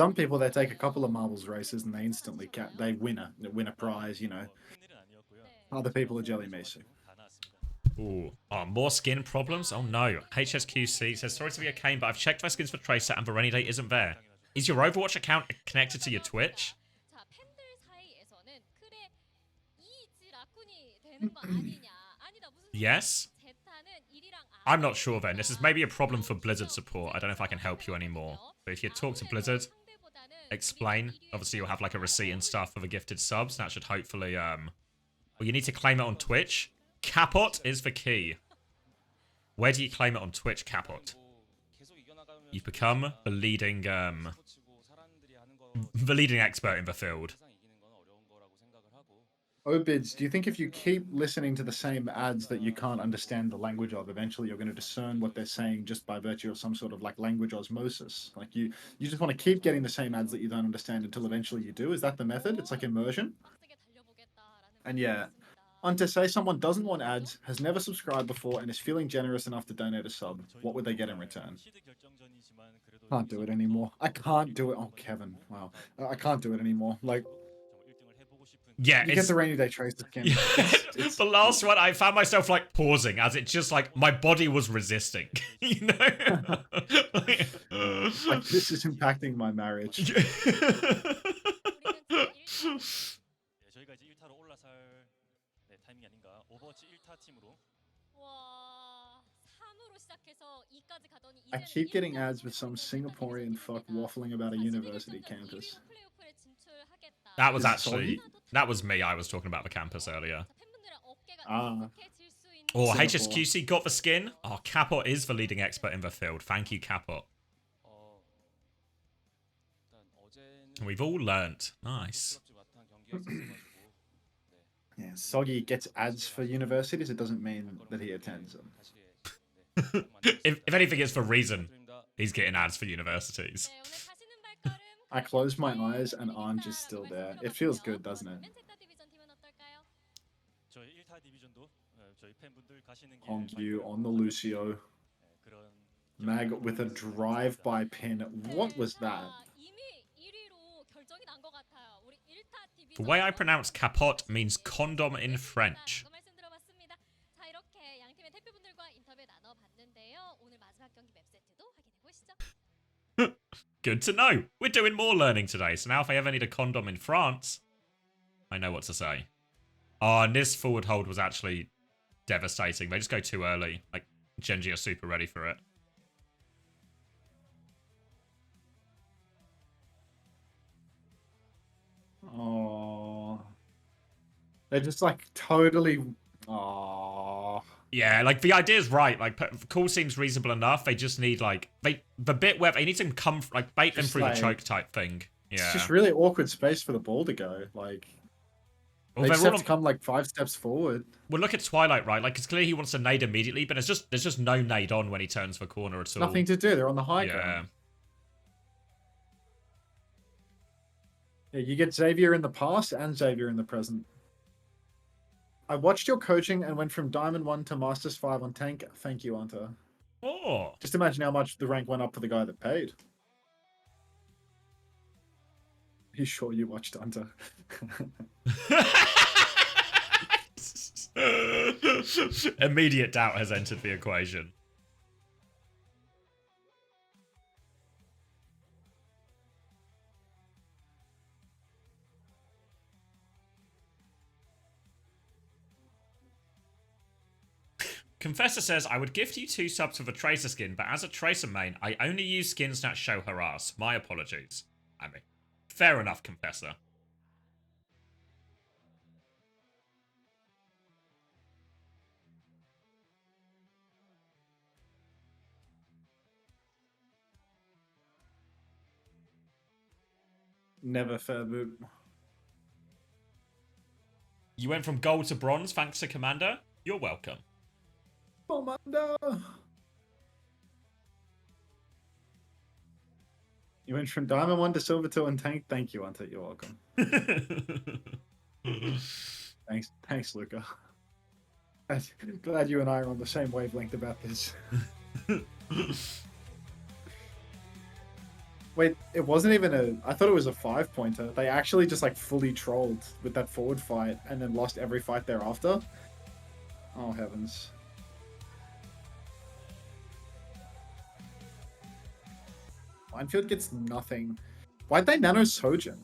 Some people, they take a couple of marbles races and they instantly they win a prize, you know. Other people are jelly mason. Ooh. Oh, more skin problems? Oh no. HSQC says, sorry to be a cane, but I've checked my skins for Tracer and Serenity isn't there. Is your Overwatch account connected to your Twitch? Yes? I'm not sure then. This is maybe a problem for Blizzard support. I don't know if I can help you anymore. But if you talk to Blizzard, explain. Obviously, you'll have like a receipt and stuff for the gifted subs. That should hopefully, well, you need to claim it on Twitch. Capot is the key. Where do you claim it on Twitch, Capot? You've become the leading expert in the field. Obids, do you think if you keep listening to the same ads that you can't understand the language of, eventually you're going to discern what they're saying just by virtue of some sort of like language osmosis? Like you just want to keep getting the same ads that you don't understand until eventually you do. Is that the method? It's like immersion. And yeah, Unter, say someone doesn't want ads, has never subscribed before, and is feeling generous enough to donate a sub. What would they get in return? Can't do it anymore. I can't do it. Oh, Kevin. Wow. I can't do it anymore. Like, yeah, you get the rainy day tracer skin. It's the last one, I found myself like pausing as it just like my body was resisting. You know? Like, this is impacting my marriage. I keep getting ads with some Singaporean fuck waffling about a university campus. That was actually, that was me. I was talking about the campus earlier. Or HSQC got the skin. Oh, Capot is the leading expert in the field. Thank you, Capot. We've all learnt. Nice. Yeah, Soggy gets ads for universities. It doesn't mean that he attends them. if anything, it's for reason. He's getting ads for universities. I close my eyes and Anj is still there. It feels good, doesn't it? Honk you on the Lucio. Mag with a drive-by pin. What was that? The way I pronounce Capot means condom in French. Good to know. We're doing more learning today, so now if I ever need a condom in France, I know what to say. Oh, and this forward hold was actually devastating. They just go too early. Like, Genji are super ready for it. Oh, they're just like totally. Oh, yeah, like the idea is right. Like, cool seems reasonable enough. They just need like the bit where they need to come like bait them through like, the choke type thing. Yeah, it's just really awkward space for the ball to go. Like, well, they just have to come like 5 steps forward. Well, look at Twilight, right? Like, it's clear he wants to nade immediately, but there's just no nade on when he turns the corner at all. Nothing to do. They're on the high ground. Yeah, you get Xavier in the past and Xavier in the present. I watched your coaching and went from Diamond 1 to Masters 5 on tank. Thank you, Unter. Oh. Just imagine how much the rank went up for the guy that paid. You sure you watched Unter? Immediate doubt has entered the equation. Confessor says, I would gift you 2 subs for the Tracer skin, but as a Tracer main, I only use skins that show harass. My apologies. I mean, fair enough, Confessor. Never fair boot. You went from gold to bronze thanks to Commander? You're welcome. Commander! You went from Diamond 1 to Silver 2 and Tank. Thank you, Unter. You're welcome. Thanks, Luca. Glad you and I are on the same wavelength about this. Wait, it wasn't even a. I thought it was a 5-pointer. They actually just like fully trolled with that forward fight and then lost every fight thereafter. Oh heavens. Minefield gets nothing. Why'd they nano Sojin?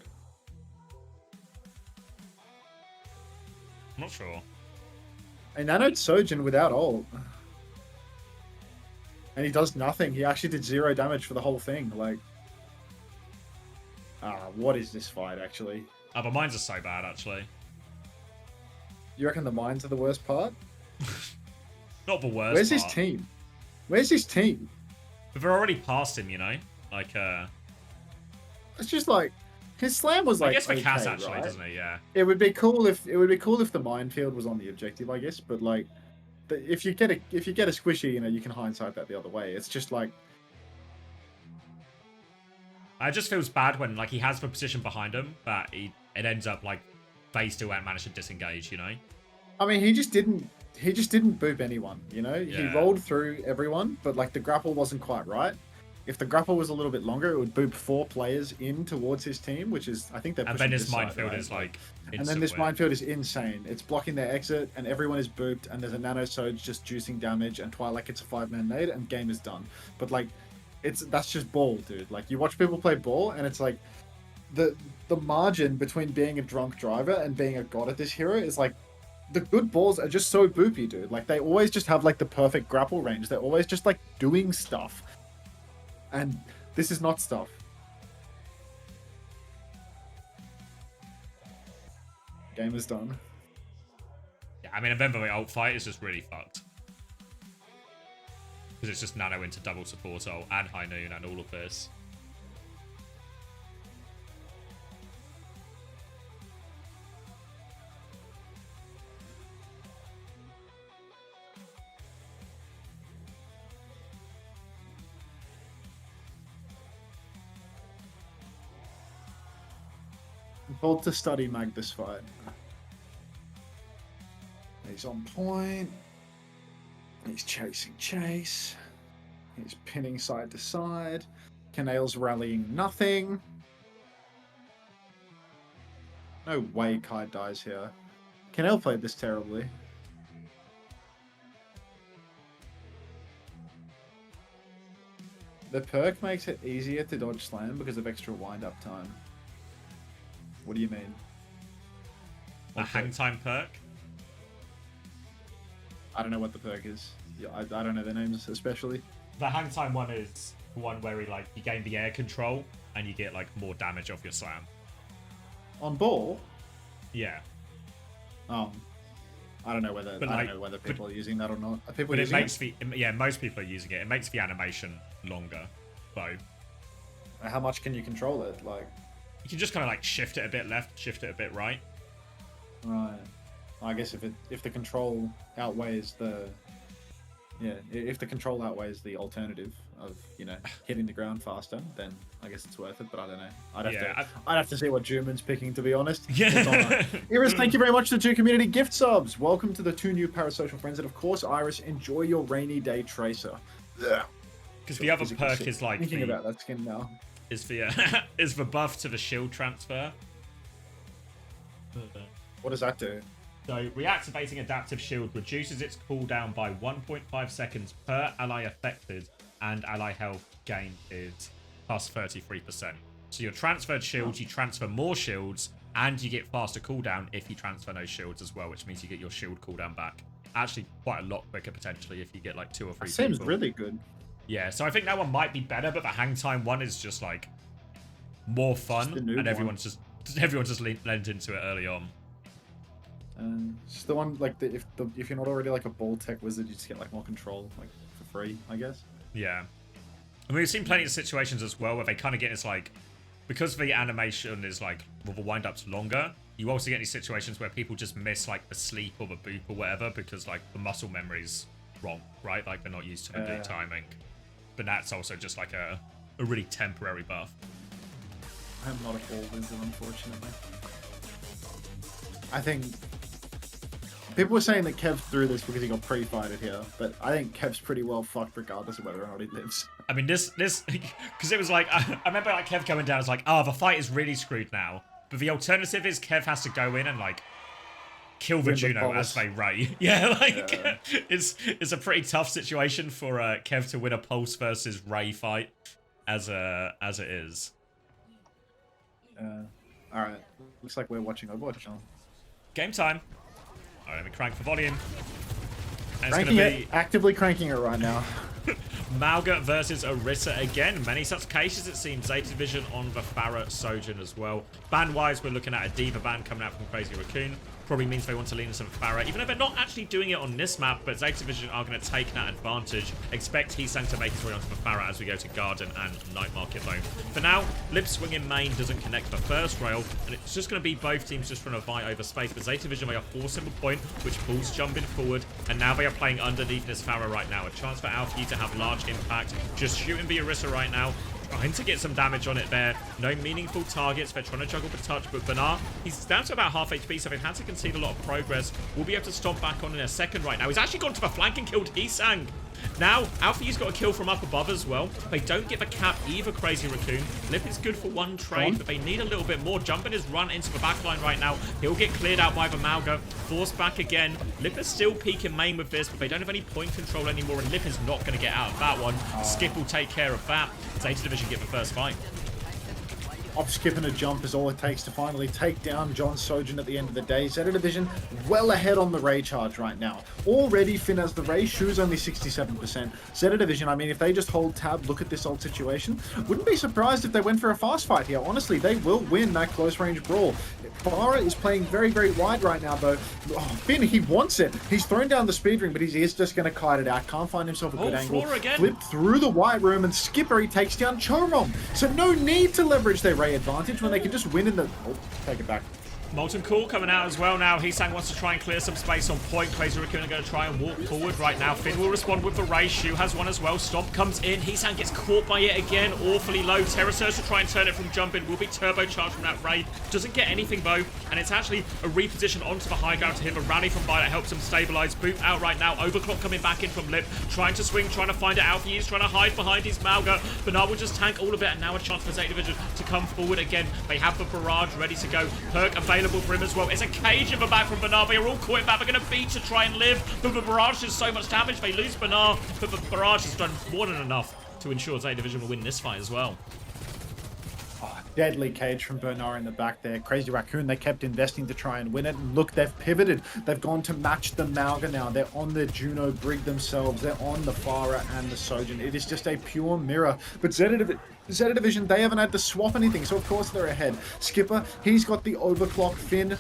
I'm not sure. I nanoed Sojin without ult. And he does nothing. He actually did 0 damage for the whole thing. Like, what is this fight, actually? Oh, but mines are so bad, actually. You reckon the mines are the worst part? Not the worst Where's part. his team? Where's his team? But they're already past him, you know? Like, It's just like, his slam was like, I guess for okay, Cass, actually, right? doesn't it? Yeah. It would be cool if the minefield was on the objective, I guess. But like, if you get a squishy, you know, you can hindsight that the other way. It's just like, It just feels bad when like he has the position behind him, but it ends up like they still haven't managed to disengage. You know. I mean, he just didn't boop anyone. You know, he Yeah. rolled through everyone, but like the grapple wasn't quite right. If the grapple was a little bit longer, it would boop 4 players in towards his team, which is, I think they're pushing And then this this minefield side, right? is like. And then this minefield is insane. It's blocking their exit, and everyone is booped, and there's a nano Soj just juicing damage, and Twilight gets a 5-man nade, and game is done. But like, that's just ball, dude. Like, you watch people play ball, and it's like the margin between being a drunk driver and being a god at this hero is like, the good balls are just so boopy, dude. Like, they always just have like the perfect grapple range. They're always just like doing stuff, and this is not stuff. Game is done. Yeah, I mean, a Venvoi ult fight is just really fucked. Because it's just nano into double support ult and high noon and all of this. I'm told to study Mag this fight. He's on point. He's chasing Chase. He's pinning side to side. Canail's rallying nothing. No way Kai dies here. Canail played this terribly. The perk makes it easier to dodge slam because of extra wind-up time. What do you mean? A hang time perk? I don't know what the perk is. Yeah, I don't know their names especially. The hang time one is the one where you gain the air control and you get like more damage off your slam. On ball? Yeah. I don't know whether people are using that or not. Are people But it using makes most people are using it. It makes the animation longer, though. How much can you control it? Like, You can just kind of like shift it a bit left, shift it a bit right. right. I guess if the control outweighs the if the control outweighs the alternative of, you know, hitting the ground faster, then I guess it's worth it. But I don't know. I'd have to see what Juman's picking, to be honest. Yeah. Iris, thank you very much to the 2 community gift subs. Welcome to the 2 new parasocial friends, and of course, Iris, enjoy your rainy day tracer. Yeah. Because the other perk is like thinking about that skin now. Is the is the buff to the shield transfer. What does that do? So, reactivating Adaptive Shield reduces its cooldown by 1.5 seconds per ally affected, and ally health gain is plus 33%. So, your transferred shields, you transfer more shields, and you get faster cooldown if you transfer no shields as well, which means you get your shield cooldown back. Actually, quite a lot quicker potentially if you get like 2 or 3 Seems people. really good. Yeah, so I think that one might be better, but the hang time one is just like more fun, and everyone's just lent into it early on. It's the one like if you're not already like a ball tech wizard, you just get like more control, like for free, I guess. Yeah, and we've seen plenty of situations as well where they kind of get this like, because the animation is like, well, the wind up's longer. You also get these situations where people just miss like the sleep or the boop or whatever because like the muscle memory's wrong, right? Like they're not used to the good timing. But that's also just like a really temporary buff. I'm not a ball wizard, unfortunately. I think People were saying that Kev threw this because he got pre-fighted here, but I think Kev's pretty well fucked regardless of whether or not he lives. I mean, this, because it was like, I remember like Kev coming down, it's like, oh, the fight is really screwed now. But the alternative is Kev has to go in and like kill the Juno as they Ray. Yeah, like yeah. It's a pretty tough situation for Kev to win a Pulse versus Ray fight as it is. All right, looks like we're watching Overwatch now. Game time. All right, let me crank for volume. And cranking it's gonna be actively cranking it right now. Mauga versus Orisa again. Many such cases, it seems. ZETA Division on the Pharah Sojourn as well. Ban-wise, we're looking at a Diva ban coming out from Crazy Raccoon. Probably means they want to lean into Pharah, even though they're not actually doing it on this map, but ZETA Division are going to take that advantage. Expect Heesang to make his way onto the Pharah as we go to Garden and Night Market though. For now, Lip Swing in main doesn't connect the first rail, and it's just going to be both teams just trying to fight over space, but ZETA Division, they are forcing a point, which pulls jumping forward, and now they are playing underneath this Pharah right now. A chance for Alfie to have large impact, just shooting the Orisa right now. Trying to get some damage on it there. No meaningful targets. They're trying to juggle for touch, but Bernard, he's down to about half HP, so they've had to concede a lot of progress. We'll be able to stomp back on in a second right now. He's actually gone to the flank and killed Heesang. Now, Alfie's got a kill from up above as well. They don't get the cap either, Crazy Raccoon. Lip is good for one trade, but they need a little bit more. Jumping is run into the backline right now. He'll get cleared out by the Mauga. Forced back again. Lip is still peaking main with this, but they don't have any point control anymore, and Lip is not going to get out of that one. Skip will take care of that. ZETA Division get the first fight. Off skip and a jump is all it takes to finally take down John Sojourn at the end of the day. ZETA Division well ahead on the Ray charge right now. Already Finn as the Ray, Shu's only 67%. ZETA Division, I mean, if they just hold tab, look at this old situation, wouldn't be surprised if they went for a fast fight here. Honestly, they will win that close range brawl. Pharah is playing very, very wide right now, though. Oh, Finn, he wants it. He's thrown down the speed ring, but he is just going to kite it out. Can't find himself a good angle. Flip through the white room, and Skipper, he takes down Chorong. So no need to leverage their Ray advantage when they can just win in the... Oh, take it back. Molten Cool coming out as well now. Heesang wants to try and clear some space on point. Crazy Raccoon are going to try and walk forward right now. Finn will respond with the Ray. Shu has one as well. Stomp comes in. Heesang gets caught by it again. Awfully low. Terra Surge to try and turn it from jumping. Will be turbocharged from that Ray. Doesn't get anything though. And it's actually a reposition onto the high ground to him. A rally from Violet helps him stabilize. Boot out right now. Overclock coming back in from Lip. Trying to swing. Trying to find it out. He's trying to hide behind his Mauga. Bernard will just tank all of it. And now a chance for ZETA Division to come forward again. They have the barrage ready to go. Perk available for him as well. It's a cage in the back from Bernard. They are all caught in back. They're going to beat to try and live. But the barrage does so much damage. They lose Bernard. But the barrage has done more than enough to ensure ZETA Division will win this fight as well. Oh, deadly cage from Bernard in the back there. Crazy Raccoon, they kept investing to try and win it. And look, they've pivoted. They've gone to match the Mauga now. They're on the Juno Brig themselves. They're on the Pharah and the Sojourn. It is just a pure mirror. But ZETA Division, they haven't had to swap anything. So, of course, they're ahead. Skipper, he's got the overclock. Finn,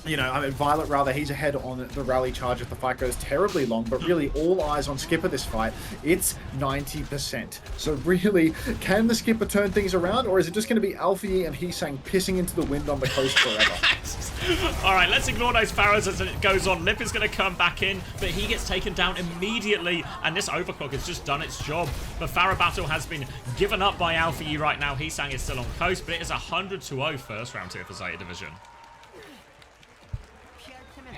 you know, I mean, Violet, rather, he's ahead on the rally charge if the fight goes terribly long, but really all eyes on Skipper this fight. It's 90%. So really, can the Skipper turn things around, or is it just going to be Alfie and Heesang pissing into the wind on the coast forever? All right, let's ignore those Pharaohs as it goes on. Lip is going to come back in, but he gets taken down immediately, and this overclock has just done its job. The Pharaoh battle has been given up by Alfie right now. Heesang is still on coast, but it is 100-0 first round here for ZETA Division.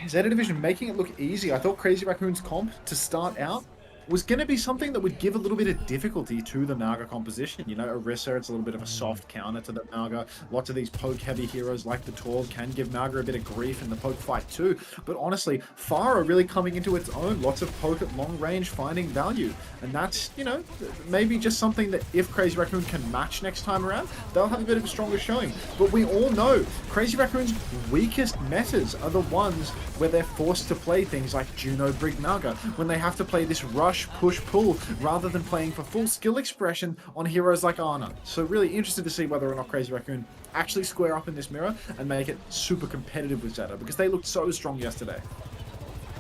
ZETA Division making it look easy. I thought Crazy Raccoon's comp to start out was going to be something that would give a little bit of difficulty to the Mauga composition. You know, Orisa, it's a little bit of a soft counter to the Mauga. Lots of these poke-heavy heroes like the Torg can give Mauga a bit of grief in the poke fight too. But honestly, Pharah really coming into its own. Lots of poke at long range finding value. And that's, you know, maybe just something that if Crazy Raccoon can match next time around, they'll have a bit of a stronger showing. But we all know Crazy Raccoon's weakest metas are the ones where they're forced to play things like Juno Brig Mauga, when they have to play this rush, push, pull, rather than playing for full skill expression on heroes like Ana. So really interested to see whether or not Crazy Raccoon actually square up in this mirror and make it super competitive with ZETA, because they looked so strong yesterday.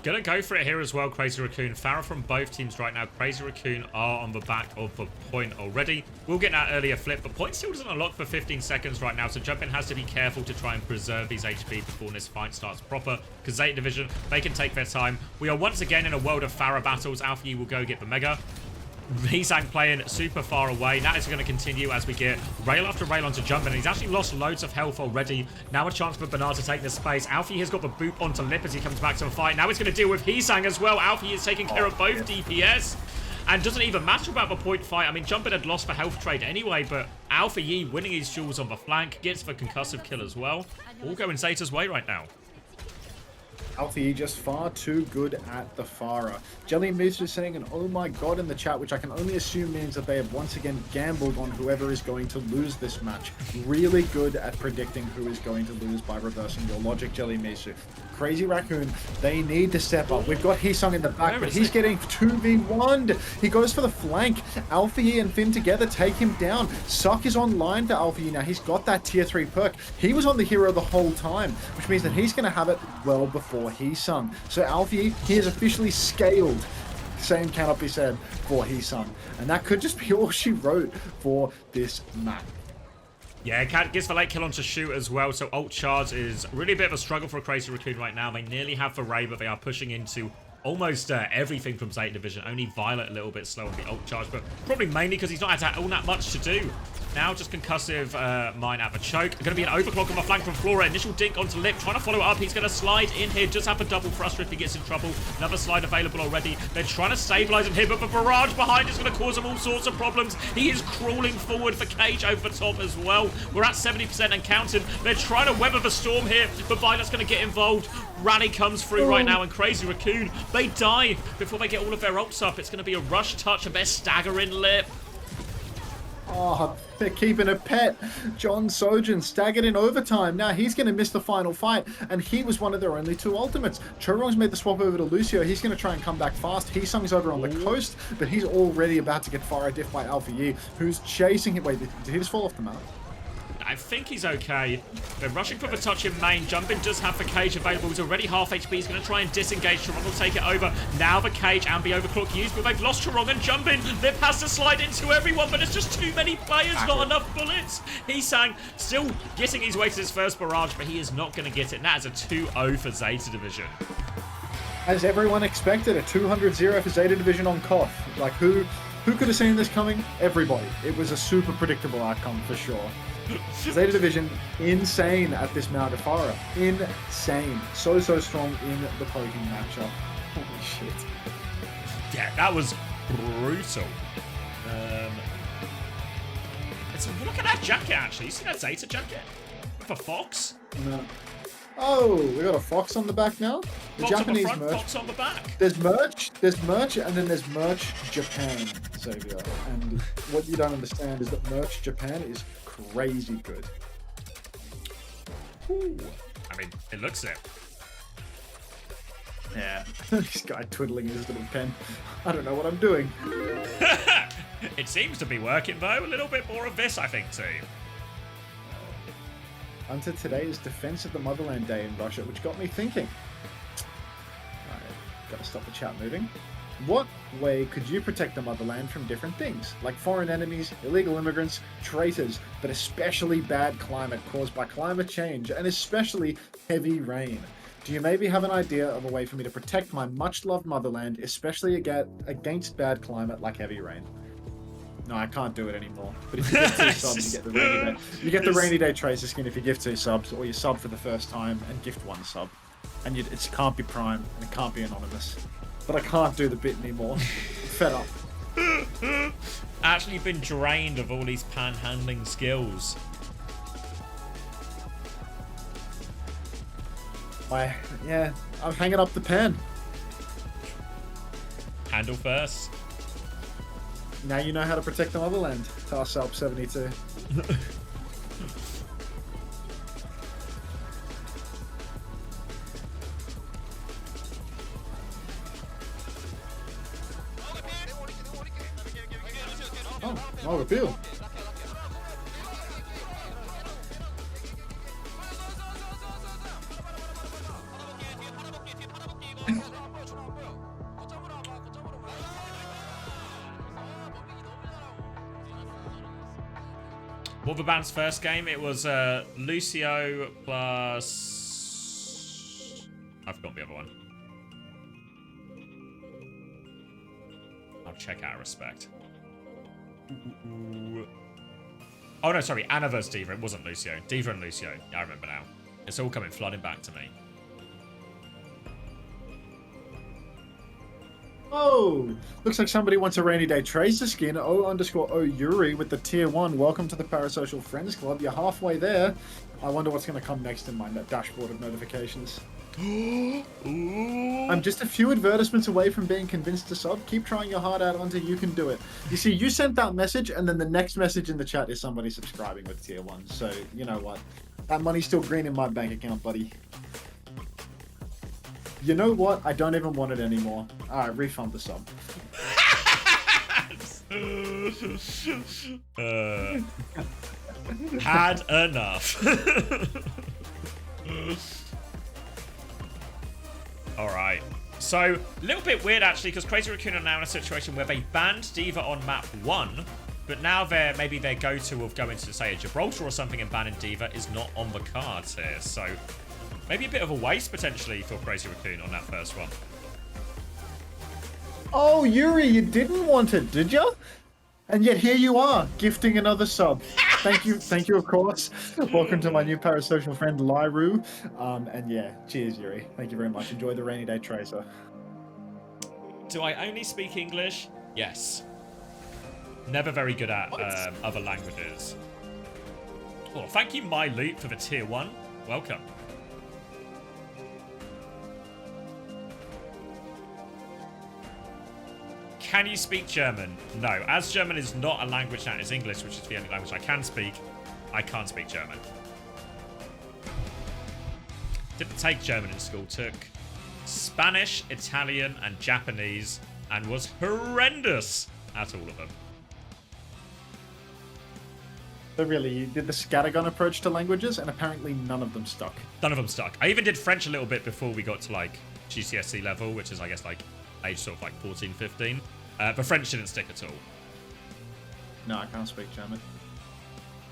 Gonna go for it here as well, Crazy Raccoon. Pharah from both teams right now. Crazy Raccoon are on the back of the point already. We'll get that earlier flip, but point still doesn't unlock for 15 seconds right now, so Jumpin has to be careful to try and preserve these HP before this fight starts proper, because ZETA Division, they can take their time. We are once again in a world of Pharah battles. Alfie will go get the Mega. Heesang playing super far away. That is going to continue as we get rail after rail onto Jumpin. He's actually lost loads of health already. Now a chance for Bernard to take this space. Alfie has got the boot onto Lip as he comes back to the fight. Now he's going to deal with Heesang as well. Alfie is taking care of both DPS. And doesn't even matter about the point fight. I mean, Jumpin had lost for health trade anyway, but Alpha Yi winning his duels on the flank, gets the concussive kill as well. All going ZETA's way right now. Alpha E just far too good at the Pharah. Jelly Moose is saying an oh my god in the chat, which I can only assume means that they have once again gambled on whoever is going to lose this match. Really good at predicting who is going to lose by reversing your logic, Jelly Misu. Crazy Raccoon, they need to step up. We've got Heesung in the back, but he's getting 2v1'd. He goes for the flank. Alpha Yi and Finn together take him down. Suck is online for Alpha Yi now. He's got that tier 3 perk. He was on the hero the whole time, which means that he's going to have it well before Heesung. So Alpha Yi, he is officially scaled. Same cannot be said for Heesung. And that could just be all she wrote for this map. Yeah, Cat gets the late kill onto Shoot as well, so ult charge is really a bit of a struggle for Crazy Raccoon right now. They nearly have the Ray, but they are pushing into almost everything from ZETA Division. Only Violet a little bit slow on the ult charge, but probably mainly because he's not had all that much to do. Now just concussive mine at the choke. Going to be an overclock on the flank from Flora. Initial dink onto Lip. Trying to follow it up. He's going to slide in here. Just have a double thruster if he gets in trouble. Another slide available already. They're trying to stabilize him here, but the barrage behind is going to cause him all sorts of problems. He is crawling forward for Cage over the top as well. We're at 70% and counting. They're trying to weather the storm here, but Violet's going to get involved. Rally comes through right now, and Crazy Raccoon, they die before they get all of their ults up. It's going to be a rush touch, and they're staggering Lip. Oh, they're keeping a pet. John Sojin staggered in overtime. Now he's going to miss the final fight, and he was one of their only 2 ultimates. Chorong's made the swap over to Lucio. He's going to try and come back fast. Heesung's over on the coast, but he's already about to get fire diff by Alpha Yi, who's chasing him. Wait, did he just fall off the map? I think he's okay. They're rushing for the touch in main. Jumpin does have the cage available. He's already half HP. He's going to try and disengage. Chorong will take it over. Now the cage and the overclock used, but they've lost Chorong and Jumpin. Lip has to slide into everyone, but it's just too many players, not enough bullets. Heesang still getting his way to his first barrage, but he is not going to get it. And that is a 2-0 for ZETA Division. As everyone expected, a 200-0 for ZETA Division on Koth. Like, who could have seen this coming? Everybody. It was a super predictable outcome for sure. ZETA Division, insane at this Mount of Pharah. Insane. So strong in the poking matchup. Holy shit. Yeah, that was brutal. Look at that jacket, actually. You see that ZETA jacket? With a fox? No. Oh, we got a fox on the back now? The Fox Japanese on the front, merch. fox on the back. There's merch, and then there's merch Japan, Xavier. And what you don't understand is that merch Japan is crazy good. Ooh. I mean, it looks it. Yeah. This guy twiddling his little pen. I don't know what I'm doing. It seems to be working, though. A little bit more of this, I think, too. Unter today is Defense of the Motherland Day in Russia, which got me thinking. Alright, gotta stop the chat moving. What way could you protect the motherland from different things, like foreign enemies, illegal immigrants, traitors, but especially bad climate caused by climate change, and especially heavy rain? Do you maybe have an idea of a way for me to protect my much-loved motherland, especially against bad climate like heavy rain? No, I can't do it anymore. But if you get 2 subs, you get the rainy day. You get the rainy day tracer skin if you give 2 subs, or you sub for the first time and gift 1 sub. And it can't be Prime, and it can't be anonymous. But I can't do the bit anymore. I'm fed up. Actually been drained of all these panhandling skills. Yeah, I'm hanging up the pen. Handle first. Now you know how to protect the motherland. Tarselp 72. Oh, reveal. What the band's first game? It was Lucio plus... I forgot the other one. I'll check out of respect. Ooh. Oh, no, sorry. Anna versus Diva. It wasn't Lucio. Diva and Lucio. Yeah, I remember now. It's all coming flooding back to me. Oh, looks like somebody wants a rainy day tracer skin. O_O Yuri with the tier 1. Welcome to the Parasocial Friends Club. You're halfway there. I wonder what's going to come next in my dashboard of notifications. I'm just a few advertisements away from being convinced to sub. Keep trying your heart out until you can do it. You see, you sent that message, and then the next message in the chat is somebody subscribing with tier 1. So, you know what? That money's still green in my bank account, buddy. You know what? I don't even want it anymore. Alright, refund the sub. Had enough. Alright. So, a little bit weird actually, because Crazy Raccoon are now in a situation where they banned Diva on map 1, but now maybe their go-to of going to, say, a Gibraltar or something and banning Diva is not on the cards here. So, maybe a bit of a waste, potentially, for Crazy Raccoon on that first one. Oh, Yuri, you didn't want it, did you? And yet here you are, gifting another sub. Thank you, of course. Welcome to my new parasocial friend, Lyru. And yeah, cheers, Yuri. Thank you very much. Enjoy the rainy day tracer. Do I only speak English? Yes. Never very good at other languages. Oh, thank you, My Loot, for the tier 1. Welcome. Can you speak German? No. As German is not a language that is English, which is the only language I can speak, I can't speak German. Didn't take German in school. Took Spanish, Italian, and Japanese, and was horrendous at all of them. So really, you did the scattergun approach to languages, and apparently none of them stuck. None of them stuck. I even did French a little bit before we got to, like, GCSE level, which is, I guess, like, age sort of, like, 14, 15. But French didn't stick at all. No, I can't speak German.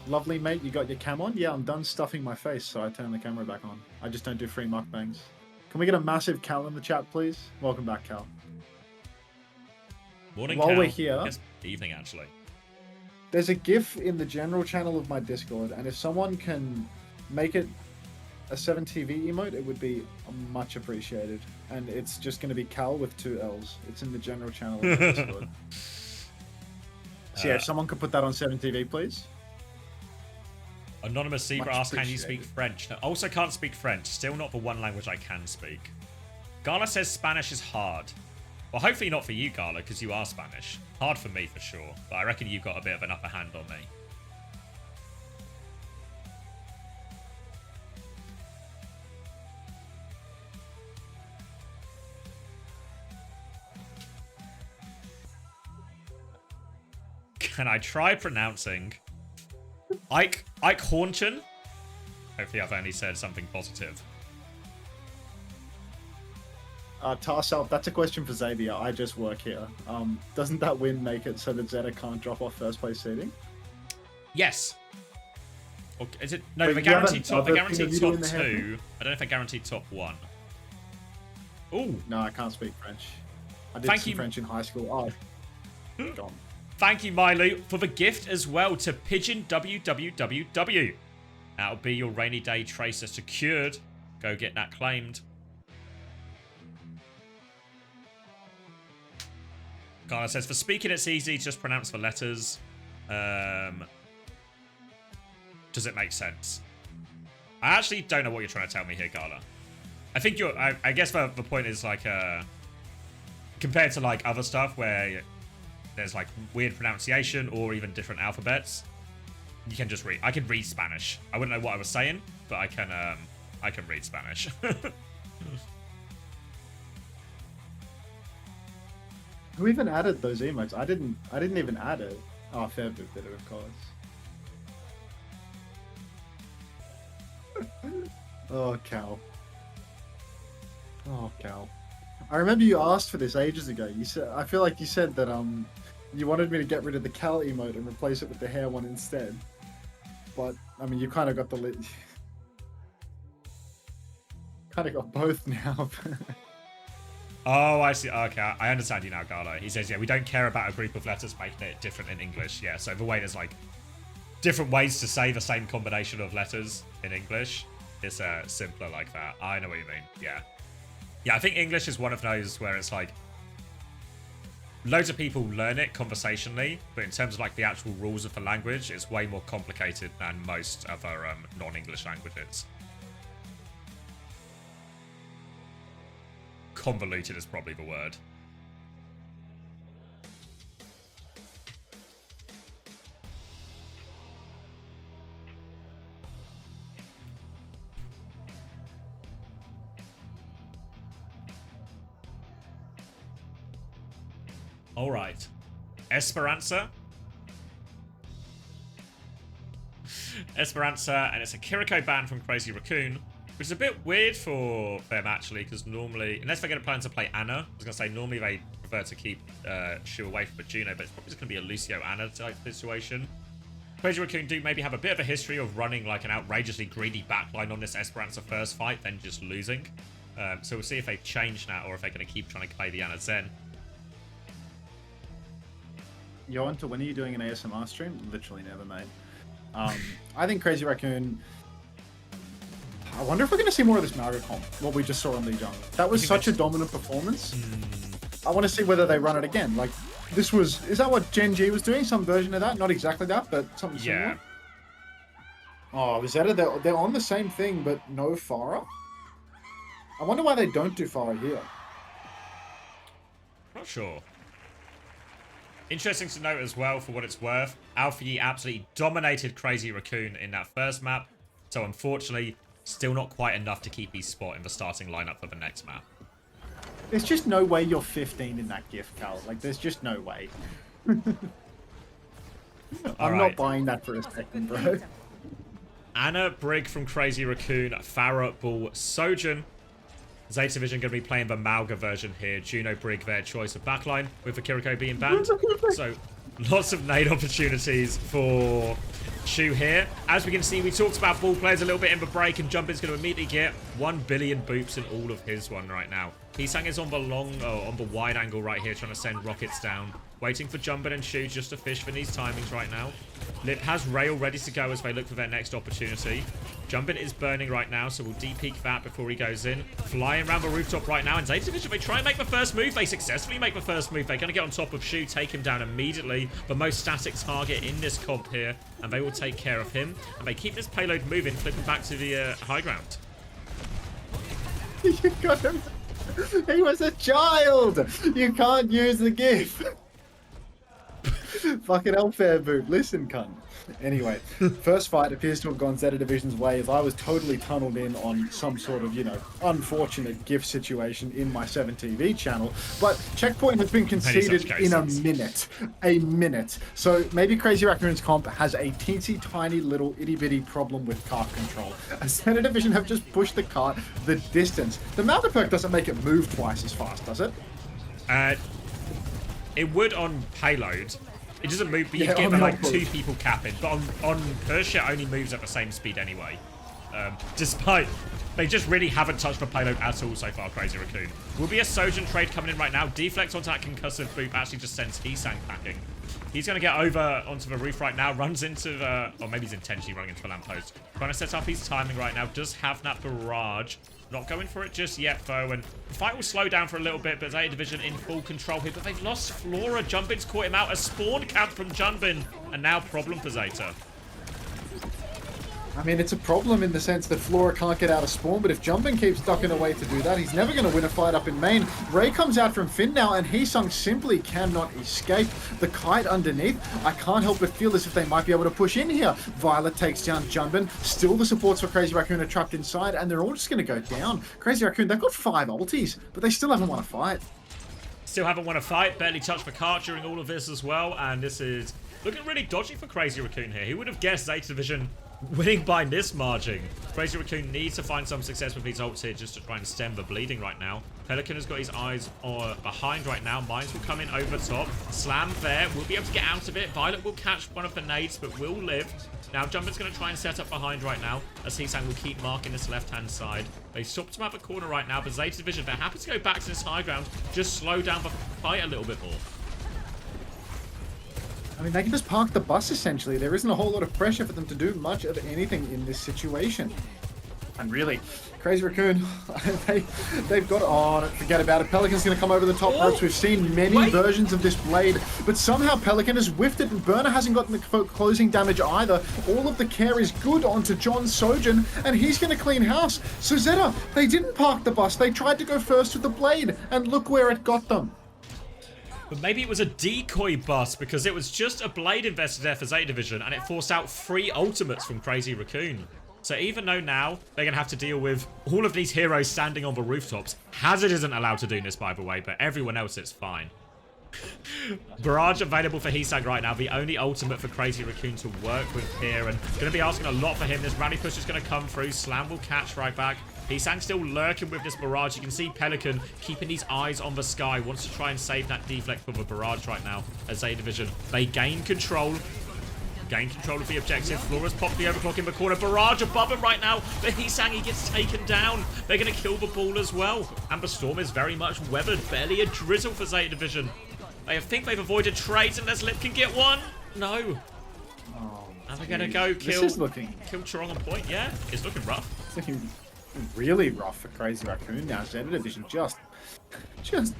Lovely, mate. You got your cam on? Yeah, I'm done stuffing my face, so I turn the camera back on. I just don't do free mukbangs. Can we get a massive Cal in the chat, please? Welcome back, Cal. Morning, While Cal. we're here... Yes, evening, actually. There's a GIF in the general channel of my Discord, and if someone can make it a 7TV emote, it would be much appreciated. And it's just going to be Cal with 2 L's. It's in the general channel of the Discord. So yeah, if someone could put that on 7TV, please. Anonymous Zebra asks, can you speak French? No, also can't speak French. Still not the one language I can speak. Gala says Spanish is hard. Well, hopefully not for you, Gala, because you are Spanish. Hard for me, for sure. But I reckon you've got a bit of an upper hand on me. Can I try pronouncing Ike Hornchin? Hopefully I've only said something positive. Tarsal, that's a question for Xavier. I just work here. Doesn't that win make it so that ZETA can't drop off first place seeding? Yes. Or is it? No, Wait, the guaranteed top. The thing guaranteed of you top doing the 2. heading? I don't know if I guaranteed top 1. Ooh. No, I can't speak French. I did Thank some you. French in high school. Oh, gone. Thank you, Milo, for the gift as well to Pigeon WWWW. That'll be your rainy day tracer secured. Go get that claimed. Carla says, for speaking, it's easy. Just pronounce the letters. Does it make sense? I actually don't know what you're trying to tell me here, Carla. I think you're... I guess the point is, like, compared to, like, other stuff where there's, like, weird pronunciation or even different alphabets, you can just read. I can read Spanish. I wouldn't know what I was saying, but I can read Spanish. Who even added those emotes? I didn't even add it. Oh, fair bit did it, of course. Oh, Cal. Oh, Cal. I remember you asked for this ages ago. You said, I feel like you said that you wanted me to get rid of the Cal emote and replace it with the hair one instead. But I mean, you kind of got the kind of got both now. Oh, I see. Okay, I understand you now, Garlo. He says, yeah, we don't care about a group of letters making it different in English. Yeah, so the way there's like different ways to say the same combination of letters in English, it's simpler like that. I know what you mean. Yeah. Yeah, I think English is one of those where it's like loads of people learn it conversationally, but in terms of like the actual rules of the language, it's way more complicated than most other non-English languages. Convoluted is probably the word. All right. Esperanza. Esperanza, and it's a Kiriko ban from Crazy Raccoon, which is a bit weird for them, actually, because normally, unless they're going to plan to play Anna, I was going to say, normally they prefer to keep Shu away from a Juno, but it's probably just going to be a Lucio-Anna type situation. Crazy Raccoon do maybe have a bit of a history of running like an outrageously greedy backline on this Esperanza first fight, then just losing. So we'll see if they've changed that, or if they're going to keep trying to play the Anna Zen. Yo, Unter, when are you doing an ASMR stream? Literally never, mate. I think Crazy Raccoon... I wonder if we're going to see more of this Margaret comp, what we just saw on Lee Jung. That was such a dominant performance. I want to see whether they run it again. Like, this was... Is that what Gen G was doing? Some version of that? Not exactly that, but something similar? Oh, ZETA, they're on the same thing, but no Farah? I wonder why they don't do Farah here. Not sure. Interesting to note as well, for what it's worth, Alpha Yi absolutely dominated Crazy Raccoon in that first map, so unfortunately, still not quite enough to keep his spot in the starting lineup for the next map. There's just no way you're 15 in that gift, Cal. Like, there's just no way. I'm not buying that for a second, bro. Anna, Brig from Crazy Raccoon, Farah, Bull, Sojourn. Zeta Vision going to be playing the Malga version here. Juno, Brig, their choice of backline with the Kiriko being banned. So lots of nade opportunities for Shu here. As we can see, we talked about ball players a little bit in the break, and Jumpin's going to immediately get 1 billion boops in all of his one right now. Pisang is on the wide angle right here, trying to send rockets down. Waiting for Jumpin and Shu just to fish for these timings right now. Lip has Rail ready to go as they look for their next opportunity. Jumpin is burning right now, so we'll de-peek that before he goes in. Flying around the rooftop right now, and Zeta Vision, they try and make the first move. They successfully make the first move. They're going to get on top of Shu, take him down immediately. The most static target in this comp here, and they will take care of him. And they keep this payload moving, flipping back to the high ground. You got him. He was a child. You can't use the GIF. Fucking unfair boot. Listen, cunt. Anyway, first fight appears to have gone Zeta Division's way, as I was totally tunneled in on some sort of, you know, unfortunate GIF situation in my 7TV channel. But checkpoint has been conceded in a minute. A minute. So maybe Crazy Raccoon's comp has a teensy tiny little itty bitty problem with cart control. As Zeta Division have just pushed the cart the distance. The Malga perk doesn't make it move twice as fast, does it? It would on payload. It doesn't move, but you get the, like 2 people capping. But on Persia, it only moves at the same speed anyway. Despite they just really haven't touched the payload at all so far, Crazy Raccoon. Will be a Sojourn trade coming in right now. Deflect onto that concussive boop actually just sends Hisang packing. He's going to get over onto the roof right now, runs into the... Or maybe he's intentionally running into the lamppost. Trying to set up his timing right now. Does have that barrage. Not going for it just yet, though. And the fight will slow down for a little bit, but Zeta Division in full control here. But they've lost Flora. Jumpin's caught him out. A spawn camp from Jumpin. And now problem for Zeta. I mean, it's a problem in the sense that Flora can't get out of spawn, but if Jumpin keeps ducking away to do that, he's never going to win a fight up in main. Ray comes out from Finn now, and Hisang simply cannot escape. The kite underneath, I can't help but feel as if they might be able to push in here. Violet takes down Jumpin. Still the supports for Crazy Raccoon are trapped inside, and they're all just going to go down. Crazy Raccoon, they've got 5 ultis, but they still haven't won a fight. Still haven't won a fight. Barely touched the cart during all of this as well, and this is looking really dodgy for Crazy Raccoon here. Who would have guessed Zeta Division winning by this margin. Crazy Raccoon needs to find some success with these ults here just to try and stem the bleeding right now. Pelican has got his eyes behind right now. Mines will come in over top. Slam there. We'll be able to get out of it. Violet will catch one of the nades, but will live. Now, Jumper's going to try and set up behind right now, as Heesang will keep marking this left-hand side. They stopped him at the corner right now, but Zeta Division, they're happy to go back to this high ground, just slow down the fight a little bit more. I mean, they can just park the bus, essentially. There isn't a whole lot of pressure for them to do much of anything in this situation. And really, Crazy Raccoon, they've got... Oh, forget about it. Pelican's going to come over the top ropes. We've seen many versions of this blade, but somehow Pelican has whiffed it, and Burner hasn't gotten the closing damage either. All of the care is good onto John Sojin, and he's going to clean house. So Zeta, they didn't park the bus. They tried to go first with the blade, and look where it got them. But maybe it was a decoy bust, because it was just a blade invested there for Zeta Division, and it forced out 3 ultimates from Crazy Raccoon. So even though now they're going to have to deal with all of these heroes standing on the rooftops, Hazard isn't allowed to do this, by the way, but everyone else, it's fine. Barrage available for Heesang right now. The only ultimate for Crazy Raccoon to work with here, and going to be asking a lot for him. This rally push is going to come through. Slam will catch right back. Heesang still lurking with this barrage. You can see Pelican keeping his eyes on the sky. Wants to try and save that deflect from the barrage right now as A Division. They gain control. Gain control of the objective. Flora's popped the overclock in the corner. Barrage above him right now. But Heesang, he gets taken down. They're going to kill the ball as well. And the storm is very much weathered. Barely a drizzle for Zeta Division. I think they've avoided trades unless Lip can get one. No. Oh, and they're going to go kill Chorong on point. Yeah, it's looking rough. It's looking really rough for Crazy Raccoon now. Zeta Division just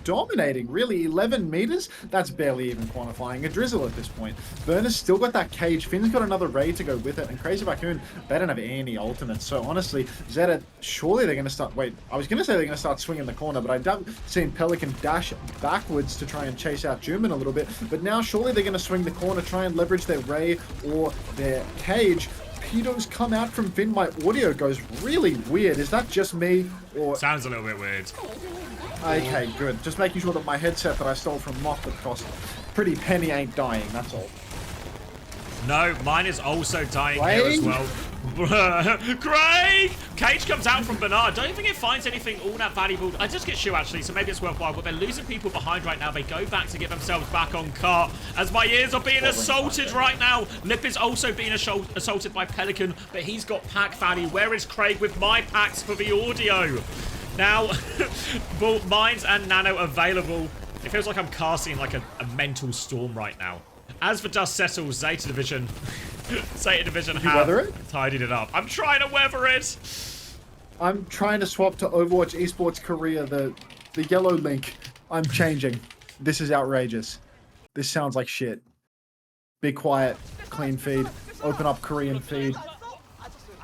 dominating, really. 11 meters, that's barely even quantifying a drizzle at this point. Burner's still got that cage. Finn's got another raid to go with it, and Crazy Raccoon, they don't have any ultimates. So honestly, Zeta, surely they're going to start... Wait, I was going to say they're going to start swinging the corner, but I've seen Pelican dash backwards to try and chase out Juman a little bit. But now surely they're going to swing the corner, try and leverage their ray or their cage. Pedos come out from Finn. My audio goes really weird. Is that just me? Or sounds a little bit weird. Okay, good. Just making sure that my headset that I stole from Moth that cost pretty penny ain't dying, that's all. No, mine is also dying here as well. Craig! Cage comes out from Bernard. Don't think it finds anything all that valuable. I just get Shu actually, so maybe it's worthwhile, but they're losing people behind right now. They go back to get themselves back on cart as my ears are being assaulted right now. Lip is also being assaulted by Pelican, but he's got pack value. Where is Craig with my packs for the audio? Now, both Mines and Nano available. It feels like I'm casting like a mental storm right now. As the dust settles, Zeta Division have tidied it up. I'm trying to weather it. I'm trying to swap to Overwatch Esports Korea, the yellow link. I'm changing. This is outrageous. This sounds like shit. Be quiet. Clean feed. Open up Korean feed.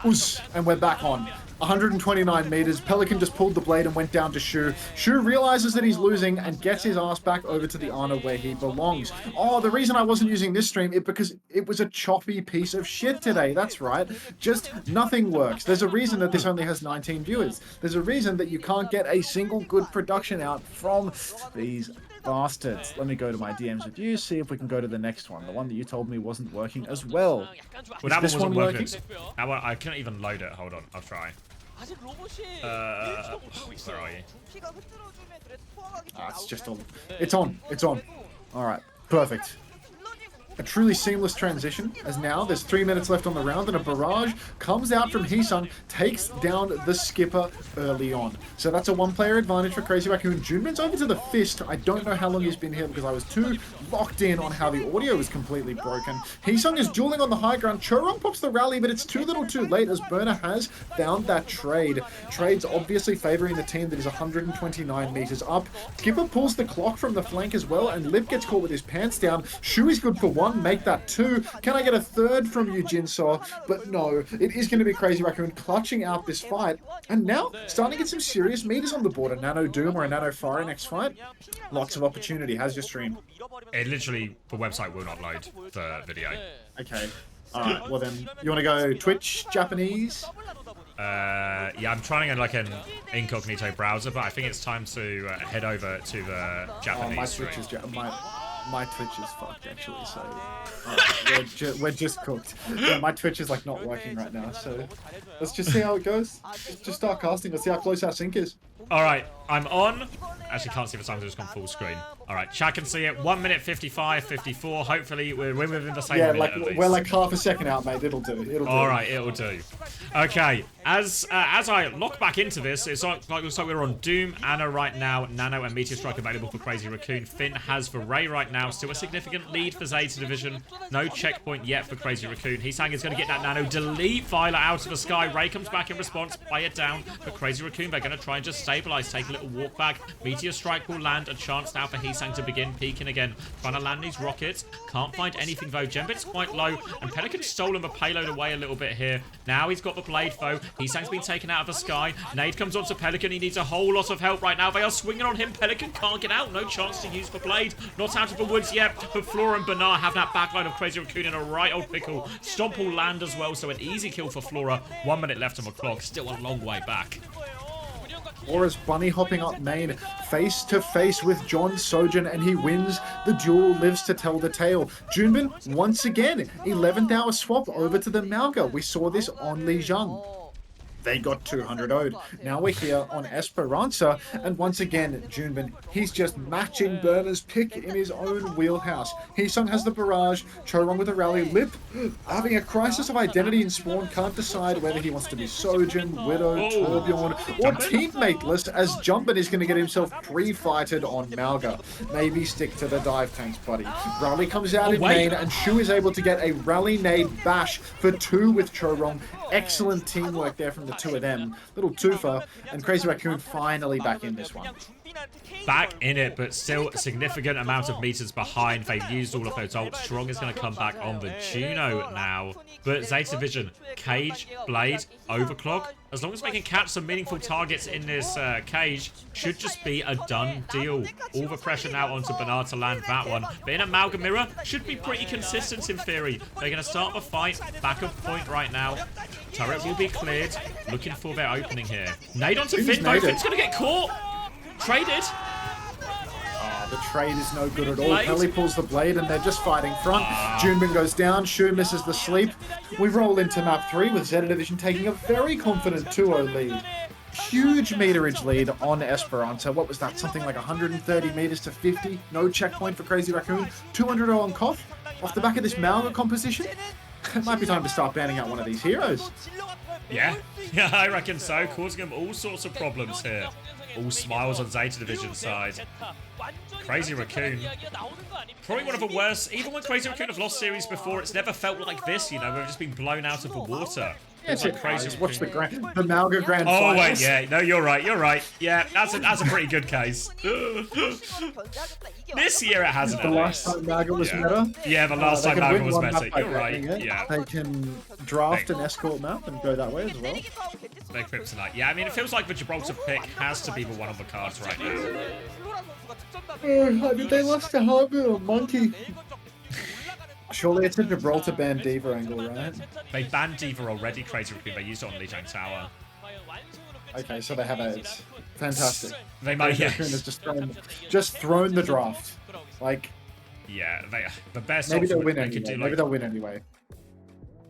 Oos, and we're back on. 129 meters. Pelican just pulled the blade and went down to Shu. Shu realizes that he's losing and gets his ass back over to the Ana where he belongs. Oh, the reason I wasn't using this stream is because it was a choppy piece of shit today. That's right. Just nothing works. There's a reason that this only has 19 viewers. There's a reason that you can't get a single good production out from these bastards. Let me go to my DMs with you, see if we can go to the next one. The one that you told me wasn't working as well. Well, that one wasn't working. I can't even load it. Hold on, I'll try. Where are you? It's just on. It's on. It's on. All right. Perfect. A truly seamless transition, as now there's 3 minutes left on the round, and a barrage comes out from Heesung, takes down the skipper early on. So that's a one-player advantage for Crazy Raccoon. Junmin's over to the fist. I don't know how long he's been here because I was too locked in on how the audio was completely broken. Heesung is dueling on the high ground. Chorong pops the rally, but it's too little too late as Burner has found that trade. Trade's obviously favoring the team that is 129 meters up. Skipper pulls the clock from the flank as well, and Lip gets caught with his pants down. Shu is good for one. Make that 2. Can I get a 3rd from you, Jinsaw? But no, it is going to be Crazy Raccoon clutching out this fight. And now, starting to get some serious meters on the board. A Nano Doom or a Nano Fire next fight. Lots of opportunity. How's your stream? It literally, the website will not load the video. Okay. Alright, well then, you want to go Twitch, Japanese? Yeah, I'm trying like an incognito browser, but I think it's time to head over to the Japanese my stream. Twitch is My Twitch is fucked actually, so we're just cooked. Yeah, my Twitch is like not working right now, so let's just see how it goes. Just start casting. Let's see how close our sync is. All right, I'm on. Actually, can't see the time. I've just gone full screen. All right, chat can see it. 1 minute 55, 54. Hopefully, we're within the same minute like at least. we're like half a second out, mate. It'll do. It'll do. All right, it'll do. Okay, as I lock back into this, looks like we're on Doom, Anna right now, Nano and Meteor Strike available for Crazy Raccoon. Finn has for Ray right now. Still a significant lead for Zeta Division. No checkpoint yet for Crazy Raccoon. He's saying he's going to get that Nano. Delete Violet out of the sky. Ray comes back in response. Play it down. But Crazy Raccoon, they're going to try and just stabilize. Take a little walk back. Meteor Strike will land. A chance now for Heesang to begin peeking again. Trying to land these rockets. Can't find anything though. Gembit's quite low. And Pelican's stolen the payload away a little bit here. Now he's got the blade though. Heesang's been taken out of the sky. Nade comes onto Pelican. He needs a whole lot of help right now. They are swinging on him. Pelican can't get out. No chance to use the blade. Not out of the woods yet. But Flora and Bernard have that backline of Crazy Raccoon in a right old pickle. Stomp will land as well. So an easy kill for Flora. 1 minute left on the clock. Still a long way back. Flora's bunny hopping up main, face to face with John Sojin, and he wins the duel, lives to tell the tale. Junbin, once again, 11th hour swap over to the Malga. We saw this on Li Zhang. They got 200 owed. Now we're here on Esperanza, and once again, Junbin, he's just matching Burner's pick in his own wheelhouse. Heesung has the barrage, Chorong with a rally, Lip having a crisis of identity in Spawn, can't decide whether he wants to be Sojin, Widow, Torbjorn, or teammateless, as Jumpin is going to get himself pre-fighted on Malga. Maybe stick to the dive tanks, buddy. Rally comes out in main, and Shu is able to get a rally nade bash for 2 with Chorong. Excellent teamwork there from the two of them. Little twofer, and Crazy Raccoon finally back in this one. Back in it, but still a significant amount of meters behind. They've used all of those ults. Strong is going to come back on the Juno now. But Zeta Vision, Cage, Blade, Overclock, as long as they can catch some meaningful targets in this cage, should just be a done deal. All the pressure now onto Bernard to land that one. But in Amalgam Mirror, should be pretty consistent in theory. They're going to start the fight. Back of point right now. Turret will be cleared. Looking for their opening here. Nade onto Finn, though. Finn's going to get caught. Traded. The trade is no good at all. Pelly pulls the blade and they're just fighting front. Junbin goes down. Shu misses the sleep. We roll into map 3 with Zeta Division taking a very confident 2-0 lead. Huge meterage lead on Esperanza. What was that? Something like 130 meters to 50. No checkpoint for Crazy Raccoon. 200 on Koth. Off the back of this Malga composition, it might be time to start banning out one of these heroes. Yeah, I reckon so. Causing them all sorts of problems here. All smiles on Zeta Division side. Crazy Raccoon, probably one of the worst. Even when Crazy Raccoon have lost series before, it's never felt like this, you know. We've just been blown out of the water. Yes, like Crazy Watch the Malga Grand Oh, Finals. wait, yeah. No, you're right. You're right. Yeah, that's a pretty good case. This year it hasn't. The last time Malga was meta. Yeah, the last time Malga was meta. You're right. Yeah. They can draft an escort map and go that way as well. Big Kryptonite. Yeah, I mean, it feels like the Gibraltar pick has to be the one on the cards right now. Oh, they lost to Harbour or Monkey. Surely it's a Gibraltar banned Diva angle, right? They banned Diva already, Crazy Raccoon. They used it on Lijiang Tower. Okay, so they have AIDS. Fantastic. They might, Crazy Raccoon has just thrown the draft. Like, yeah, the best. Maybe they'll win anyway. Maybe they'll win anyway.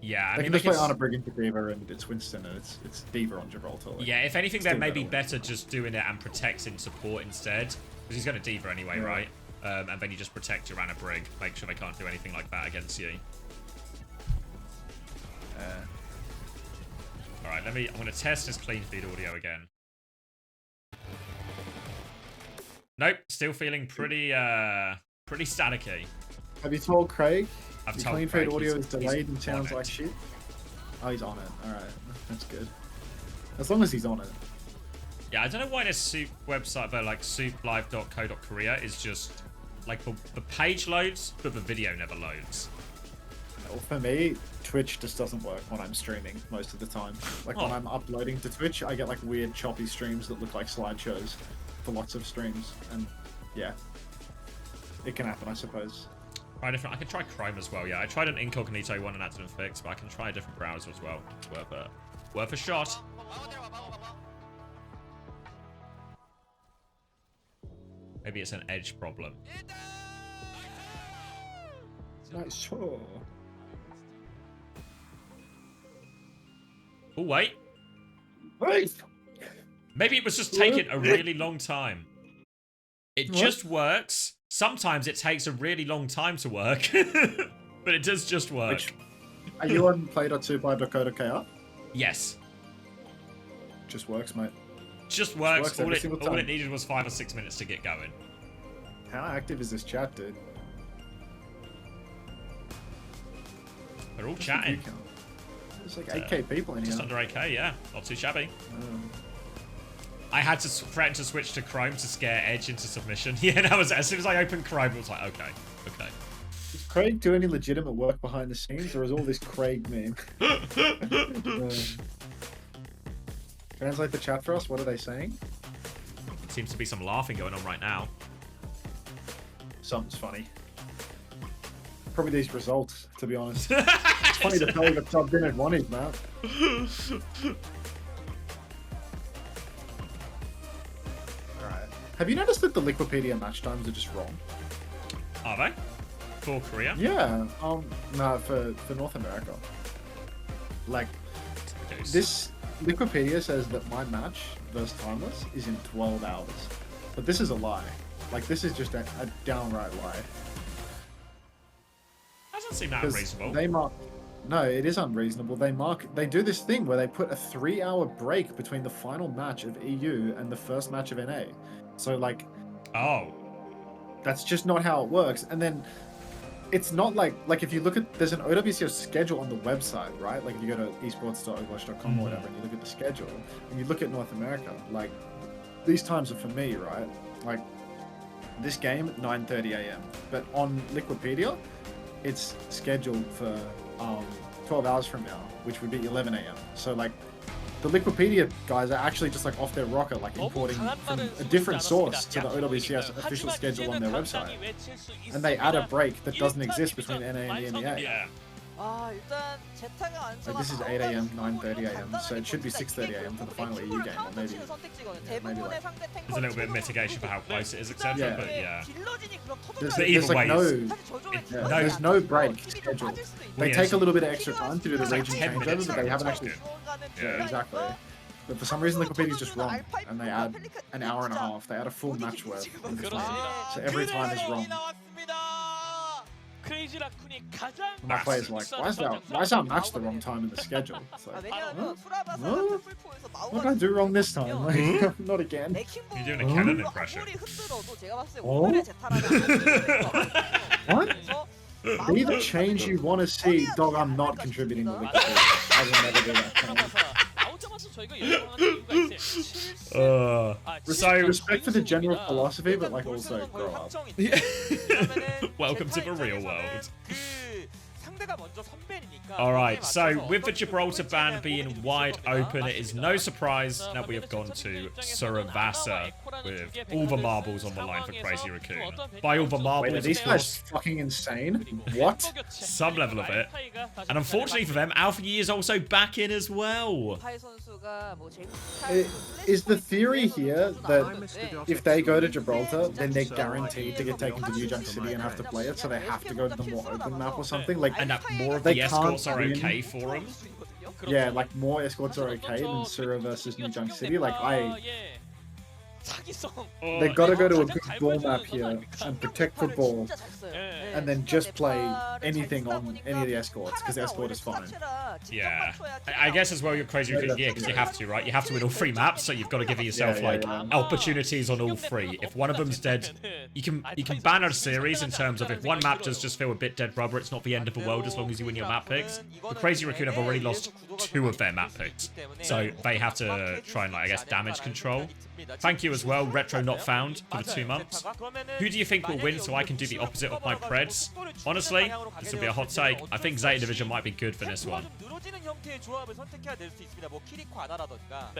Yeah, they can just play Ana Brigand to Diva, and it's Winston, and it's Diva on Gibraltar. Like, yeah, if anything, then maybe better just doing it and protecting support instead, because he's going to Diva anyway, right? And then you just protect your Ana Brig, make sure they can't do anything like that against you. All right, I'm going to test this clean feed audio again. Nope, still feeling pretty staticky. Have you told Craig? I've the told clean Craig feed audio is delayed and sounds it. like shit. Oh, he's on it. All right, that's good. As long as he's on it. Yeah, I don't know why this soup website, but like souplive.co.korea is just like the page loads, but the video never loads. Well, for me, Twitch just doesn't work when I'm streaming most of the time. Like when I'm uploading to Twitch, I get like weird choppy streams that look like slideshows for lots of streams, and yeah, it can happen, I suppose. Try different. I can try Chrome as well. Yeah, I tried an incognito one and that didn't fix, but I can try a different browser as well. It's worth a shot. Maybe it's an Edge problem. Nice. Oh. Oh, wait. Wait. Maybe it was just taking a really long time. It just works. Sometimes it takes a really long time to work. But it does just work. Are you on play.2by.co.kr? Yes. Just works, mate. Just works. All it needed was 5 or 6 minutes to get going. How active is this chat, dude? They're all chatting. There's like 8k people in here. Just under 8k, yeah. Not too shabby. Um, I had to threaten to switch to Chrome to scare Edge into submission. Yeah, that was as soon as I opened Chrome, it was like, okay. Does Craig do any legitimate work behind the scenes, or is all this Craig meme? Translate the chat for us. What are they saying? Seems to be some laughing going on right now. Something's funny. Probably these results, to be honest. It's funny to tell you that I've been at one is, man. Alright. Have you noticed that the Liquipedia match times are just wrong? Are they? For Korea? Yeah. No, for North America. Like, this Liquipedia says that my match versus Timeless is in 12 hours. But this is a lie. Like, this is just a downright lie. Doesn't seem that unreasonable. They mark... No, it is unreasonable. They do this thing where they put a 3-hour break between the final match of EU and the first match of NA. So, like... Oh. That's just not how it works. And then... It's not like if you look at, there's an OWCS schedule on the website, right? Like if you go to esports.overwatch.com or whatever, and you look at the schedule, and you look at North America, like these times are for me, right? Like this game at 9:30 a.m. But on Liquipedia, it's scheduled for 12 hours from now, which would be 11 a.m. So like the Liquipedia guys are actually just like off their rocker, like importing from a different source to the OWCS official schedule on their website. And they add a break that doesn't exist between NA and the NEA. Yeah. Like this is 8 a.m., 9:30 a.m., so it should be 6:30 a.m. for the final EU game, or maybe like... There's a little bit of mitigation for how close it is, etc. Yeah. But yeah. There's like there's no break scheduled. They take a little bit of extra time to do the region changeover, but they haven't actually... Yeah, exactly. But for some reason, Liquipedia's just wrong, and they add an hour and a half. They add a full match worth. So every time is wrong. My player's like, why is our match the wrong time in the schedule? It's like, what did I do wrong this time? Like, not again. You're doing a Canon impression. What? Be the change you want to see. Dog, I'm not contributing to Wikipedia. I will never do that. Respect for the general philosophy, but like also grow up. Welcome to the real world. Alright, so with the Gibraltar ban being wide open, it is no surprise that we have gone to Suravasa with all the marbles on the line for Crazy Raccoon. By all the marbles, wait, are these guys fucking insane? What? Some level of it. And unfortunately for them, Alpha Yi is also back in as well. Is the theory here that if they go to Gibraltar, then they're guaranteed to get taken to New Junk City and have to play it, so they have to go to the more open map or something? Like, and that more of the escorts are okay for them? Yeah, like more escorts are okay than Sura versus New Junk City. Like, they've got to go to a good ball map here and protect the ball, and then just play anything on any of the escorts, because the escort is fine. Yeah. I guess as well you're Crazy Raccoon, yeah, because you have to, right? You have to win all 3 maps, so you've got to give yourself opportunities on all 3. If one of them's dead, you can ban a series in terms of if one map does just feel a bit dead rubber, it's not the end of the world as long as you win your map picks. The Crazy Raccoon have already lost 2 of their map picks, so they have to try and, like, I guess, damage control. Thank you as well, Retro Not Found, for the 2 months. Who do you think will win so I can do the opposite of my Preds? Honestly, this will be a hot take. I think Zeta Division might be good for this one.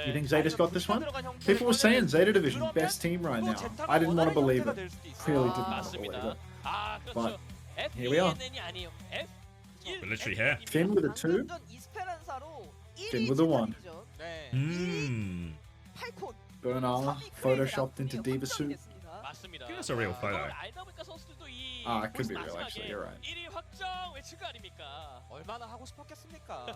You think Zeta's got this one? People were saying Zeta Division, best team right now. I didn't want to believe it. Clearly didn't want to believe it. But here we are. We're literally here. Finn with a 2. Finn with a 1. Bernard photoshopped into Diva suit. I think that's a real photo. Ah, it could be real, actually. You're right. 얼마나 하고 싶었겠습니까?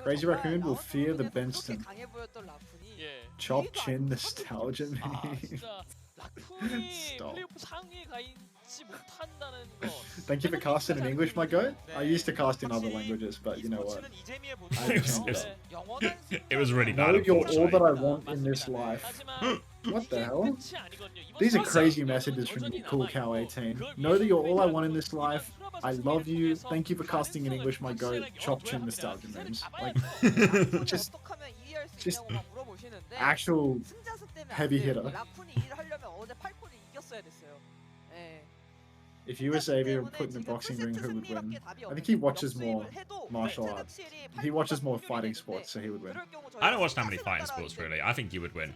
Crazy Raccoon will fear the Benston. 강해 보였던 라쿤이 Chop chin nostalgia 아, meme. 진짜 라쿤이 Stop. 플레이오프 상위에 가 있지 못한다는 거. Thank you for casting in English, my goat. I used to cast in other languages, but you know what? e스포츠는 이재미의 I 본능이에요. just- 네. 영원한 It was really Know bad, you're all that I unfortunately. want in this life. 하지만 What the 이게 hell? 끝이 아니거든요. 이번 These are 선수 crazy 여전히 messages from you, Cool 남아있고, Cow 18. 그걸 Know that you're all I 위해서 want in this life. I love you. Thank you for casting in English, my goat. 가능성을 Chop chin 확실하게 nostalgia 기세를 memes. 잡아야 Like, 돼요. just- 어떻게 하면 이해할 수 just 있냐고 막 물어보시는데 actual 승자수 때문에 heavy 안 돼요. hitter. 라쿤이 이를 하려면 어제 8콘을 이겼어야 됐어요. 예. If you were Xavier put in the boxing ring, who would win? I think he watches more martial arts. He watches more fighting sports, so he would win. I don't watch that many fighting sports, really. I think you would win.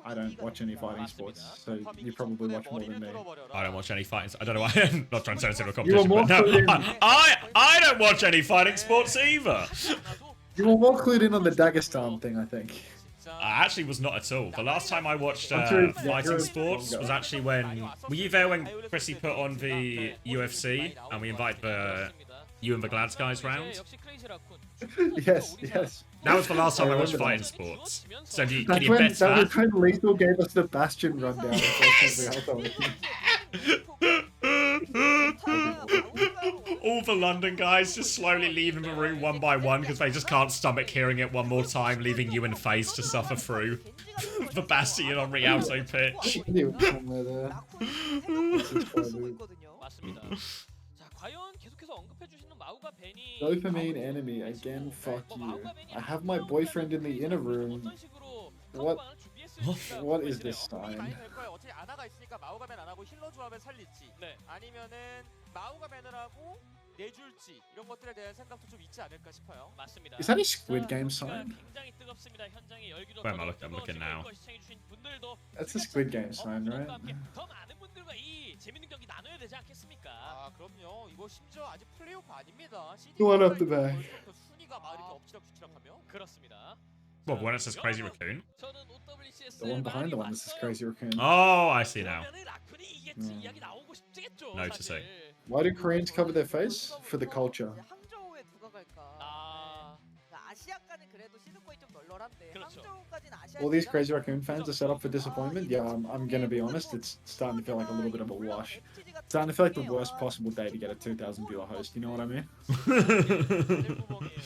I don't watch any fighting sports, so you probably watch more than me. I don't watch any fighting. I don't know why. I'm not trying to turn this into a You were competition, more but clued in. no, I don't watch any fighting sports either. You were more clued in on the Dagestan thing, I think. I actually was not at all. The last time I watched Hunter, fighting you're- sports was actually when... Were you there when Chrissy put on the UFC and we invited the You and the Glads guys round? 역시 크레이지 라쿤. Yes, yes. That was the last time I watched remember fighting that. sports. So can That's you when, bet that was that? when Lethal gave us the Bastion rundown. All the London guys just slowly leaving the room one by one because they just can't stomach hearing it one more time, leaving you and Face to suffer through the Bastion on Rialto pitch. 맞습니다. 자, 과연 계속해서 언급해 주시는 마우가 벤이 Dopamine enemy, again, fuck you. I have my boyfriend in the inner room. 어떤 식으로 What- 선방을 준비했을지가 What is this 궁금해지네요. sign? 어차피 아나가 있으니까 마우가벤 안 하고 힐러 조합을 살릴지 네. 아니면은 마우가벤을 하고 내줄지 이런 것들에 대한 생각도 좀 있지 않을까 싶어요. 맞습니다. Is that a Squid 자, Game 경기가 sign? 굉장히 뜨겁습니다. 현장의 열기도 Where am I 더더욱 looking? I'm looking 뜨거워지고 now. 있고 시청해주신 분들도 That's a Squid Game sign, right? 더 많은 분들과 이 재밌는 경기 나눠야 되지 않겠습니까? 아 그럼요. 이거 심지어 아직 플레이오프 아닙니다. One up the back. 순위가 막 이렇게 엎치락뒤치락하며 그렇습니다. What, one that says Crazy Raccoon? 저는 OWCS The one behind the one that says Crazy Raccoon. Oh, I see now. 라쿤이 이겼지 음. 이야기 나오고 싶겠죠. No to 사실. Why do Koreans cover their face? For the culture. 항저우에 누가 갈까? 아, 아시아까는 그래도 시드코이 좀 널널한데 그렇죠. 항저우까지는 아시아. All these Crazy Raccoon fans are set up for disappointment. Yeah, I'm gonna be honest. It's starting to feel like a little bit of a wash. Starting to feel like the worst possible day to get a 2,000 viewer host. You know what I mean?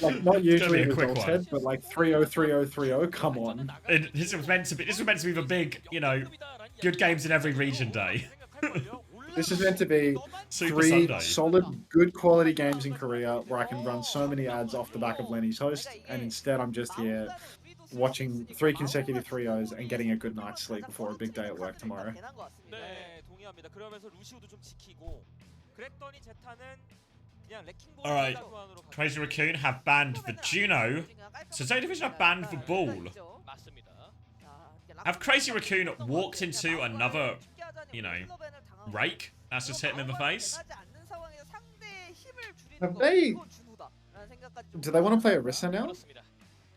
Like not It's gonna be usually a a quick results one. head, but like 303030. Come on. This was meant to be. This was meant to be the big, you know, good games in every region day. This is meant to be Super 3 Sunday. solid, good quality games in Korea where I can run so many ads off the back of Lenny's host, and instead I'm just here watching 3 consecutive 3-0s and getting a good night's sleep before a big day at work tomorrow. 네, 동의합니다. 그러면서 루시우도 좀 지키고 그랬더니 제타는 그냥 레킹볼 Alright. Crazy Raccoon have banned the Juno. So Zeta Division have banned the ball. 맞습니다. Have Crazy Raccoon walked into another, you know, rake? That's just hit him in the face? Have they- Do they want to play Orisa now? 그렇습니다.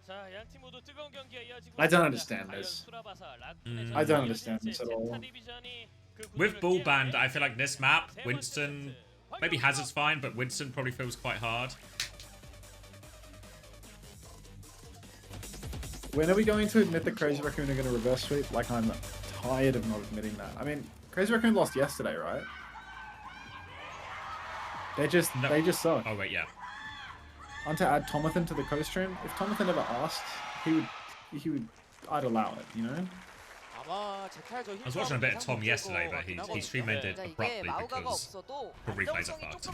자, 양 팀 모두 뜨거운 경기가 이어지고 I don't 있습니다. understand 과연 this. 수라바사, 라쿤의 I don't 전술이 understand this at all. 제타 디비전이 그 With 구도를 ball 깨네. banned, I feel like this map, 세 번째 Winston, 세트. maybe Hazard's fine, but Winston probably feels quite hard. When are we going to admit that Crazy Raccoon are going to reverse sweep? Like, I'm tired of not admitting that. I mean, Crazy Raccoon lost yesterday, right? They just suck. Oh wait, yeah. And to add Tomathan to the co-stream, if Tomathan ever asked, he would, I'd allow it, you know? I I was watching a bit of Tom yesterday, but he stream ended abruptly because the replays are fucked.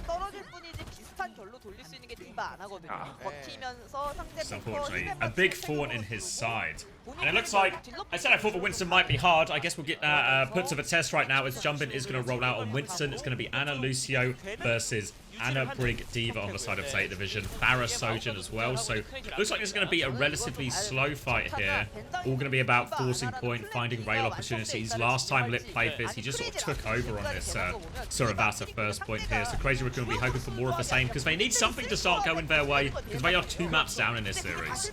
It's unfortunately a big thorn in his side. And it looks like, I said I thought the Winston might be hard. I guess we'll get put to the test right now as Jumpin is going to roll out on Winston. It's going to be Anna Lucio versus Anna Brig Diva on the side of ZETA Division. Farah Sojin as well. So looks like it's going to be a relatively slow fight here. All going to be about forcing point, finding rail opportunities. Last time Lip played this, he just sort of took over on this Suravasa first point here. So Crazy Raccoon will be hoping for more of the same because they need something to start going their way because they are 2 maps down in this series.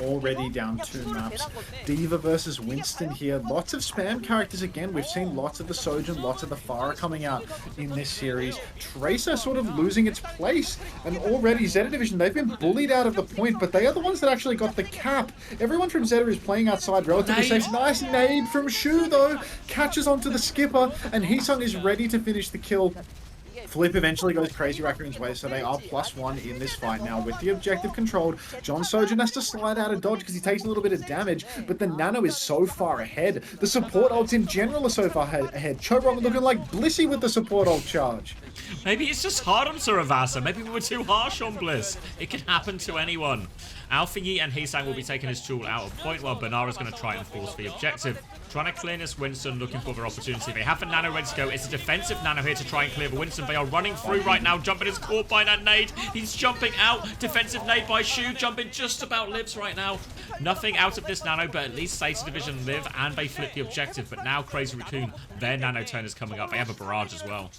already down 2 maps. D.Va versus Winston here. Lots of spam characters again. We've seen lots of the Sojourn, lots of the Pharah coming out in this series. Tracer sort of losing its place. And already ZETA Division, they've been bullied out of the point, but they are the ones that actually got the cap. Everyone from ZETA is playing outside relatively safe. Nice nade from Shu though. Catches onto the skipper, and Heesung is ready to finish the kill. Flip eventually goes Crazy Raccoon's way, so they are +1 in this fight now. With the objective controlled, John Sojourn has to slide out of dodge because he takes a little bit of damage, but the Nano is so far ahead. The support ults in general are so far ahead. Chobrock looking like Blissey with the support ult charge. Maybe it's just hard on Suravasa. Maybe we were too harsh on Bliss. It can happen to anyone. Alpha Yi and Heesang will be taking his tool out of point, while Banara's going to try and force the objective. Trying to clear this Winston, looking for their opportunity. They have the Nano ready to go. It's a defensive Nano here to try and clear the Winston. They are running through right now. Jumping is caught by that nade. He's jumping out. Defensive nade by Shu. Jumping just about lives right now. Nothing out of this Nano, but at least ZETA Division live, and they flip the objective. But now Crazy Raccoon, their Nano turn is coming up. They have a barrage as well.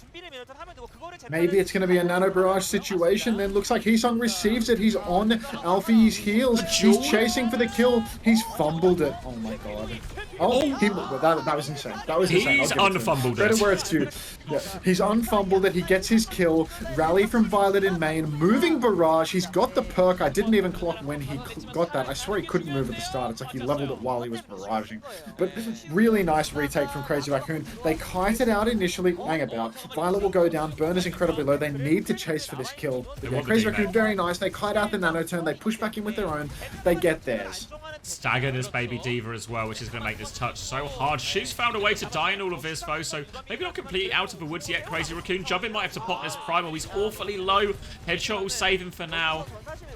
Maybe it's going to be a Nano Barrage situation. Then looks like Heesung receives it. He's on Alpha Yi's heels. He's chasing for the kill. He's fumbled it. Oh my god. That was insane. That was insane. He's unfumbled it. Credit where it's due. Yeah, he's unfumbled it. He gets his kill. Rally from Violet in main. Moving Barrage. He's got the perk. I didn't even clock when he got that. I swear he couldn't move at the start. It's like he leveled it while he was barraging. But really nice retake from Crazy Raccoon. They kite it out initially. Hang about. Violet will go down. Burn is incredibly low. They need to chase for this kill. Yeah, Crazy Raccoon, very nice. They kite out the Nano turn. They push back in with their own. They get theirs. Stagger this baby D.Va as well, which is going to make this touch so hard. Shu's found a way to die in all of this, though, so maybe not completely out of the woods yet. Crazy Raccoon jumping might have to pop this primal. He's awfully low. Headshot will save him for now.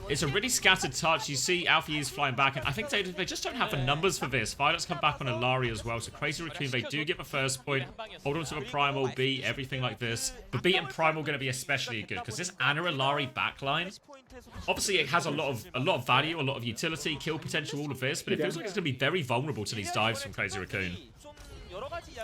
It's a really scattered touch. You see Alpha Yi is flying back, and I think they just don't have the numbers for this. Violet's come back on Ilari as well, so Crazy Raccoon, they do get the first point. Hold on to the primal, beat everything like this. But beating primal going to be especially good, because this Ana Ilari backline, obviously it has a lot of value, a lot of utility, kill potential, all of this, but it feels like it's going to be very vulnerable to these dives from Crazy Raccoon.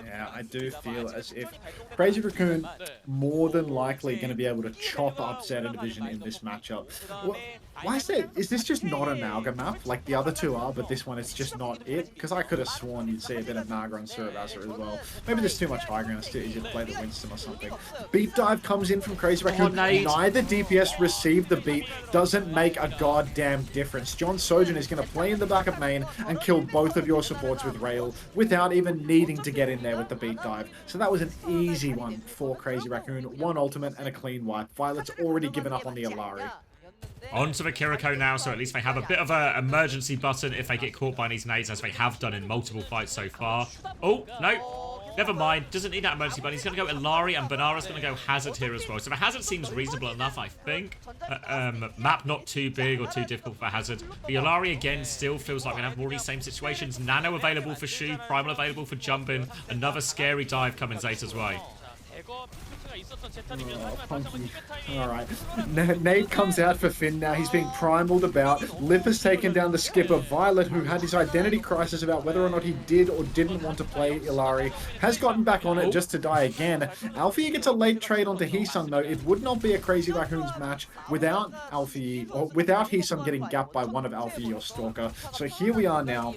Yeah, I do feel as if Crazy Raccoon more than likely going to be able to chop up ZETA Division in this matchup. Well, why is this just not a Naga map? Like the other two are, but this one it's just not it? Because I could have sworn you'd see a bit of Naga on Suravasa as well. Maybe there's too much high ground, it's too easy to play the Winston or something. Beat dive comes in from Crazy Raccoon. Neither DPS received the beat. Doesn't make a goddamn difference. John Sojourn is going to play in the back of main and kill both of your supports with Rail without even needing to get in there with the beat dive. So that was an easy one for Crazy Raccoon. One ultimate and a clean wipe. Violet's already given up on the Ilari. On to the Kiriko now, so at least they have a bit of an emergency button if they get caught by these nades, as they have done in multiple fights so far. Oh, no. Never mind. Doesn't need that emergency button. He's going to go Ilari, and Banara's going to go Hazard here as well. So the Hazard seems reasonable enough, I think. Map not too big or too difficult for Hazard. The Ilari, again, still feels like we're going to have more of these same situations. Nano available for Shu, Primal available for Jumpin. Another scary dive coming ZETA's way. Oh, funky. Alright. Nate comes out for Finn now. He's being primaled about. Lip has taken down the skipper. Violet, who had his identity crisis about whether or not he did or didn't want to play Ilari, has gotten back on it just to die again. Alpha Yi gets a late trade onto Heesung though. It would not be a Crazy Raccoon's match without Alpha Yi, or without Heesung getting gapped by one of Alpha Yi or Stalker. So here we are now.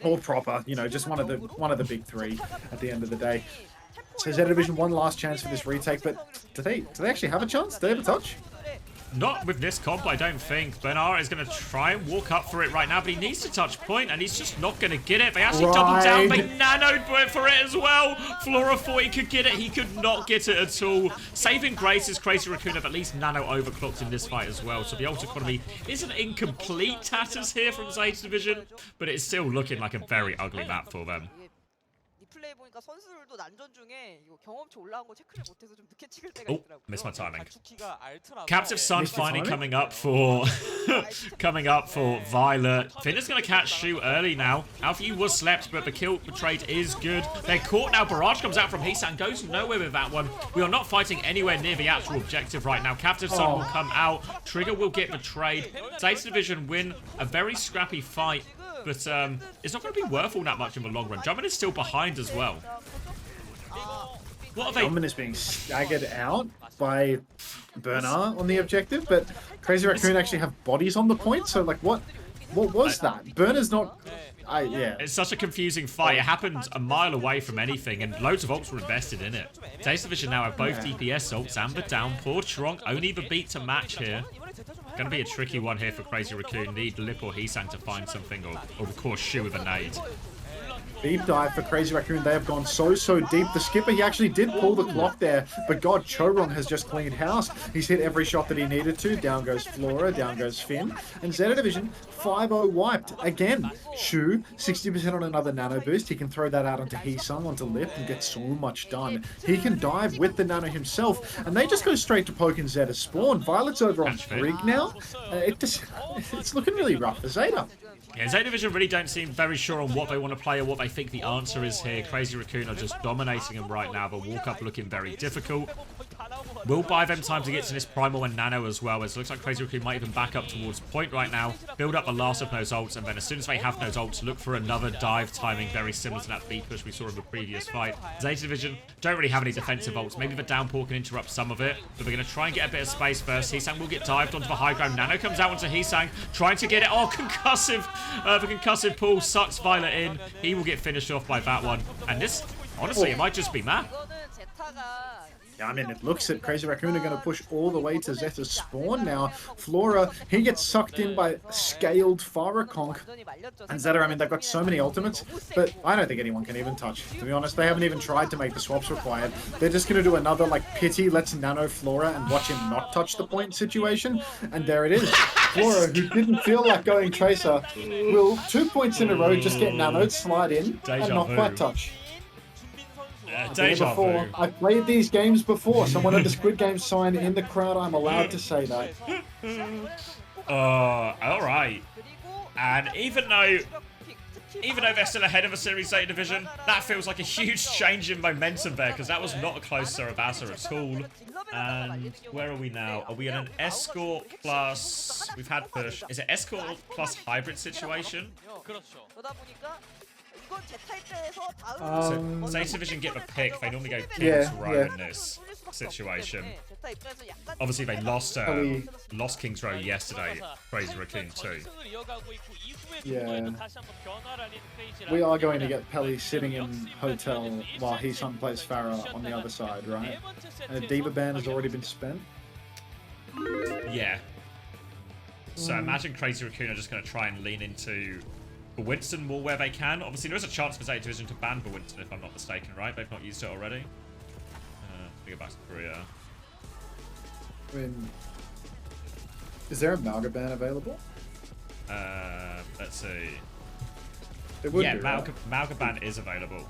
All proper, you know, just one of the big three at the end of the day. So ZETA Division one last chance for this retake, but do they actually have a chance? Do they have a touch? Not with this comp, I don't think. Bernard is going to try and walk up for it right now, but he needs to touch point, and he's just not going to get it. They actually doubled down. They nanoed for it as well. Flora thought he could get it. He could not get it at all. Saving grace is Crazy Raccoon have at least nano overclocked in this fight as well. So the ult economy isn't in complete tatters here from ZETA Division, but it's still looking like a very ugly map for them. Oh, missed my timing. Captive Sun finally coming up for Violet. Finn is going to catch Shu early now. Alpha Yi was slept, but the kill betrayed is good. They're caught now. Barrage comes out from Heesang, goes nowhere with that one. We are not fighting anywhere near the actual objective right now. Captive Sun will come out. Trigger will get betrayed. ZETA Division win a very scrappy fight. But it's not going to be worth all that much in the long run. Jumpin is still behind as well. What are they? Jumpin is being staggered out by Bernard on the objective, but Crazy Raccoon actually have bodies on the point, so like what What was that? Burner's not... yeah. It's such a confusing fight. It happened a mile away from anything, and loads of ults were invested in it. ZETA Vision now have both DPS ults and the downpour. Strong only the beat to match here. Gonna be a tricky one here for Crazy Raccoon. Need Lip or Heesang to find something, or of course Shu with a nade. Deep dive for Crazy Raccoon. They have gone so deep. The skipper, he actually did pull the clock there, but God, Chorong has just cleaned house. He's hit every shot that he needed to. Down goes Flora, down goes Finn. And ZETA Division, 5-0 wiped. Again, Shu, 60% on another nano boost. He can throw that out onto Heesung, onto Lip, and get so much done. He can dive with the nano himself, and they just go straight to poking Zeta's spawn. Violet's over on Brig now. It's looking really rough for Zeta. Yeah, ZETA Vision really don't seem very sure on what they want to play or what they think the answer is here. Crazy Raccoon are just dominating them right now, but walk up looking very difficult. Will buy them time to get to this Primal and Nano as well, as it looks like Crazy Raccoon might even back up towards point right now, build up the last of those ults, and then as soon as they have those ults, look for another dive timing very similar to that beat push we saw in the previous fight. ZETA Division don't really have any defensive ults. Maybe the downpour can interrupt some of it, but they're going to try and get a bit of space first. Heesang will get dived onto the high ground. Nano comes out onto Heesang, trying to get it. Oh, concussive! The concussive pull sucks Violet in. He will get finished off by that one. And this, honestly, it might just be Matt. Yeah, I mean, it looks at Crazy Raccoon are going to push all the way to Zeta's spawn now. Flora, he gets sucked in by scaled Farakonk. And Zeta, I mean, they've got so many ultimates, but I don't think anyone can even touch. To be honest, they haven't even tried to make the swaps required. They're just going to do another, like, pity, let's nano Flora and watch him not touch the point situation. And there it is. Flora, who didn't feel like going Tracer, will 2 points in a row just get nanoed, slide in, and not quite touch. Deja vu. I've played these games before. Someone had the Squid Game sign in the crowd. I'm allowed to say that. Alright. And even though they're still ahead of a Series 8 division, that feels like a huge change in momentum there, because that was not a close Sarabasa at all. And where are we now? Are we in an Escort plus... We've had push. Is it Escort plus hybrid situation? So ZETA Division get the pick. They normally go King's Row in this situation. Obviously, they lost King's Row yesterday. Crazy Raccoon too. Yeah. We are going to get Pelly sitting in hotel while Heesung plays Farah on the other side, right? And the Diva ban has already been spent. Yeah. So imagine Crazy Raccoon are just going to try and lean into Winston more where they can. Obviously, there is a chance for ZETA Division to ban Winston, if I'm not mistaken, right? They've not used it already. Let me go back to Korea. I mean, is there a Malga ban available? Let's see. It would yeah, be, right? Malga ban is available.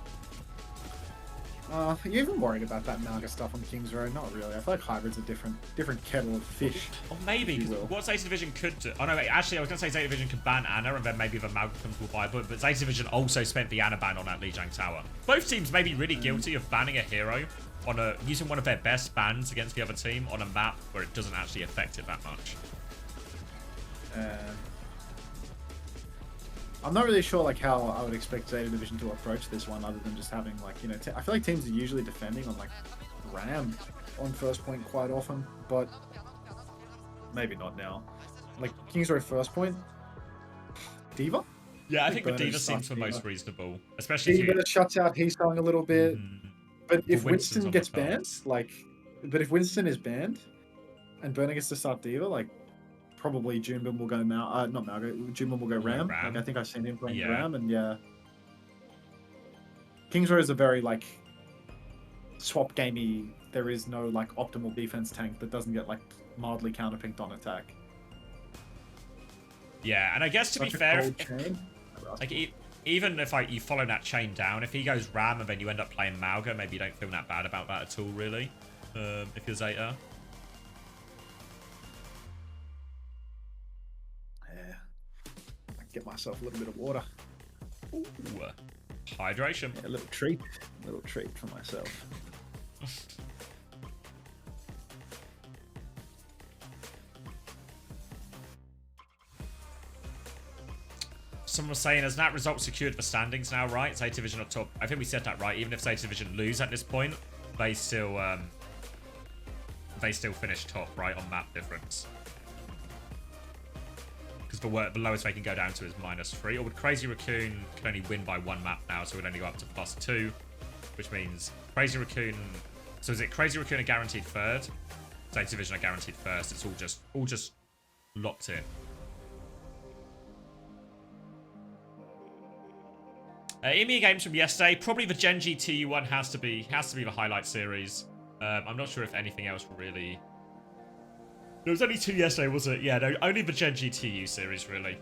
Are you even worried about that Malga stuff on King's Row? Not really. I feel like Hybrid's a different kettle of fish. Or maybe, because what ZETA Division could do... Oh no, wait, actually, I was going to say ZETA Division could ban Ana, and then maybe the Malga comes will buy, but ZETA Division also spent the Ana ban on that Lijiang Tower. Both teams may be really guilty of banning a hero on using one of their best bans against the other team on a map where it doesn't actually affect it that much. I'm not really sure like how I would expect ZETA Division to approach this one, other than just having like, you know, I feel like teams are usually defending on like Ram on first point quite often, but maybe not now. Like King's Row first point, Diva. Yeah, I think the Diva seems the most reasonable, especially Diva shuts out Heesung a little bit, but if Winston gets banned, but if Winston is banned and Burner gets to start Diva, like. Probably Junbin will go not Malga. Junbin will go Ram. Like I think I've seen him playing Ram, and yeah. King's Row is a very like swap gamey. There is no like optimal defense tank that doesn't get like mildly counterpinked on attack. Yeah, and I guess to be fair, even if you follow that chain down, if he goes Ram and then you end up playing Malga, maybe you don't feel that bad about that at all, really. If you're ZETA. Get myself a little bit of water. Ooh, hydration. Yeah, a little treat for myself. Someone was saying, has that result secured for standings now, right? ZETA Division up top. I think we said that right. Even if ZETA Division lose at this point, they still finish top, right, on map difference. Because the lowest they can go down to is -3. Or would Crazy Raccoon can only win by 1 map now, so it would only go up to +2, which means Crazy Raccoon. So is it Crazy Raccoon are guaranteed 3rd? Zeta Division are guaranteed 1st. It's all just locked in. EMEA games from yesterday. Probably the Gen G TU one has to be the highlight series. I'm not sure if anything else really. There was only 2 yesterday, was it? Yeah, no, only the Gen G TU series really.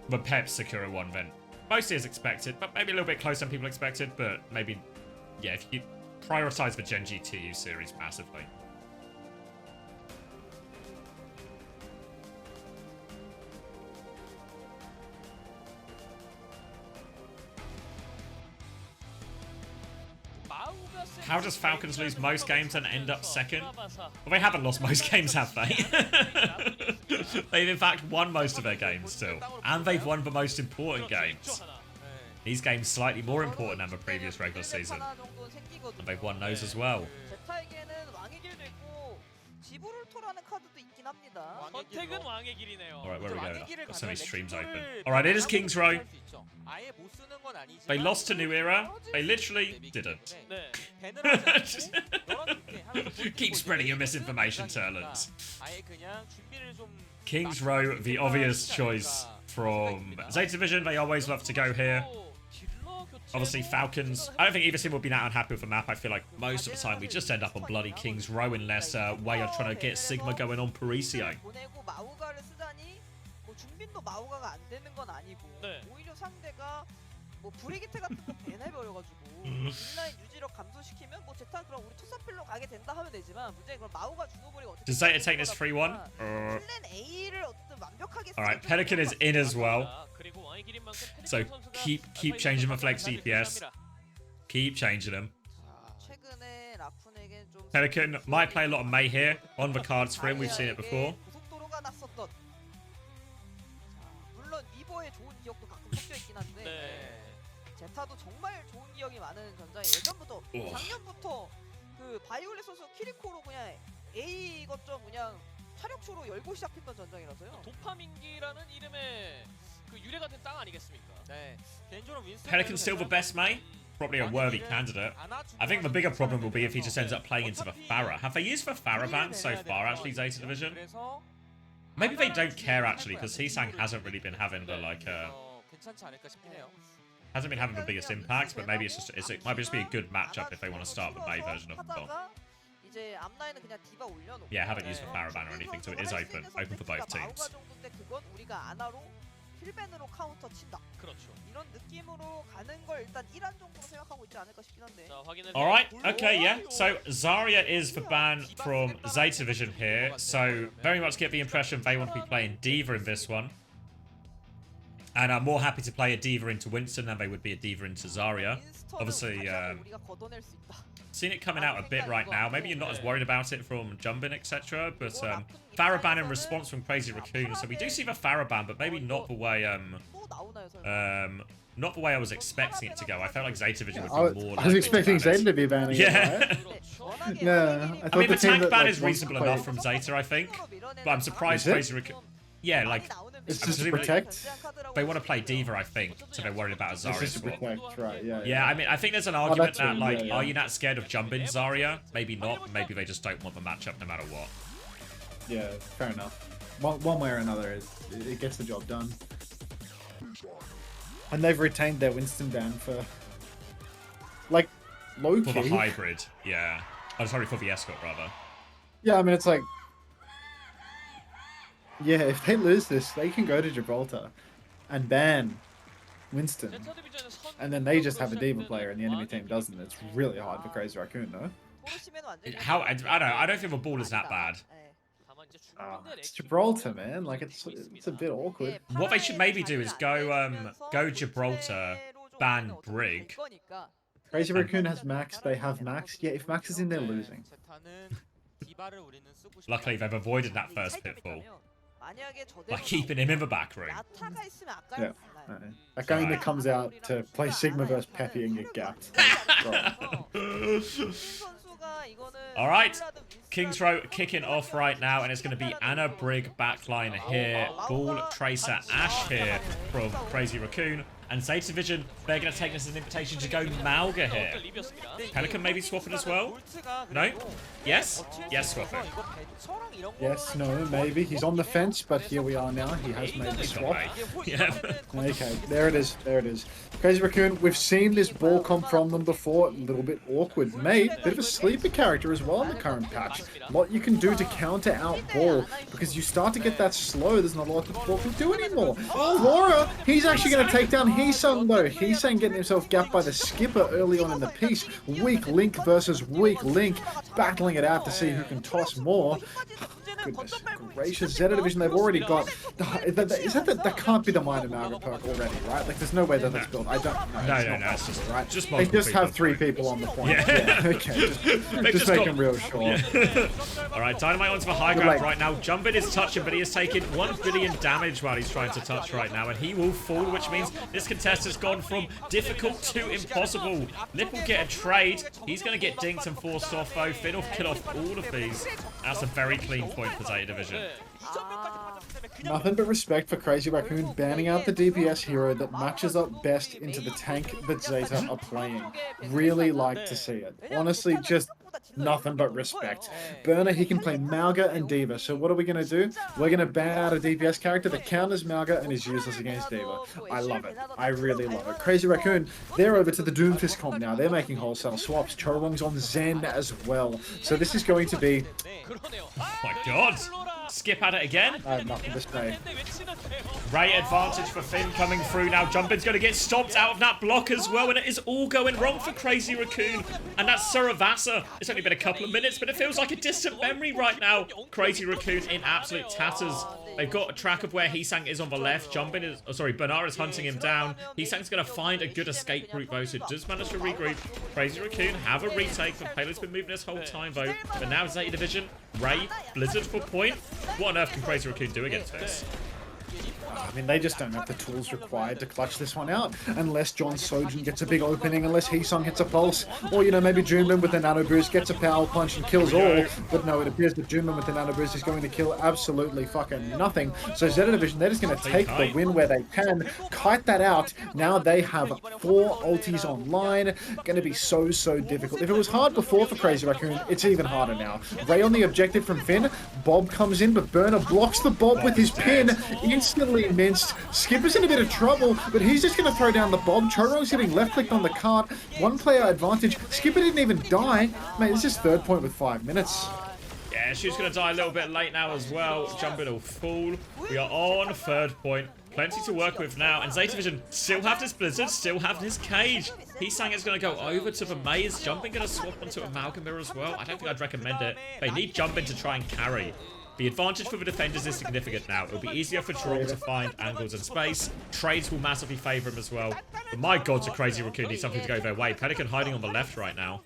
The Pep Sakura one then mostly as expected, but maybe a little bit closer than people expected. But maybe, yeah, if you prioritize the Gen G TU series massively. How does Falcons lose most games and end up 2nd? Well, they haven't lost most games, have they? They've in fact won most of their games still. And they've won the most important games. These games slightly more important than the previous regular season. And they've won those as well. Alright, where are we going? Got so many streams open. Alright, it is King's Row. They lost to New Era. They literally didn't. Keep spreading your misinformation, Turlands. King's Row, the obvious choice from Zeta Division. They always love to go here. Obviously, Falcons. I don't think either team will be that unhappy with the map. I feel like most of the time we just end up on bloody King's Row unless way of trying to get Sigma going on Parisio. Does Zeta take this 3-1? Alright, Pelican is in as well. So keep changing my flex DPS. Keep changing them. Pelican might play a lot of May here on the cards for him. We've seen it before. 제타도 정말 좋은 기억이 많은 전장이 예전부터 작년부터 그 바이올렛 선수 키리코로 그냥 A 거점 그냥 차력초로 열고 시작했던 전장이라서요. 도파민기라는 이름의 그 유래가 된 땅 아니겠습니까? 네. 개인적으로 윈스턴 Pelican still the best May? Probably a worthy candidate. I think the bigger problem will be if he just ends up playing into the Pharah. Have they used the Pharah ban so far, actually, Zeta Division? Maybe they don't care, actually, because Heesang hasn't really been having the, like, hasn't been having the biggest impact, but maybe it's just it might just be a good matchup if they want to start the May version of the bomb. Yeah, I haven't used the Pharah ban or anything, so it is open for both teams. Alright, okay, yeah. So Zarya is the ban from Zeta Division here, so very much get the impression they want to be playing D.Va in this one. And I'm more happy to play a D.Va into Winston than they would be a D.Va into Zarya. Obviously, seen it coming out a bit right now. Maybe you're not as worried about it from Jumbin, etc. But Pharah ban in response from Crazy Raccoon. So we do see the Pharah ban, but maybe not the way not the way I was expecting it to go. I felt like Zeta Division would be more. I was expecting Zeta to be banning. Yeah. It, yeah. I mean, the tank ban is reasonable enough from Zeta, I think. But I'm surprised Crazy Raccoon. Yeah, like. It's just to protect? They want to play D.Va, I think, so they're worried about a Zarya It's just to swap. protect, right, yeah. Yeah, I mean, I think there's an argument that, true, like, yeah. are you not scared of jumping Zarya? Maybe not. Maybe they just don't want the matchup no matter what. Yeah, fair enough. One way or another, it gets the job done. And they've retained their Winston ban for, like, low-key. For the hybrid, yeah. Oh, sorry, for the escort, rather. Yeah, I mean, it's like... Yeah, if they lose this, they can go to Gibraltar and ban Winston. And then they just have a D.Va player and the enemy team doesn't. It's really hard for Crazy Raccoon, though. I don't think the ball is that bad. It's Gibraltar, man. Like, it's a bit awkward. What they should maybe do is go Gibraltar, ban Brig. Crazy Raccoon has Max, they have Max. Yeah, if Max is in there, losing. Luckily, they've avoided that first pitfall by keeping him in the back room. Yeah. That guy that comes out to play Sigma versus Peppy and get gapped. Alright, King's Row kicking off right now, and it's going to be Anna Brig backline here. Ball Tracer Ash here from Crazy Raccoon. And ZETA Division, they're going to take this as an invitation to go Malga here. Pelican maybe swap it as well? No? Yes? Yes, swap it. Yes, no, maybe. He's on the fence, but here we are now. He has made the swap. Yeah. Okay, there it is. There it is. Crazy Raccoon, we've seen this ball comp from them before. A little bit awkward. Mate, bit of a sleeper character as well in the current patch. What you can do to counter out ball, because you start to get that slow, there's not a lot the ball can do anymore. Laura, he's actually going to take down Heesung though. Heesung getting himself gapped by the skipper early on in the piece. Weak link versus weak link. Battling it out to see who can toss more. Goodness gracious. ZETA Division, they've already got... That can't be the Minor Malga perk already, right? Like, there's no way that that's built. I don't know. No, it's just... Right? Just they just have 3 people on the point. Yeah, okay. Just make them real sure. Yeah. Alright, Dynamite onto the high ground right now. Jumpin is touching, but he is taking 1 billion damage while he's trying to touch right now, and he will fall, which means this contest has gone from difficult to impossible. Lip will get a trade. He's going to get dinked and forced off, though. Finn will kill off all of these. That's a very clean point for ZETA Division. Nothing but respect for Crazy Raccoon banning out the DPS hero that matches up best into the tank that ZETA are playing. Really like to see it. Honestly, just nothing but respect. Burner, he can play Malga and D.Va. So what are we going to do? We're going to ban out a DPS character that counters Malga and is useless against D.Va. I love it. I really love it. Crazy Raccoon, they're over to the Doomfist comp now. They're making wholesale swaps. Chorong's on Zen as well. So this is going to be... Oh my god! Skip at it again. I have nothing to say. Great advantage for Finn coming through now. Jumpin's going to get stopped out of that block as well, and it is all going wrong for Crazy Raccoon. And that's Saravasa. It's only been a couple of minutes, but it feels like a distant memory right now. Crazy Raccoon in absolute tatters. They've got a track of where Heesang is on the left. Jumpin is... Oh, sorry, Bernard is hunting him down. Heesang's going to find a good escape route, though, so does manage to regroup. Crazy Raccoon have a retake, but Payload's been moving this whole time, though. But now ZETA Division, Ray, Blizzard for point. What on earth can Crazy Raccoon do against this? I mean, they just don't have the tools required to clutch this one out, unless John Sojin gets a big opening, unless Heesung hits a pulse, or, you know, maybe Junmin with the nano boost gets a power punch and kills all. But no, it appears that Junmin with the nano boost is going to kill absolutely fucking nothing. So ZETA Division, they're just going to take the win where they can, kite that out. Now they have 4 ultis online. Going to be so difficult. If it was hard before for Crazy Raccoon, it's even harder now. Ray on the objective from Finn. Bob comes in, but Burner blocks the Bob with his pin. Instantly minced. Skipper's in a bit of trouble, but he's just going to throw down the Bob. Choro's getting left-clicked on the cart. 1 player advantage. Skipper didn't even die. Mate, this is 3rd point with 5 minutes. Yeah, she's going to die a little bit late now as well. Jumpin will fall. We are on 3rd point. Plenty to work with now. And ZETA Division still have this Blizzard, still have this cage. Heesang is going to go over to the maze. Jumpin going to swap onto Amalgamir as well. I don't think I'd recommend it. They need Jumpin to try and carry. The advantage for the defenders is significant now. It'll be easier for Chorong to find angles and space. Trades will massively favour him as well. But my god, to Crazy Raccoon needs something to go their way. Pelican hiding on the left right now.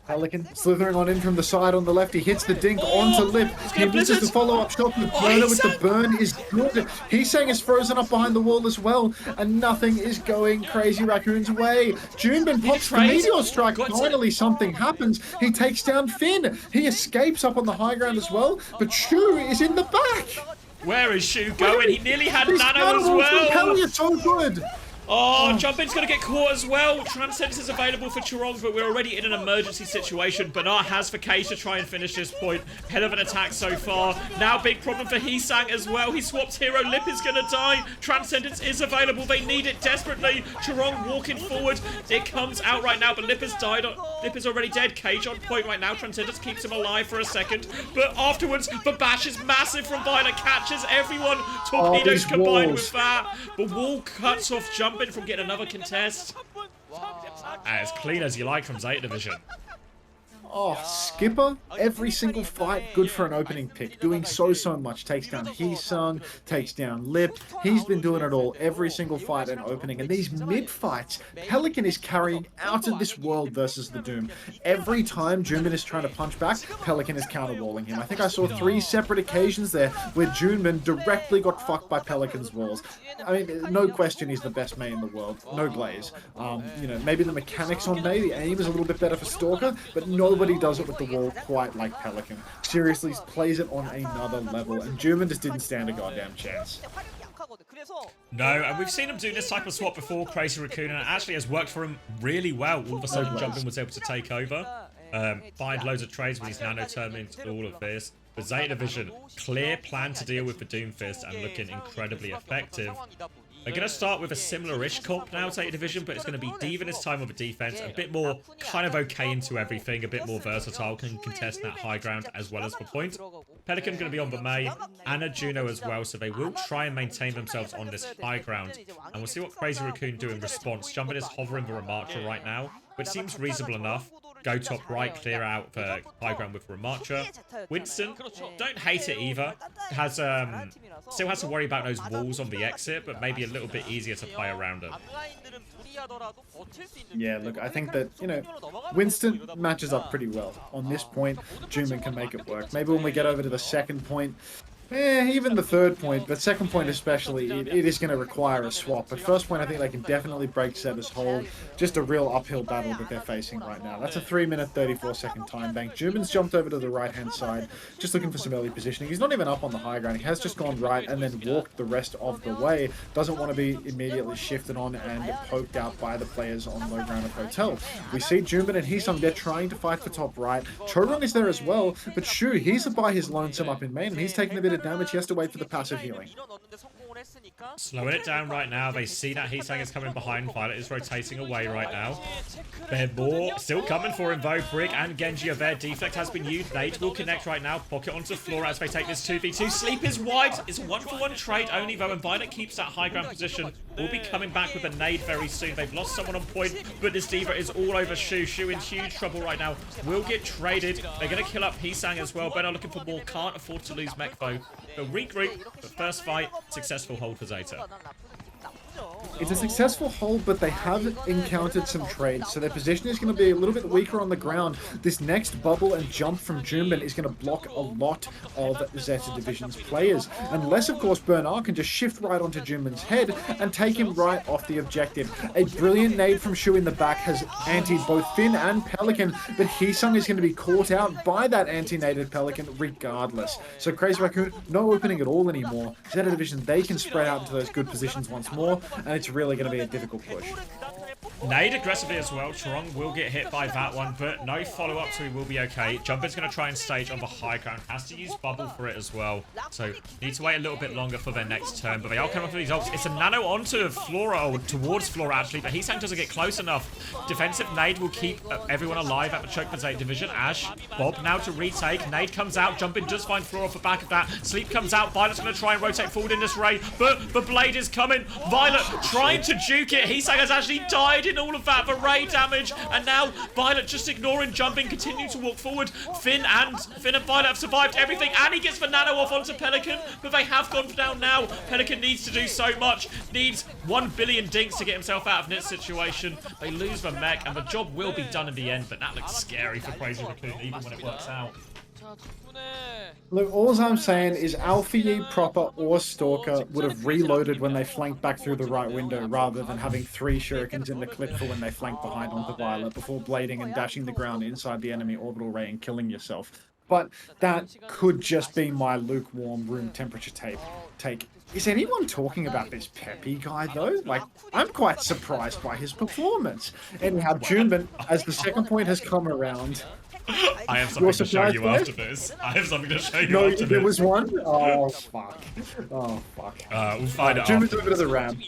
Pelican slithering on in from the side on the left. He hits the dink onto Lip. He misses the follow-up shot with Burner with the burn is good. Heesang is frozen up behind the wall as well. And nothing is going Crazy Raccoon's way. Junbin pops the meteor strike. Finally something happens. He takes down Finn. He escapes up on the high ground as well. But Shu is in the back. Where is Shu going? He nearly had Nano as well. Hell, you're so good. Oh, Jumpin's going to get caught as well. Transcendence is available for Chorong, but we're already in an emergency situation. Bernard has the cage to try and finish this point. Hell of an attack so far. Now big problem for Heesang as well. He swapped hero. Lip is going to die. Transcendence is available. They need it desperately. Chorong walking forward. It comes out right now, but Lip has died. Lip is already dead. Cage on point right now. Transcendence keeps him alive for a second. But afterwards, the bash is massive from Violet. Catches everyone. Torpedoes combined with that. The wall cuts off Jumpin from getting another contest. As clean as you like from ZETA Division. Oh, Skipper, every single fight, good for an opening pick. Doing so much. Takes down Heesung, takes down Lip. He's been doing it all, every single fight and opening. And these mid-fights, Pelican is carrying out of this world versus the Doom. Every time Junmin is trying to punch back, Pelican is counterwalling him. I think I saw 3 separate occasions there where Junmin directly got fucked by Pelican's walls. I mean, no question he's the best Mei in the world. No glaze. You know, maybe the mechanics on Mei, the aim is a little bit better for Stalker, but nobody nobody does it with the wall quite like Pelican. Seriously, plays it on another level, and Juman just didn't stand a goddamn chance. No, and we've seen him do this type of swap before, Crazy Raccoon, and it actually has worked for him really well. All of a sudden, Jumpin was able to take over, find loads of trades with his nano terminals, all of this. But Zeta Division, clear plan to deal with the Doomfist and looking incredibly effective. They're going to start with a similar-ish comp now, Zeta Division, but it's going to be Diva this time with a defense, a bit more kind of okay into everything, a bit more versatile, can contest that high ground as well as for point. Pelican going to be on the May, and a Juno as well, so they will try and maintain themselves on this high ground. And we'll see what Crazy Raccoon do in response. Jumpin is hovering the Ramattra right now, which seems reasonable enough. Go top right, clear out the high ground with Ramattra. Winston, don't hate it either. Has still has to worry about those walls on the exit, but maybe a little bit easier to play around them. Yeah, look, I think that, you know, Winston matches up pretty well. On this point, Juman can make it work. Maybe when we get over to the second point, even the third point, but second point especially, it is going to require a swap. But first point, I think they can definitely break Zeta's hold. Just a real uphill battle that they're facing right now. That's a 3-minute 34-second time bank. Juman's jumped over to the right-hand side, just looking for some early positioning. He's not even up on the high ground. He has just gone right and then walked the rest of the way. Doesn't want to be immediately shifted on and poked out by the players on low ground of Hotel. We see Juman and Heesung, they're trying to fight for top right. Chorong is there as well, but Shu, he's by his lonesome up in main, and he's taking a bit of damage. He has to wait for the passive healing. Slowing it down right now. They see that Heesang is coming behind. Violet is rotating away right now. They're more still coming for him though. Brig and Genji are there. Deflect has been used. Nate will connect right now. Pocket onto Flora as they take this 2v2. Sleep is wide. It's a 1-for-1 trade only though, and Violet keeps that high ground position. Will be coming back with a nade very soon. They've lost someone on point, but this Diva is all over Shu. Shu in huge trouble right now. Will get traded. They're going to kill up Heesang as well. Better looking for more. Can't afford to lose mech though. They'll regroup. The first fight, successful hold for Zeta. It's a successful hold, but they have encountered some trades, so their position is going to be a little bit weaker on the ground. This next bubble and jump from Juman is going to block a lot of Zeta Division's players, unless, of course, Bernard can just shift right onto Juman's head and take him right off the objective. A brilliant nade from Shu in the back has antied both Finn and Pelican, but Heesung is going to be caught out by that anti-naded Pelican regardless. So Crazy Raccoon, no opening at all anymore. Zeta Division, they can spread out into those good positions once more, and it's really going to be a difficult push. Nade aggressively as well. Chorong will get hit by that one, but no follow-up, so he will be okay. Jumpin's going to try and stage on the high ground. Has to use bubble for it as well. So need to wait a little bit longer for their next turn, but they are coming up with these ults. It's a nano onto Flora, or towards Flora actually, but Heesang doesn't get close enough. Defensive nade will keep everyone alive at the choke for Zeta Division. Ash, Bob now to retake. Nade comes out. Jumpin just find Flora off the back of that. Sleep comes out. Violet's going to try and rotate forward in this raid, but the blade is coming. Violet trying to juke it. Heesang has actually died in all of that for ray damage, and now Violet just ignoring Jumping, continue to walk forward. Finn and Violet have survived everything, and he gets the nano off onto Pelican, but they have gone down now. Pelican needs to do so much, needs 1 billion dinks to get himself out of this situation. They lose the mech, and the job will be done in the end, but that looks scary for Crazy Raccoon, even when it works out. Look, all I'm saying is Alfie, Proper, or Stalker would have reloaded when they flanked back through the right window rather than having 3 shurikens in the clip for when they flank behind onto Violet before blading and dashing the ground inside the enemy orbital ray and killing yourself. But that could just be my lukewarm room temperature take. Is anyone talking about this Peppy guy, though? Like, I'm quite surprised by his performance. Anyhow, Juman, as the second point has come around... I have something to show you after this. I have something to show you no, after this. there was one? Oh, fuck. Oh, fuck. We'll find it Juman's over to the Ram.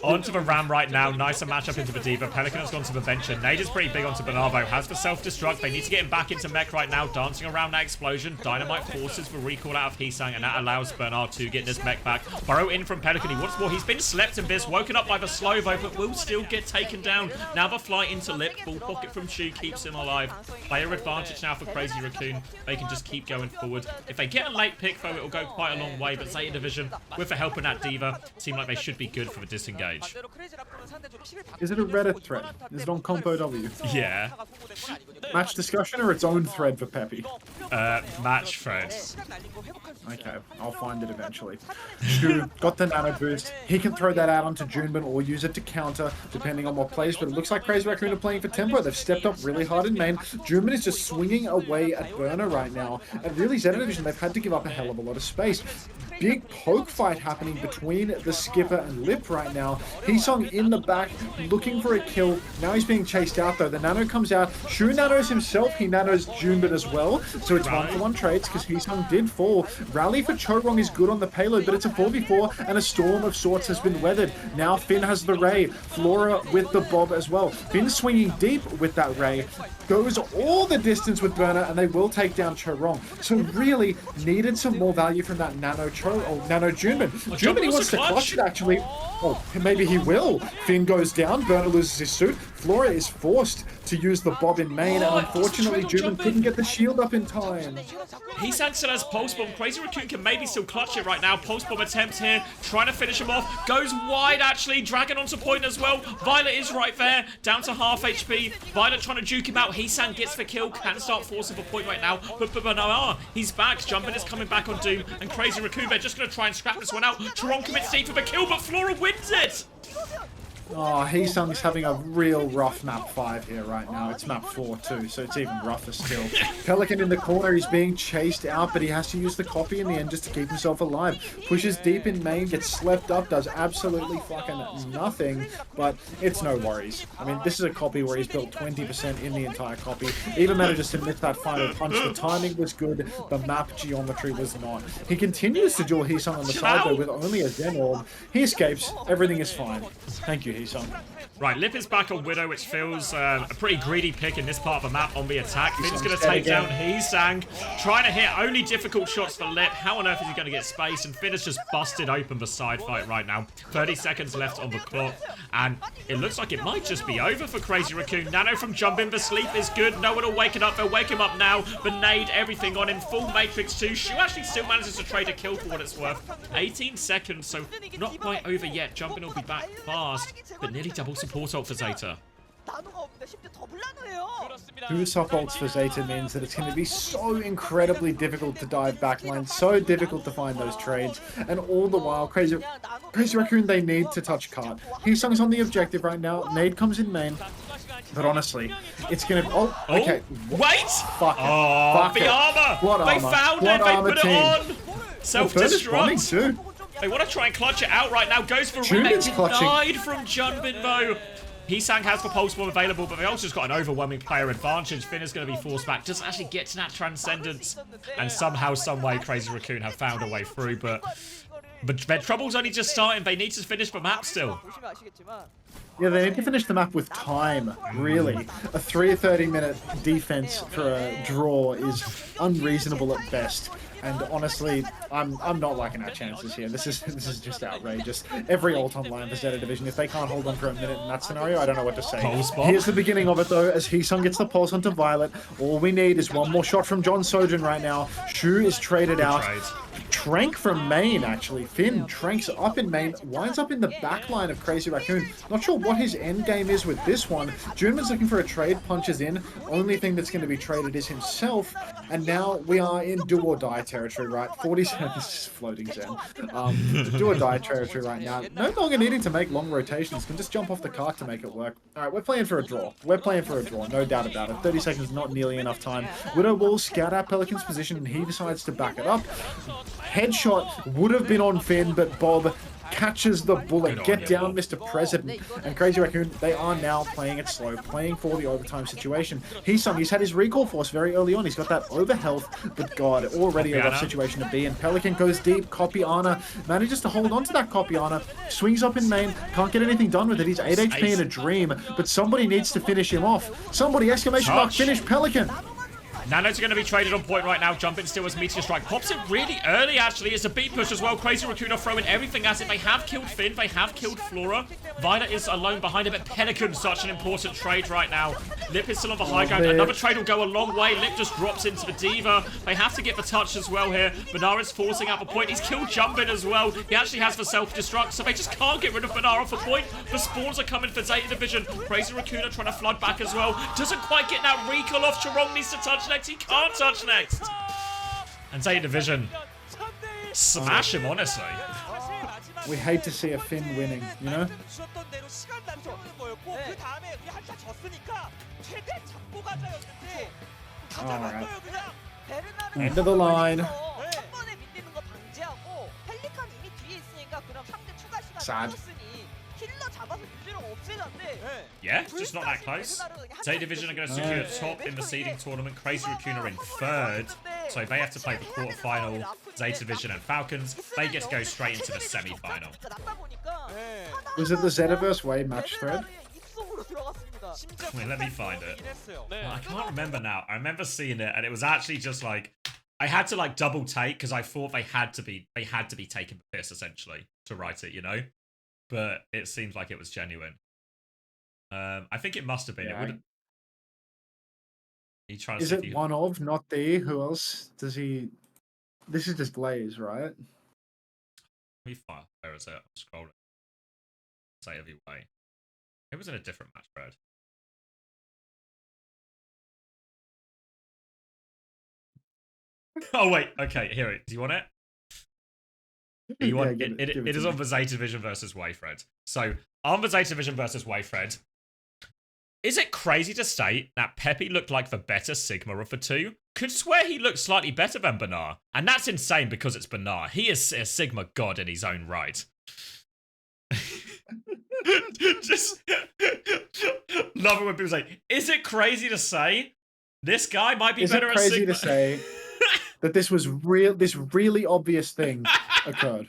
Onto the Ram right now. Nicer matchup into the Diva. Pelican has gone to the bench. Nade is pretty big onto Bonavo. Has the self-destruct. They need to get him back into mech right now. Dancing around that explosion. Dynamite forces the recall out of Heesang, and that allows Bernard to get this mech back. Burrow in from Pelican. He wants more. He's been slept in this. Woken up by the Slovo, but will still get taken down. Now the flight into Lip. Full pocket from Shu keeps him alive. Player advantage now for Crazy Raccoon. They can just keep going forward. If they get a late pick, though, it will go quite a long way. But Zeta Division, with the help of that Diva, seem like they should be good for for the disengage. 반대로 크레이지 라쿤은 상대적으로 픽을 Is it a Reddit thread? Is it on CompoW? Yeah. Match discussion or its own thread for Peppy? Match threads. Okay, I'll find it eventually. Shu got the nano boost. He can throw that out onto Junebin or use it to counter, depending on what plays. But it looks like Crazy Raccoon are playing for tempo. They've stepped up really hard in main. Junebin is just swinging away at Burner right now. And really, ZETA Division, they've had to give up a hell of a lot of space. Big poke fight happening between the Skipper and Lip right now. Heesung in the back, looking for a kill. Now he's being chased out though. The nano comes out. Shu nanos himself. He nanos Junebin as well. So it's 1-for-1 trades because Heesung did fall. Rally for Chorong is good on the payload, but it's a 4v4 and a storm of sorts has been weathered. Now Finn has the Ray. Flora with the Bob as well. Finn swinging deep with that Ray. Goes all the distance with Burner and they will take down Chorong. So really needed some more value from that nano Nano Junebin. Junebin, he wants to clutch it actually. Oh, maybe he will. Finn goes down. Burner loses his suit. Flora is forced to use the Bob in main, and unfortunately, Junebin couldn't get the shield up in time. Heesang still has Pulse Bomb. Crazy Raccoon can maybe still clutch it right now. Pulse Bomb attempts here, trying to finish him off. Goes wide, actually. Dragon onto point as well. Violet is right there, down to half HP. Violet trying to juke him out. Heesang gets the kill, can start forcing for point right now. But he's back. Jumpin is coming back on Doom, and Crazy Raccoon, they're just going to try and scrap this one out. Toron commits deep for the kill, but Flora wins it. Oh, Heesung's having a real rough map 5 here right now. It's map 4 too, so it's even rougher still. Pelican in the corner, he's being chased out, but he has to use the copy in the end just to keep himself alive. Pushes deep in main, gets slept up, does absolutely fucking nothing, but it's no worries. I mean, this is a copy where he's built 20% in the entire copy. Even manages to miss that final punch. The timing was good, the map geometry was not. He continues to duel Heesung on the side though with only a Zen Orb. He escapes, everything is fine. Thank you, Heesung. Right, Lip is back on Widow, which feels a pretty greedy pick in this part of the map on the attack. Finn's going to take down Heesang, trying to hit only difficult shots for Lip. How on earth is he going to get space? And Finn has just busted open the side fight right now. 30 seconds left on the clock, and it looks like it might just be over for Crazy Raccoon. Nano from Jumpin, the sleep is good. No one will wake it up. They'll wake him up now. The nade, everything on him. Full Matrix 2. Shu actually still manages to trade a kill for what it's worth. 18 seconds, so not quite over yet. Jumpin will be back fast, but nearly double support ult for ZETA. Two soft ults for ZETA means that it's going to be so incredibly difficult to dive backline, so difficult to find those trades, and all the while, Crazy Raccoon, they need to touch cart. Heesung's on the objective right now, nade comes in main, but honestly, it's going to... Oh, okay. Wait! Fuck it. Oh, Fuck the it. armor! What They armor? found What it, they armor put team? it on! Self-destruct! Too. They want to try and clutch it out right now. Goes for Junebin's remake. clutching. Denied from Junbin though. Heesang has the Pulse Bomb available, but they also just got an overwhelming player advantage. Finn is going to be forced back. Doesn't actually get to that Transcendence. And somehow, some way, Crazy Raccoon have found a way through. But their trouble's only just starting. They need to finish the map still. Yeah, they need to finish the map with time, really. A 30-minute defense for a draw is unreasonable at best. And honestly, I'm not liking our chances here. This is just outrageous. Every ult online for ZETA Division, if they can't hold on for a minute in that scenario, I don't know what to say. Here's the beginning of it though, as Heesung gets the pulse onto Violet. All we need is one more shot from John Sojourn right now. Shu is traded out. Trank from main, actually. Finn tranks up in main, winds up in the back line of Crazy Raccoon. Not sure what his end game is with this one. Junman's looking for a trade, punches in. Only thing that's going to be traded is himself. And now we are in do or die territory, right? 47, this is floating Zen. Do or die territory right now. No longer needing to make long rotations. Can just jump off the cart to make it work. All right, we're playing for a draw. We're playing for a draw, no doubt about it. 30 seconds, not nearly enough time. Widow will scout out Pelican's position, and he decides to back it up. Headshot would have been on Finn, but Bob catches the bullet. Get down, Mr. President. And Crazy Raccoon, they are now playing it slow, playing for the overtime situation. He's had his recall force very early on. He's got that over health, but God, already a rough situation to be in. Pelican goes deep. Copy Ana manages to hold on to that Copy Ana. Swings up in main. Can't get anything done with it. He's 8 HP in a dream, but somebody needs to finish him off. Somebody, exclamation mark, finish Pelican. Nanos are going to be traded on point right now. Jumping still as Meteor Strike pops it really early, actually. It's a beat push as well. Crazy Raccoon are throwing everything at it. They have killed Finn. They have killed Flora. Vida is alone behind him, but Pelican's such an important trade right now. Lip is still on the high ground. Another trade will go a long way. Lip just drops into the Diva. They have to get the touch as well here. Banara is forcing out the point. He's killed Jumpin as well. He actually has the self-destruct, so they just can't get rid of Banara for point. The spawns are coming for Zeta Division. Crazy Raccoon are trying to flood back as well. Doesn't quite get that recall off. Charong needs to touch next. He can't touch next. And Zeta Division smash him, honestly. We hate to see a Finn winning, you know? Alright. End of the line. Sad. Yeah, just not that close. Zeta Division are going to secure top in the seeding tournament. Crazy Raccoon are in third, so they have to play the quarterfinal. Zeta Division and Falcons, they get to go straight into the semi-final. Was it the Zetaverse Way match thread? Wait, let me find it. I can't remember now. I remember seeing it, and it was actually just like I had to like double take because I thought they had to be taking the piss essentially to write it, you know. But it seems like it was genuine. I think it must have been. Yeah, It would. Is it one of, not the? Who else does he? This is just Blaze, right? Where is it? I'm scrolling. Say every way. It was in a different match thread. Oh wait, okay, here it. Do you want it? It is on the Zeta Division versus Wayfred. So on the Zeta Division versus Wayfred, is it crazy to state that Peppy looked like the better Sigma of the two? Could swear he looked slightly better than Benar. And that's insane because it's Benar. He is a Sigma god in his own right. Just love it when people say, is it crazy to say this guy might be better at Sigma? Is it crazy to say that this really obvious thing occurred?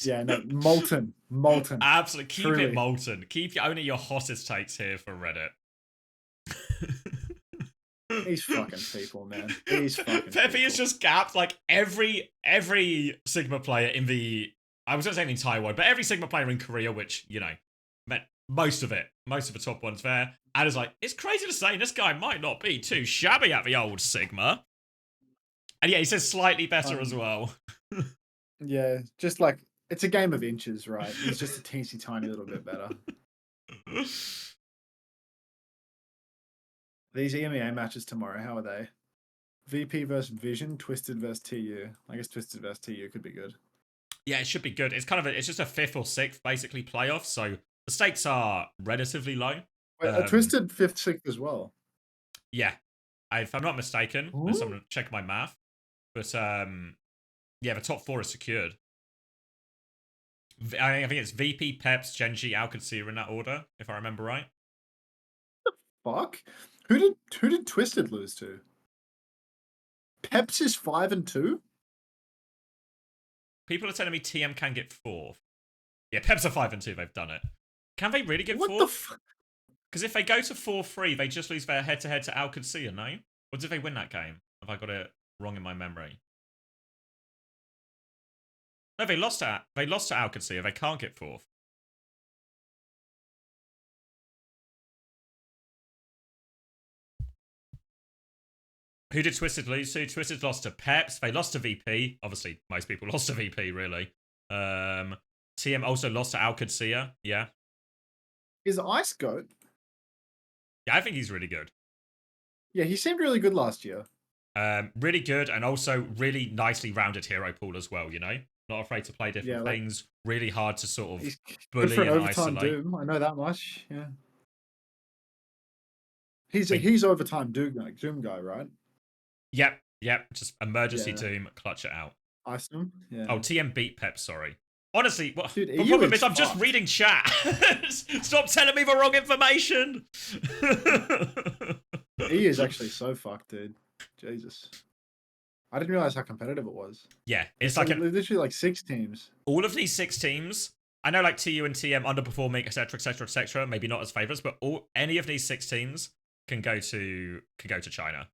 Yeah, no, molten. Absolutely, keep Truly. it molten. Keep only your hottest takes here for Reddit. These fucking people, man. These fucking Peppy people. is just gapped like every Sigma player in the, I was gonna say the entire world, but every Sigma player in Korea, which, you know, meant most of the top ones there. And it's like, it's crazy to say this guy might not be too shabby at the old Sigma. And yeah, he says slightly better as well. Yeah, just like, it's a game of inches, right? He's just a teensy tiny little bit better. These EMEA matches tomorrow, how are they? VP versus Vision, Twisted versus TU. I guess Twisted versus TU could be good. Yeah, it should be good. It's kind of it's just a 5th or 6th basically playoff, so the stakes are relatively low. Wait, a Twisted 5th, 6th as well. Yeah, if I'm not mistaken, unless I'm gonna check my math. But yeah, the top 4 is secured. I think it's VP, Peps, Genji, Alcancir in that order, if I remember right. Fuck. Who did Twisted lose to? Peps is 5-2? People are telling me TM can get 4th. Yeah, Peps are 5-2, they've done it. Can they really get 4th? What the fuck? Because if they go to 4-3, they just lose their head-to-head to Alcancir, no? Or did they win that game? Have I got it wrong in my memory? No, they lost to Alcancir. They can't get 4th. Who did Twisted lose to? Twisted lost to Peps. They lost to VP. Obviously, most people lost to VP, really. TM also lost to Alcancir. Yeah. Is Ice Goat? Yeah, I think he's really good. Yeah, he seemed really good last year. Really good, and also really nicely rounded hero pool as well, you know? Not afraid to play different things. Really hard to sort of He's bully good for an and overtime isolate. Doom. I know that much. Yeah. He's overtime Doom guy, right? Yep. Just emergency Doom, clutch it out. Ice him. Yeah. Oh, TM beat Pep, sorry. Honestly, what Dude, the problem is I'm just reading chat. Stop telling me the wrong information. He is actually so fucked, dude. Jesus. I didn't realize how competitive it was. Yeah, it's like literally like 6 teams. All of these 6 teams, I know like TU and TM underperforming, etc., etc., etc., maybe not as favorites, but any of these 6 teams can go to China.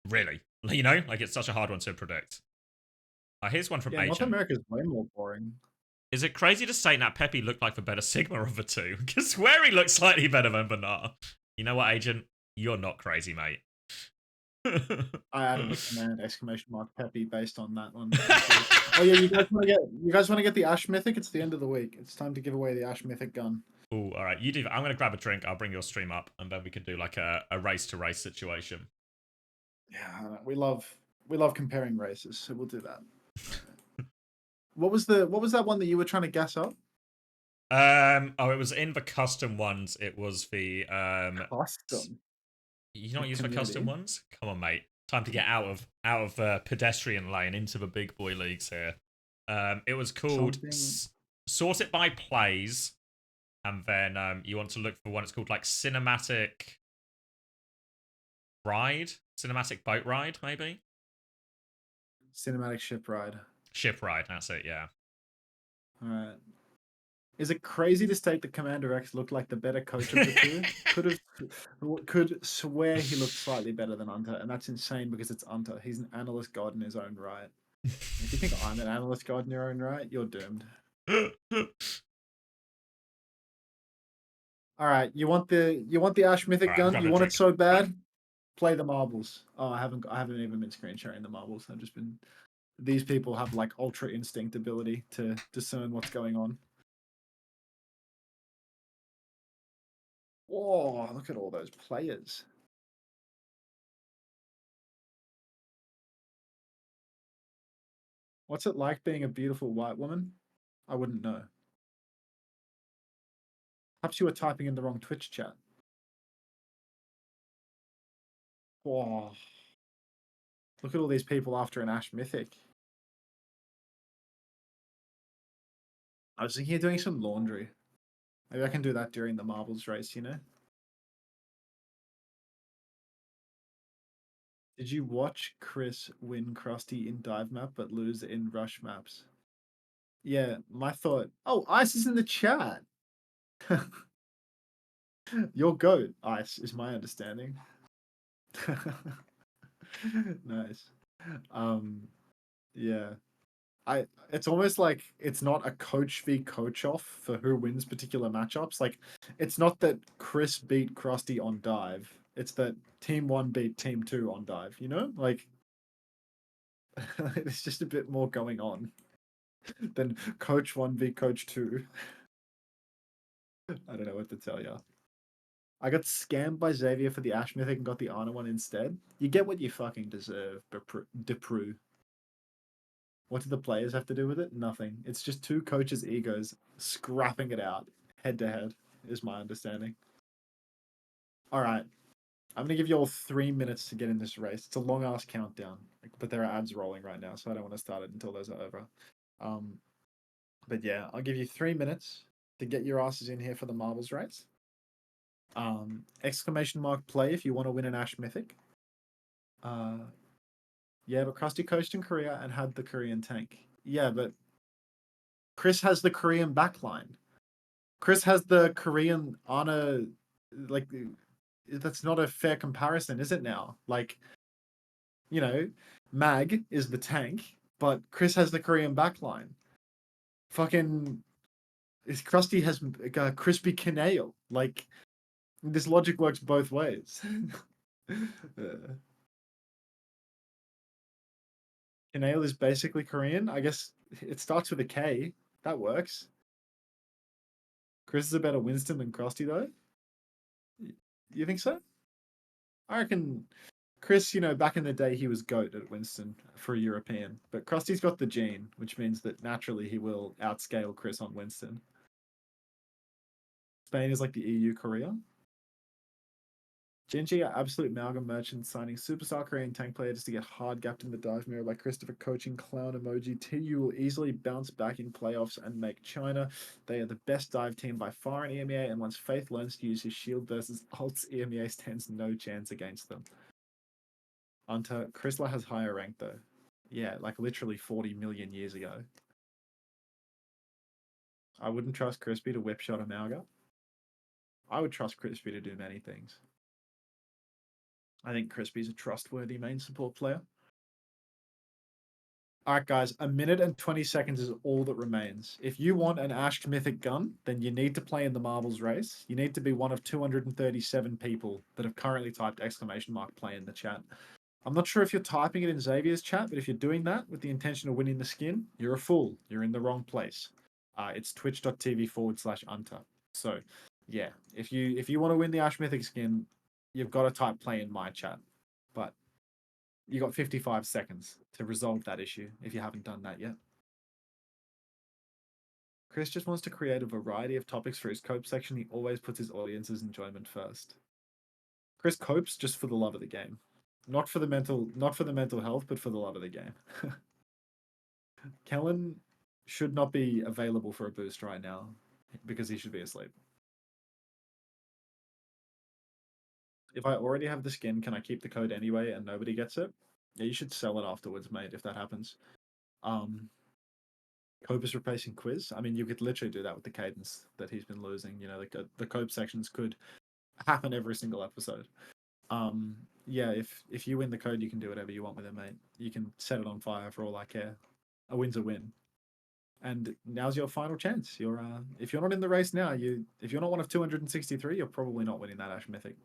Really, you know, like it's such a hard one to predict. Here's one from Yeah, North Agent. America's way more boring. Is it crazy to say that Pepe looked like the better Sigma of the two? Because swear he looks slightly better than Bernard. You know what, Agent? You're not crazy, mate. I added a command !Pepe based on that one. Oh yeah, you guys want to get the Ash Mythic? It's the end of the week. It's time to give away the Ash Mythic gun. Oh, all right. You do. I'm gonna grab a drink. I'll bring your stream up, and then we can do like a race to race situation. Yeah, we love comparing races, so we'll do that. What was that one that you were trying to guess up? Oh, it was in the custom ones. It was the Custom. You not use the custom ones? Come on, mate. Time to get out of pedestrian lane into the big boy leagues here. It was called Sort It by Plays, and then you want to look for one. It's called like Cinematic Boat Ride, maybe. Cinematic Ship Ride. Ship Ride, that's it. Yeah. All right. Is it crazy to state that CommanderX looked like the better coach of the two? Could swear he looked slightly better than Unter, and that's insane because it's Unter. He's an analyst god in his own right. If you think I'm an analyst god in your own right, you're doomed. All right, you want the Ash Mythic gun? You want it so bad? Play the marbles. Oh, I haven't even been screen sharing the marbles. I've just been. These people have like ultra instinct ability to discern what's going on. Whoa, look at all those players. What's it like being a beautiful white woman? I wouldn't know. Perhaps you were typing in the wrong Twitch chat. Whoa. Look at all these people after an Ash Mythic. I was thinking of doing some laundry. Maybe I can do that during the marbles race, you know? Did you watch Chris win Krusty in dive map but lose in rush maps? Yeah, my thought. Oh, Ice is in the chat. Your goat, Ice, is my understanding. Nice. Yeah. It's almost like it's not a coach v coach off for who wins particular matchups. Like it's not that Chris beat Krusty on dive. It's that team 1 beat team 2 on dive, you know? Like there's just a bit more going on than coach 1 v coach 2. I don't know what to tell you. I got scammed by Xavier for the Ash Mythic and got the Honor one instead. You get what you fucking deserve, Depru. What do the players have to do with it? Nothing. It's just two coaches' egos scrapping it out head to head, is my understanding. All right. I'm going to give you all 3 minutes to get in this race. It's a long ass countdown, but there are ads rolling right now, so I don't want to start it until those are over. But yeah, I'll give you 3 minutes to get your asses in here for the marbles race. Exclamation mark play if you want to win an Ash Mythic. Yeah, but Krusty coached in Korea and had the Korean tank. Yeah, but Chris has the Korean backline. Chris has the Korean honor. Like, that's not a fair comparison, is it now? Like, you know, Mag is the tank, but Chris has the Korean backline. Fucking, Krusty has Crispy Canale. Like, this logic works both ways. Canale is basically Korean. I guess it starts with a K. That works. Chris is a better Winston than Krusty, though. You think so? I reckon Chris, you know, back in the day, he was GOAT at Winston for a European. But Krusty's got the gene, which means that naturally he will outscale Chris on Winston. Spain is like the EU Korea. Genji are absolute amalgam merchants signing superstar Korean tank players to get hard gapped in the dive mirror by Christopher coaching clown emoji. TU will easily bounce back in playoffs and make China. They are the best dive team by far in EMEA, and once Faith learns to use his shield versus ults, EMEA stands no chance against them. Unter Chrysler has higher rank though. Yeah, like literally 40 million years ago. I wouldn't trust Crispy to whip shot a Malga. I would trust Crispy to do many things. I think Crispy's a trustworthy main support player. Alright, guys, 1 minute and 20 seconds is all that remains. If you want an Ash Mythic gun, then you need to play in the Marbles race. You need to be one of 237 people that have currently typed !play in the chat. I'm not sure if you're typing it in Xavier's chat, but if you're doing that with the intention of winning the skin, you're a fool. You're in the wrong place. It's twitch.tv/Unter. So, yeah, if you want to win the Ash Mythic skin, you've got to type play in my chat. But you got 55 seconds to resolve that issue if you haven't done that yet. Chris just wants to create a variety of topics for his cope section. He always puts his audience's enjoyment first. Chris copes just for the love of the game. Not for the mental health, but for the love of the game. Kellen should not be available for a boost right now because he should be asleep. If I already have the skin, can I keep the code anyway and nobody gets it? Yeah, you should sell it afterwards, mate, if that happens. Cope is replacing Quiz. I mean, you could literally do that with the cadence that he's been losing. You know, the Cope sections could happen every single episode. Yeah, if you win the code, you can do whatever you want with it, mate. You can set it on fire for all I care. A win's a win. And now's your final chance. You're if you're not in the race now, if you're not one of 263, you're probably not winning that Ash Mythic.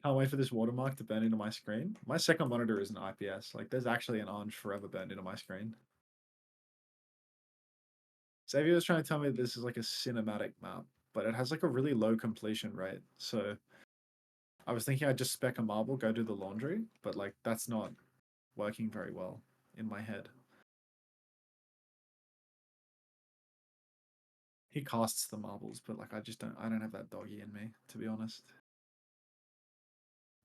Can't wait for this watermark to burn into my screen. My second monitor is an IPS. Like, there's actually an orange forever burned into my screen. Xavier was trying to tell me that this is like a cinematic map, but it has like a really low completion rate. So I was thinking I'd just spec a marble, go do the laundry, but like that's not working very well in my head. He casts the marbles, but like I don't have that doggy in me, to be honest.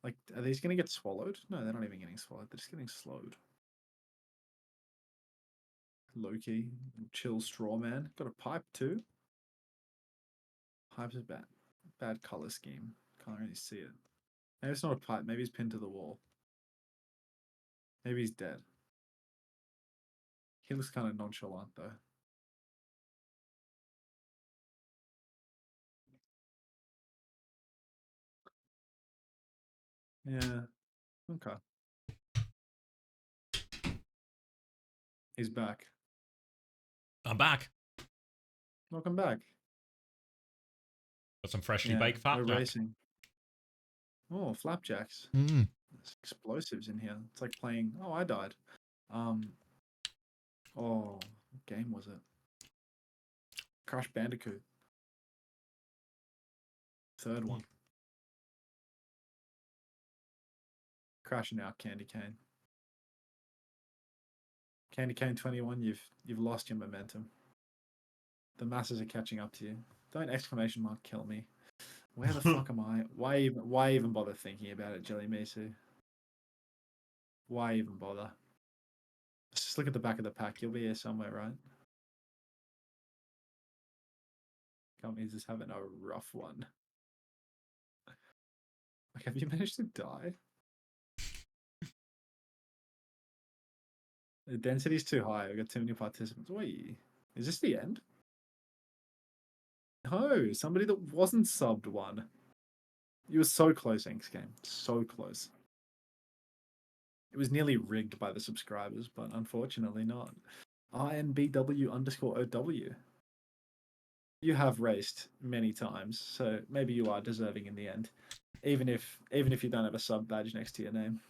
Like, are these gonna get swallowed? No, they're not even getting swallowed, they're just getting slowed. Loki, chill straw man. Got a pipe too. Pipe's a bad color scheme. Can't really see it. Maybe it's not a pipe, maybe he's pinned to the wall. Maybe he's dead. He looks kind of nonchalant though. Yeah. Okay. He's back. I'm back. Welcome back. Got some freshly Yeah, baked we're flapjack. racing. Oh, flapjacks. Mm. There's explosives in here. It's like playing. Oh, I died. Oh, what game was it? Crash Bandicoot. Third one. Crashing out, Candy Cane. Candy Cane 21. You've lost your momentum. The masses are catching up to you. Don't exclamation mark kill me. Where the fuck am I? Why even bother thinking about it, Jelly Misu? Why even bother? Let's just look at the back of the pack. You'll be here somewhere, right? Company's just having a rough one. Like, have you managed to die? The density's too high. We've got too many participants. Wait, is this the end? No, somebody that wasn't subbed won. You were so close, Inks Game. So close. It was nearly rigged by the subscribers, but unfortunately not. INBW_OW. You have raced many times, so maybe you are deserving in the end. Even if you don't have a sub badge next to your name.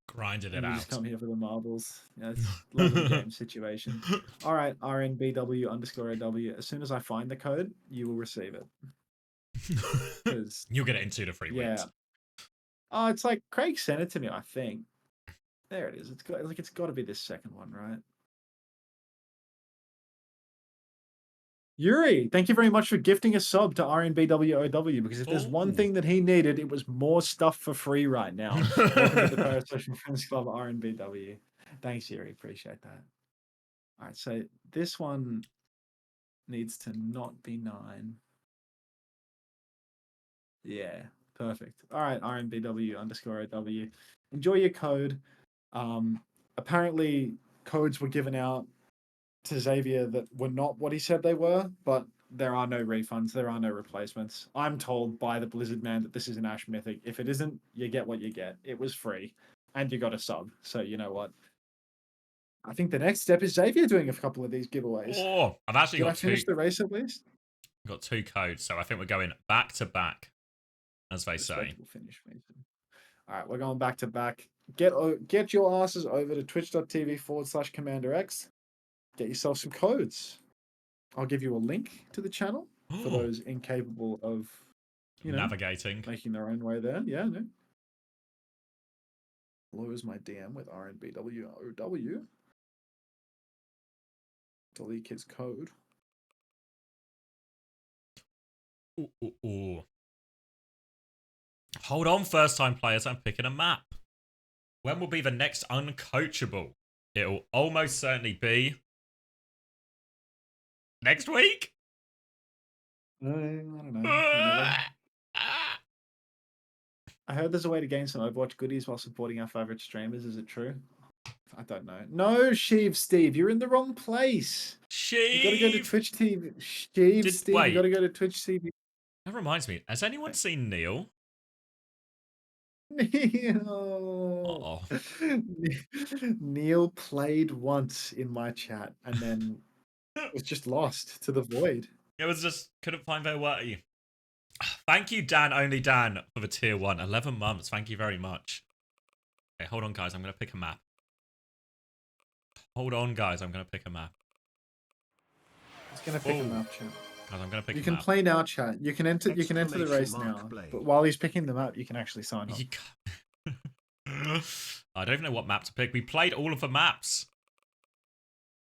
Grinded it And you out. just come here for the marbles. Yeah, it's love of the game situation. All right, RNBW_OW. As soon as I find the code, you will receive it. You'll get it in 2 to 3 weeks. Oh, it's like Craig sent it to me, I think. There it is. It's got to be this second one, right? Yuri, thank you very much for gifting a sub to RNBWOW, because if there's one thing that he needed, it was more stuff for free right now. Welcome to the Parasocial Friends Club, RNBW. Thanks, Yuri. Appreciate that. All right, so this one needs to not be 9. Yeah, perfect. All right, RNBW_OW. Enjoy your code. Apparently, codes were given out to Xavier that were not what he said they were, but there are no refunds. There are no replacements. I'm told by the Blizzard man that this is an Ash Mythic. If it isn't, you get what you get. It was free, and you got a sub. So you know what? I think the next step is Xavier doing a couple of these giveaways. Oh, I've actually Did I got finish two. the race at least? Got 2 codes, so I think we're going back to back, as they say. Respectable finish, Mason. All right, we're going back to back. Get your asses over to twitch.tv/CommanderX. Get yourself some codes. I'll give you a link to the channel for those incapable of, Navigating. making their own way there. Yeah, no. Lowers my DM with RNBWOW. Delete his code. Ooh, ooh, ooh. Hold on, first-time players. I'm picking a map. When will be the next uncoachable? It'll almost certainly be next week. I don't know. I heard there's a way to gain some Overwatch goodies while supporting our favorite streamers. Is it true? I don't know. No, Sheev Steve, you're in the wrong place. You got to go to Sheev. Twitch TV. Sheev Steve, wait. you got to go to Twitch TV. That reminds me. Has anyone seen Neil? Neil. Uh-oh. Neil played once in my chat and then was just lost to the void. It was just couldn't find their way. Thank you, Dan, only Dan, for the tier 1. 11 months. Thank you very much. Okay, hold on, guys. I'm going to pick a map. Hold on, guys. I'm going to pick a map. He's going to pick a map, chat. Guys, I'm going to pick You a can map. play now, chat. You can enter the race now. But while he's picking the map, you can actually sign up. I don't even know what map to pick. We played all of the maps.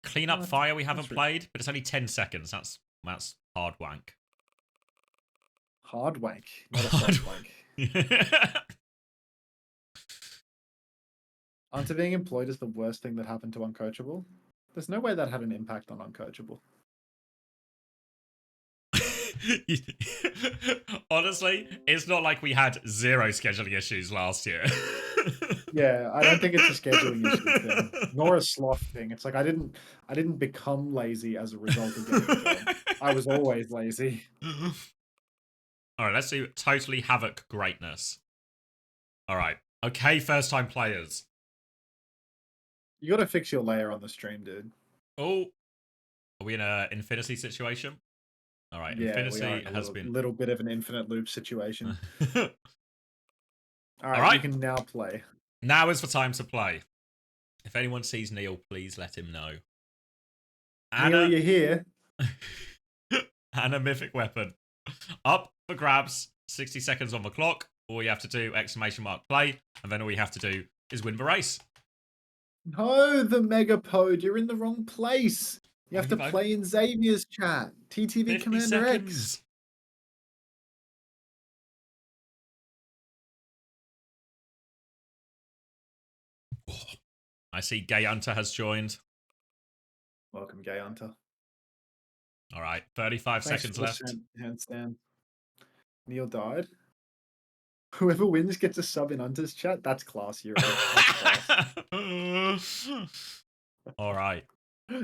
Clean up fire we haven't played, but it's only 10 seconds. That's hard wank. Hard wank, not a soft wank. Unter being employed is the worst thing that happened to Uncoachable. There's no way that had an impact on Uncoachable. Honestly, it's not like we had 0 scheduling issues last year. Yeah, I don't think it's a scheduling issue thing, nor a sloth thing. It's like I didn't become lazy as a result of getting a job. I was always lazy. All right, let's do totally havoc greatness. All right, okay, first time players. You got to fix your layer on the stream, dude. Oh, are we in a infinity situation? All right, yeah, infinity has been a little bit of an infinite loop situation. All All right, you can now play. Now is the time to play. If anyone sees Neil, please let him know. Neil, you're here. And a mythic weapon. Up for grabs, 60 seconds on the clock. All you have to do, !play, and then all you have to do is win the race. No, the Megapode, you're in the wrong place. You have to play in Xavier's chat. TTV CommanderX. I see Gay Unter has joined. Welcome, Gay Unter. All right, 35 seconds left. Handstand. Neil died. Whoever wins gets a sub in Unter's chat. That's class, you're right. All right.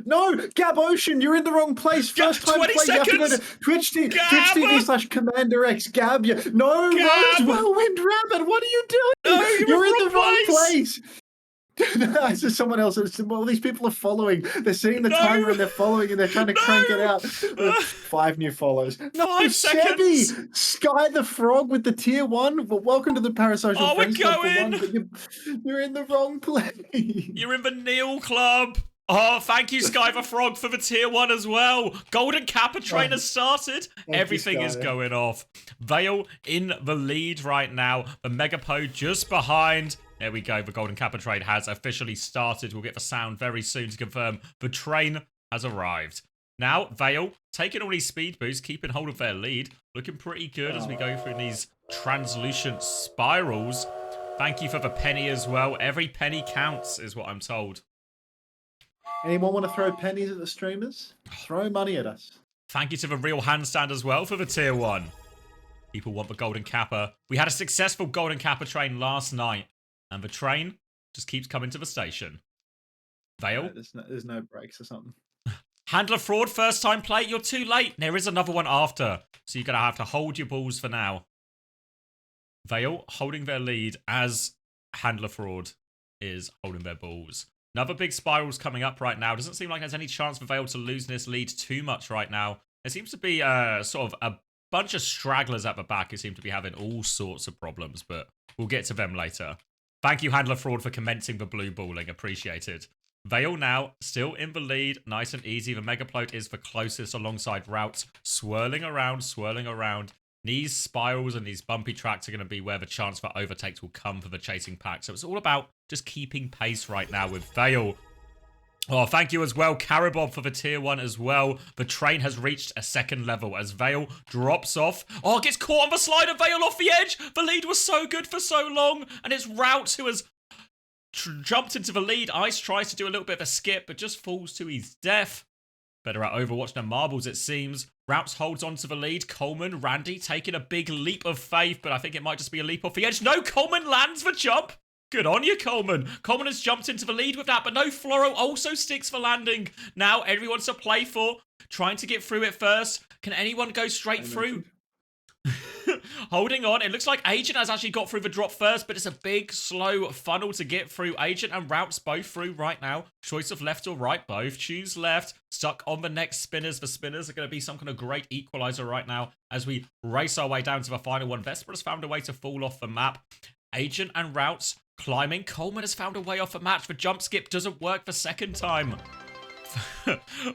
No, Gab Ocean, you're in the wrong place. First time play, you have to go to Twitch TV/CommanderX. Gab, no, Rose Whirlwind Rabbit, what are you doing? No, you're in the wrong place. I said someone else. All these people are following. They're seeing the timer and they're following and they're trying to crank it out. 5 new follows. No, 5 seconds. Chevy, Sky the Frog with the tier 1. Well, welcome to the Parasocial Friends Club for 1, but you're in the wrong place. You're in the Neil Club. Oh, thank you, Sky the Frog, for the tier 1 as well. Golden Kappa train has started. Everything is going off. Vale in the lead right now. The Megapode just behind. There we go. The Golden Kappa train has officially started. We'll get the sound very soon to confirm the train has arrived. Now, Vale taking all these speed boosts, keeping hold of their lead. Looking pretty good as we go through these translucent spirals. Thank you for the penny as well. Every penny counts is what I'm told. Anyone want to throw pennies at the streamers? Throw money at us. Thank you to the real handstand as well for the tier 1. People want the Golden Kappa. We had a successful Golden Kappa train last night. And the train just keeps coming to the station. Vale? There's no brakes or something. Handler fraud, first time play. You're too late. There is another one after. So you're going to have to hold your balls for now. Vale holding their lead as Handler fraud is holding their balls. Another big spiral's coming up right now. Doesn't seem like there's any chance for Vale to lose this lead too much right now. There seems to be sort of a bunch of stragglers at the back who seem to be having all sorts of problems, but we'll get to them later. Thank you, Handler Fraud, for commencing the blue balling. Appreciated. Vale now still in the lead. Nice and easy. The Megaplote is the closest alongside Routes. Swirling around, swirling around. These spirals and these bumpy tracks are going to be where the chance for overtakes will come for the chasing pack. So it's all about just keeping pace right now with Vale. Oh, thank you as well, Carabob, for the tier 1 as well. The train has reached a second level as Vale drops off. Oh, gets caught on the slide of Vale off the edge. The lead was so good for so long. And it's Routes who has jumped into the lead. Ice tries to do a little bit of a skip, but just falls to his death. Better at Overwatch than Marbles, it seems. Routes holds on to the lead. Coleman, Randy taking a big leap of faith, but I think it might just be a leap off the edge. No, Coleman lands the jump. Good on you, Coleman. Coleman has jumped into the lead with that, but no, Floro also sticks for landing. Now everyone's to play for, trying to get through it first. Can anyone go straight through? Holding on. It looks like Agent has actually got through the drop first, but it's a big, slow funnel to get through. Agent and Routes both through right now. Choice of left or right, both. Choose left. Stuck on the next spinners. The spinners are going to be some kind of great equalizer right now as we race our way down to the final one. Vesper has found a way to fall off the map. Agent and Routes climbing. Coleman has found a way off a match. The jump skip doesn't work the second time.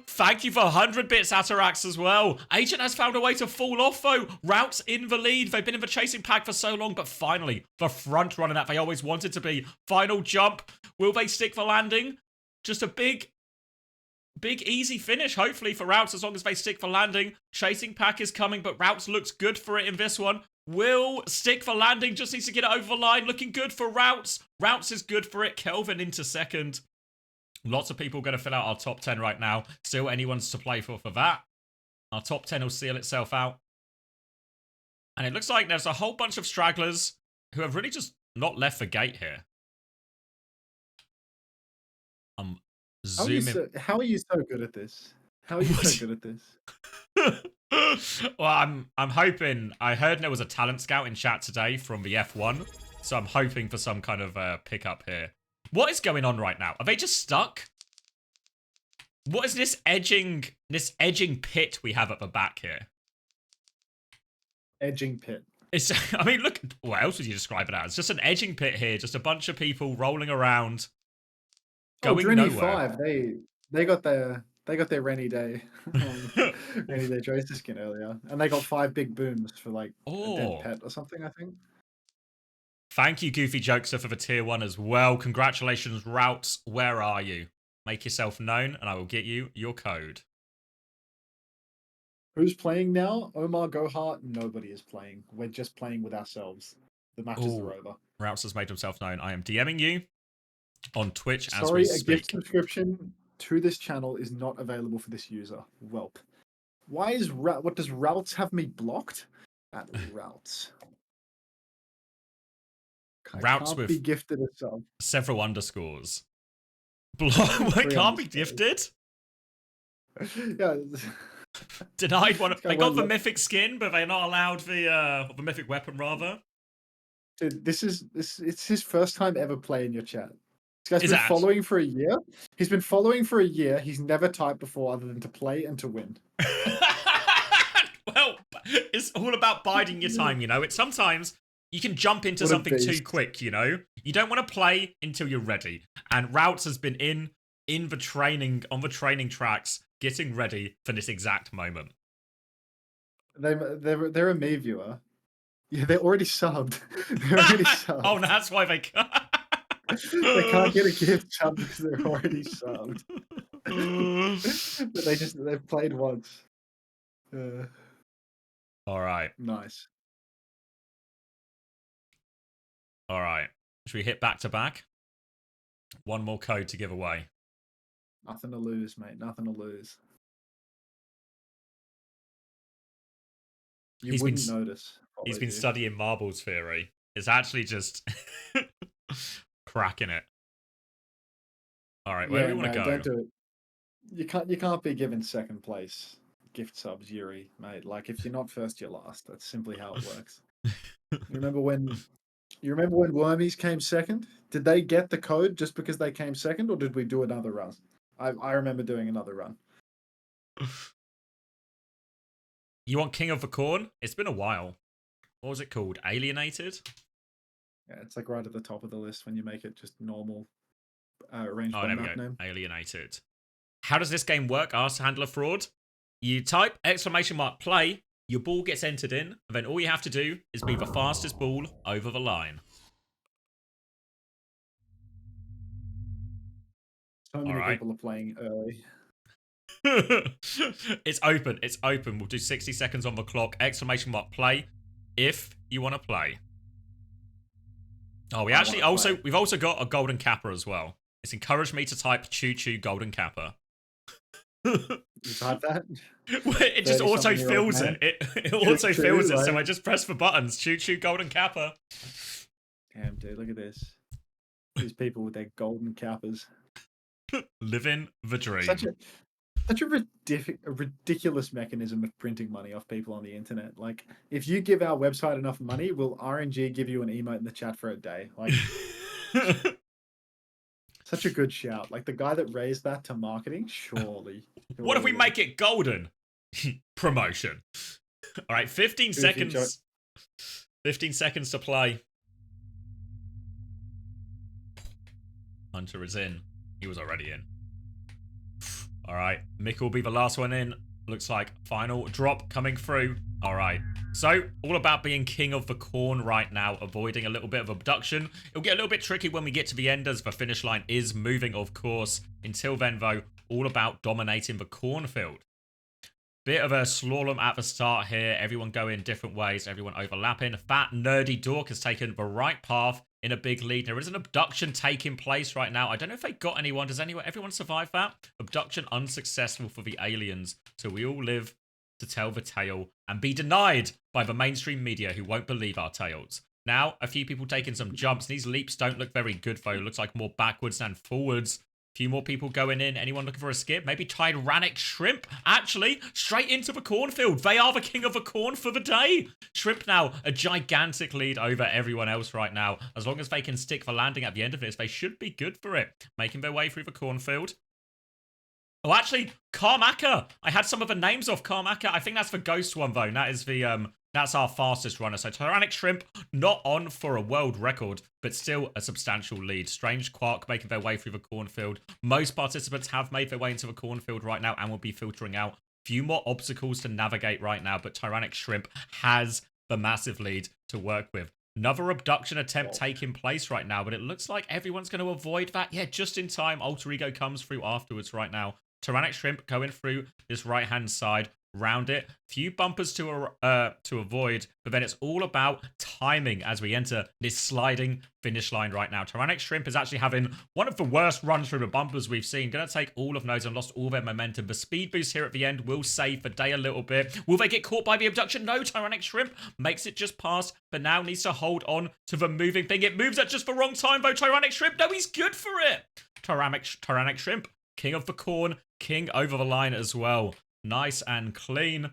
Thank you for 100 bits, Atarax, as well. Agent has found a way to fall off, though. Routes in the lead. They've been in the chasing pack for so long, but finally, the front runner that they always wanted to be. Final jump. Will they stick for landing? Just a big, easy finish, hopefully, for Routes, as long as they stick for landing. Chasing pack is coming, but Routes looks good for it in this one. Will stick for landing, just needs to get it over the line. Looking good for Routes. Routes is good for it. Kelvin into second. Lots of people going to fill out our top 10 right now. Still anyone's to play for that. Our top 10 will seal itself out. And it looks like there's a whole bunch of stragglers who have really just not left the gate here. Zooming. How are you so good at this? How are you so good at this? Well, I'm hoping. I heard there was a talent scout in chat today from the F1. So I'm hoping for some kind of pickup here. What is going on right now? Are they just stuck? What is this edging pit we have at the back here? Edging pit. It's, I mean, look, what else would you describe it as? Just an edging pit here, just a bunch of people rolling around, going nowhere. 5, they got their rainy day rainy day tracer skin earlier, and they got 5 big booms for like a dead pet or something, I think. Thank you, Goofy Jokester, for the tier 1 as well. Congratulations, Routes. Where are you? Make yourself known, and I will get you your code. Who's playing now? Omar Gohart? Nobody is playing. We're just playing with ourselves. The matches are over. Routes has made himself known. I am DMing you on Twitch as we Sorry, speak. a gift subscription to this channel is not available for this user. Welp. Why is what does Routes have me blocked? At Routes. Routes can't with be gifted a sub. Several underscores. It can't be gifted? Yeah. Denied one. They got the mythic skin, but they're not allowed the mythic weapon, rather. Dude, it's his first time ever playing your chat. This guy's been following for a year. He's been following for a year. He's never typed before other than to play and to win. Well, it's all about biding your time, you know. It's sometimes you can jump into something too quick, you know. You don't want to play until you're ready. And Routes has been on the training tracks, getting ready for this exact moment. They're a me viewer. Yeah, they're already subbed. They're already subbed. Oh, that's why they can't. They can't get a gift sub because they're already subbed. But they've played once. All right. Nice. All right. Should we hit back to back? One more code to give away. Nothing to lose, mate. Nothing to lose. You wouldn't notice. He's been studying marbles theory. It's actually just cracking it. All right, where do we want to go? Don't do it. You can't be given second place gift subs, Yuri, mate. Like if you're not first, you're last. That's simply how it works. You remember when Wormies came second? Did they get the code just because they came second, or did we do another run? I remember doing another run. You want King of the Corn? It's been a while. What was it called? Alienated? Yeah, it's like right at the top of the list when you make it just normal arranged Oh, by there we map go. name. Alienated. How does this game work? Ask Handler Fraud. You type !play, your ball gets entered in, and then all you have to do is be the fastest ball over the line. So many Alright. people are playing early. It's open. It's open. We'll do 60 seconds on the clock. !play if you want to play. Oh, we've also got a golden kappa as well. It's encouraged me to type choo choo golden kappa. You type that? It just auto fills it. It auto fills it, so I just press the buttons. Choo choo golden kappa. Damn, dude, look at this. These people with their golden kappas. Living the dream. Such a ridiculous mechanism of printing money off people on the internet. Like, if you give our website enough money, will RNG give you an emote in the chat for a day? Like, such a good shout. Like, the guy that raised that to marketing, surely. What if we make it golden? Promotion. All right, 15 seconds. 15 seconds to play. Hunter is in. He was already in. All right, Mick will be the last one in. Looks like final drop coming through. All right, so all about being king of the corn right now, avoiding a little bit of abduction. It'll get a little bit tricky when we get to the end as the finish line is moving, of course. Until then, though, all about dominating the cornfield. Bit of a slalom at the start here. Everyone going different ways, everyone overlapping. Fat Nerdy Dork has taken the right path in a big lead. There is an abduction taking place right now. I don't know if they got anyone. Does everyone survive that? Abduction unsuccessful for the aliens. So we all live to tell the tale and be denied by the mainstream media who won't believe our tales. Now, a few people taking some jumps. These leaps don't look very good, though. Looks like more backwards than forwards. Few more people going in. Anyone looking for a skip? Maybe Tyrannic Shrimp. Actually, straight into the cornfield. They are the king of the corn for the day. Shrimp now a gigantic lead over everyone else right now. As long as they can stick the landing at the end of this, they should be good for it. Making their way through the cornfield. Oh, actually, Carmacker. I had some of the names off Carmacker. I think that's the ghost one, though. That is the that's our fastest runner. So Tyrannic Shrimp not on for a world record, but still a substantial lead. Strange Quark making their way through the cornfield. Most participants have made their way into the cornfield right now and will be filtering out. Few more obstacles to navigate right now, but Tyrannic Shrimp has the massive lead to work with. Another abduction attempt taking place right now, but it looks like everyone's going to avoid that. Yeah, just in time. Alter Ego comes through afterwards right now. Tyrannic Shrimp going through this right-hand side. Round it. Few bumpers to avoid, but then it's all about timing as we enter this sliding finish line right now. Tyrannic Shrimp is actually having one of the worst runs through the bumpers we've seen. Going to take all of those and lost all their momentum. The speed boost here at the end will save the day a little bit. Will they get caught by the abduction? No, Tyrannic Shrimp makes it just past, but now needs to hold on to the moving thing. It moves at just the wrong time, though. Tyrannic Shrimp, no, he's good for it. Tyrannic Shrimp, king of the corn, king over the line as well. Nice and clean.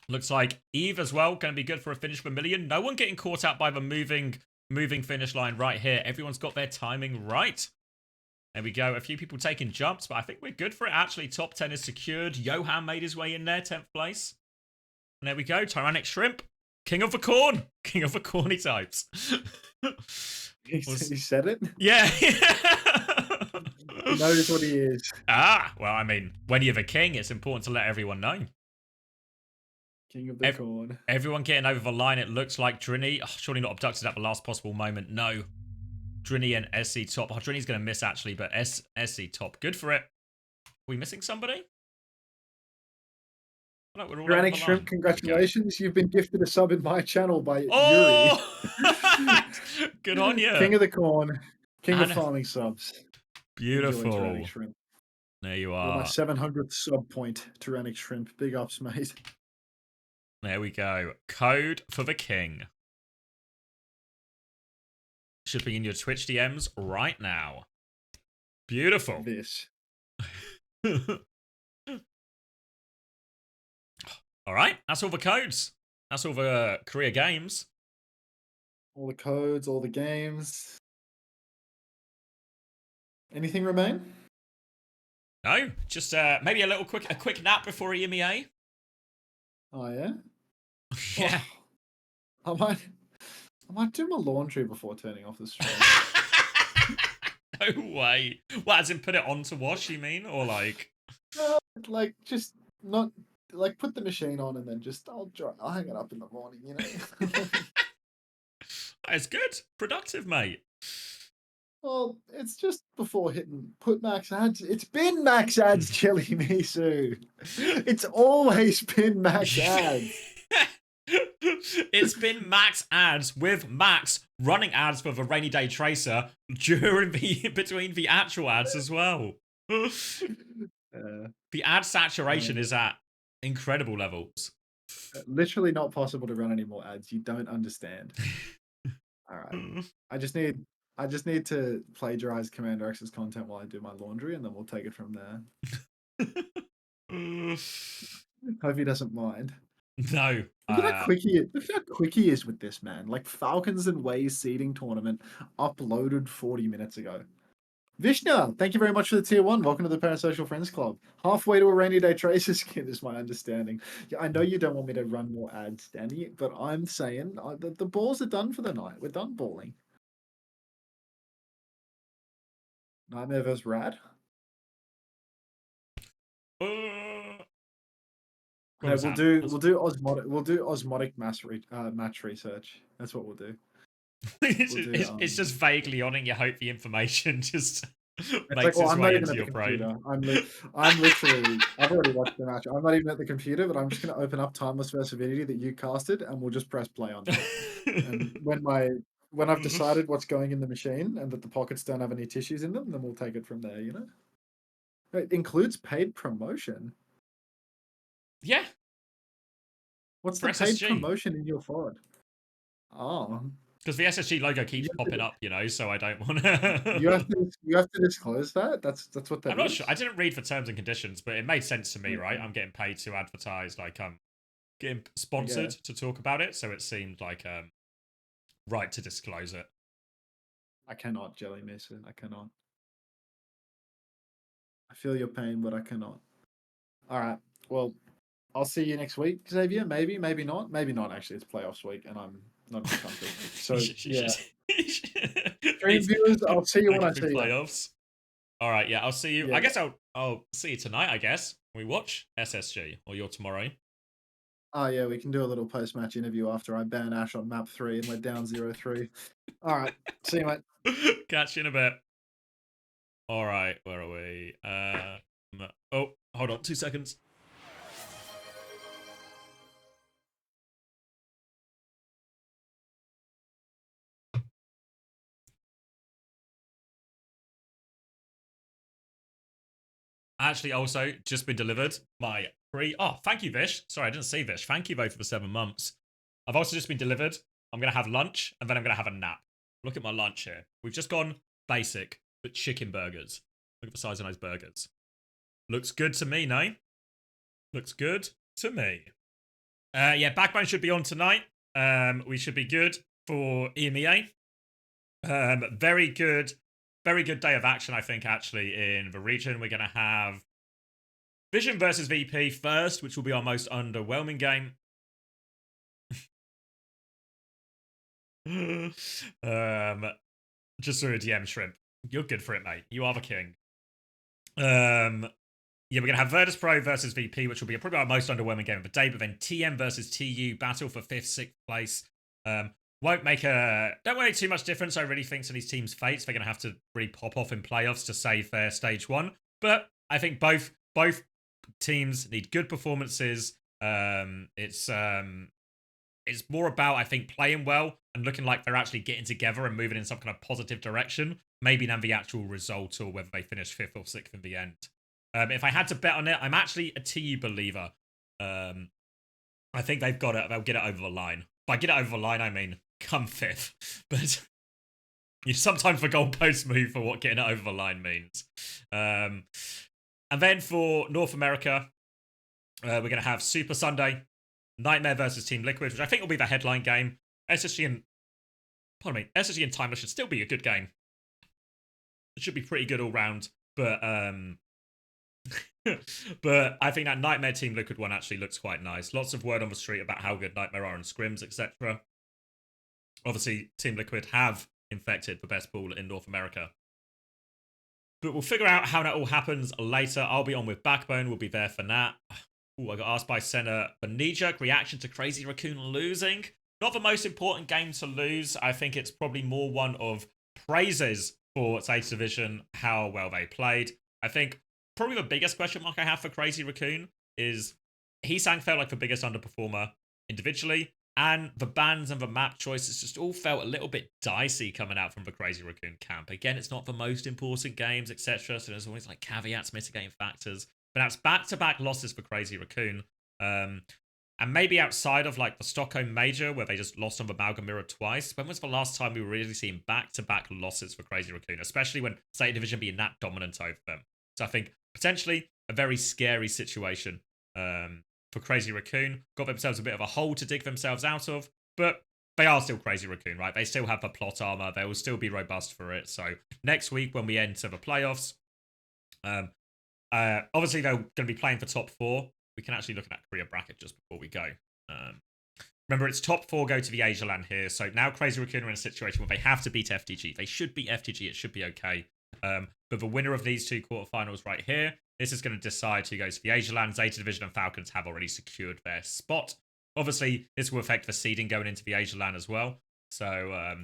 Looks like Eve as well. Going to be good for a finish of 1 million. No one getting caught out by the moving finish line right here. Everyone's got their timing right. There we go. A few people taking jumps, but I think we're good for it. Actually, top 10 is secured. Johan made his way in there, 10th place. And there we go. Tyrannic Shrimp. King of the corn. King of the corny types. He said it? Yeah. He knows what he is. Ah, well, I mean, when you're the king, it's important to let everyone know. King of the corn. Everyone getting over the line, it looks like Drini. Oh, surely not abducted at the last possible moment. No. Drini and SC top. Oh, Drini's going to miss, actually, but SC top. Good for it. Are we missing somebody? Oh, no, Tyrannic Shrimp, congratulations. Okay. You've been gifted a sub in my channel by Yuri. Good on you. King of the corn. King of farming subs. Beautiful. There you are. My 700th sub point, Tyrannic Shrimp. Big ups, mate. There we go. Code for the king. Should be in your Twitch DMs right now. Beautiful. This. All right, that's all the codes. That's all the Korea games. All the codes, all the games. Anything remain? No, just maybe a quick nap before EMEA. Oh yeah. Yeah. Oh, I might do my laundry before turning off the stream. No way. What, as in put it on to wash, you mean? Or like... Like, just not... Like, put the machine on and then just... I'll hang it up in the morning, you know? It's good. Productive, mate. Well, it's just before hitting put max ads. It's been max ads, Chili Misu. It's always been max ads. It's been max ads with Max running ads for the rainy day tracer between the actual ads as well. The ad saturation is at incredible levels. Literally not possible to run any more ads. You don't understand. All right. I just need to plagiarize CommanderX's content while I do my laundry, and then we'll take it from there. Hope he doesn't mind. No. Look at how quick he is with this, man. Like Falcons and Ways seeding tournament uploaded 40 minutes ago. Vishna, thank you very much for the tier 1. Welcome to the Parasocial Friends Club. Halfway to a rainy day tracer skin is my understanding. Yeah, I know you don't want me to run more ads, Danny, but I'm saying the balls are done for the night. We're done balling. Nightmare vs. Rad. No, we'll do osmotic match research. That's what we'll do. It's just vaguely onning you hope the information just makes its way into your brain. I'm literally, I've already watched the match. I'm not even at the computer, but I'm just going to open up Timeless vs. Avidity that you casted, and we'll just press play on that. And when I've decided what's going in the machine and that the pockets don't have any tissues in them, then we'll take it from there, you know? It includes paid promotion. Yeah. What's the paid promotion in your FOD? Oh. Because the SSG logo keeps popping up, you know, so I don't want to... You have to disclose that? That's what that is? I'm not sure. I didn't read the terms and conditions, but it made sense to me, right? I'm getting paid to advertise, like I'm getting sponsored to talk about it, so it seemed like right to disclose it. I cannot, Jelly Mason. I cannot. I feel your pain, but I cannot. All right. Well, I'll see you next week, Xavier. Maybe, maybe not. Maybe not, actually. It's playoffs week, and I'm not in the country. So, yeah. Stream viewers, I'll see you when I see you. Playoffs. All right, yeah, I'll see you. Yeah. I guess I'll see you tonight, I guess. We watch SSG, or you're tomorrow. Oh, yeah, we can do a little post-match interview after I ban Ash on map 3 and we're down 0-3. All right. See you, mate. Catch you in a bit. All right, where are we? Oh, hold on 2 seconds. Actually, also, just been delivered my free... Oh, thank you, Vish. Sorry, I didn't see Vish. Thank you, though, for the 7 months. I've also just been delivered. I'm going to have lunch, and then I'm going to have a nap. Look at my lunch here. We've just gone basic, but chicken burgers. Look at the size of those burgers. Looks good to me, no? Looks good to me. Yeah, Backbone should be on tonight. We should be good for EMEA. Very good day of action, I think, actually, in the region. We're going to have Vision versus VP first, which will be our most underwhelming game. Just through a DM, Shrimp. You're good for it, mate. You are the king. Yeah, we're going to have Virtus Pro versus VP, which will be probably our most underwhelming game of the day, but then TM versus TU, battle for 5th, 6th place. Don't make too much difference, I really think, to these teams' fates. They're going to have to really pop off in playoffs to save their stage 1. But I think both teams need good performances. It's more about, I think, playing well and looking like they're actually getting together and moving in some kind of positive direction, maybe than the actual result or whether they finish 5th or 6th in the end. If I had to bet on it, I'm actually a TU believer. I think they've got it. They'll get it over the line. By get it over the line, I mean come 5th. But you sometimes the goalposts move for what getting it over the line means. And then for North America, we're going to have Super Sunday Nightmare versus Team Liquid, which I think will be the headline game. SSG and Timeless should still be a good game. It should be pretty good all round, but but I think that Nightmare Team Liquid one actually looks quite nice. Lots of word on the street about how good Nightmare are in scrims, etc. Obviously, Team Liquid have infected the best pool in North America. But we'll figure out how that all happens later. I'll be on with Backbone. We'll be there for that. Ooh, I got asked by Senna, the knee-jerk reaction to Crazy Raccoon losing. Not the most important game to lose. I think it's probably more one of praises for ZETA Division, how well they played. I think probably the biggest question mark I have for Crazy Raccoon is Heesang felt like the biggest underperformer individually, and the bans and the map choices just all felt a little bit dicey coming out from the Crazy Raccoon camp. Again, it's not the most important games, etc. So there's always like caveats, mitigating factors. But that's back-to-back losses for Crazy Raccoon. And maybe outside of like the Stockholm Major, where they just lost on the Malga Mirror twice, when was the last time we were really seeing back-to-back losses for Crazy Raccoon, especially when ZETA Division being that dominant over them? So I think potentially a very scary situation for Crazy Raccoon. Got themselves a bit of a hole to dig themselves out of, but they are still Crazy Raccoon, right? They still have the plot armor. They will still be robust for it. So next week when we enter the playoffs, obviously they're going to be playing for top 4. We can actually look at that Korea bracket just before we go. Remember, it's top 4 go to the Asia LAN here. So now Crazy Raccoon are in a situation where they have to beat FTG. They should beat FTG. It should be okay. But the winner of these 2 quarterfinals right here, this is going to decide who goes to the Asia LAN. ZETA Division and Falcons have already secured their spot. Obviously, this will affect the seeding going into the Asia LAN as well. So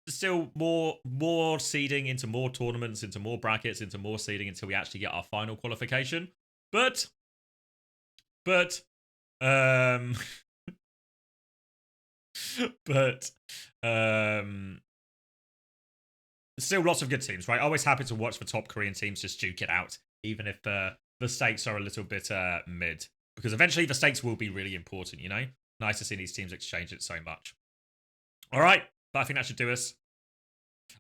still more seeding into more tournaments, into more brackets, into more seeding until we actually get our final qualification. But still lots of good teams, right? Always happy to watch the top Korean teams just duke it out, even if the stakes are a little bit mid. Because eventually the stakes will be really important, you know? Nice to see these teams exchange it so much. All right, but I think that should do us.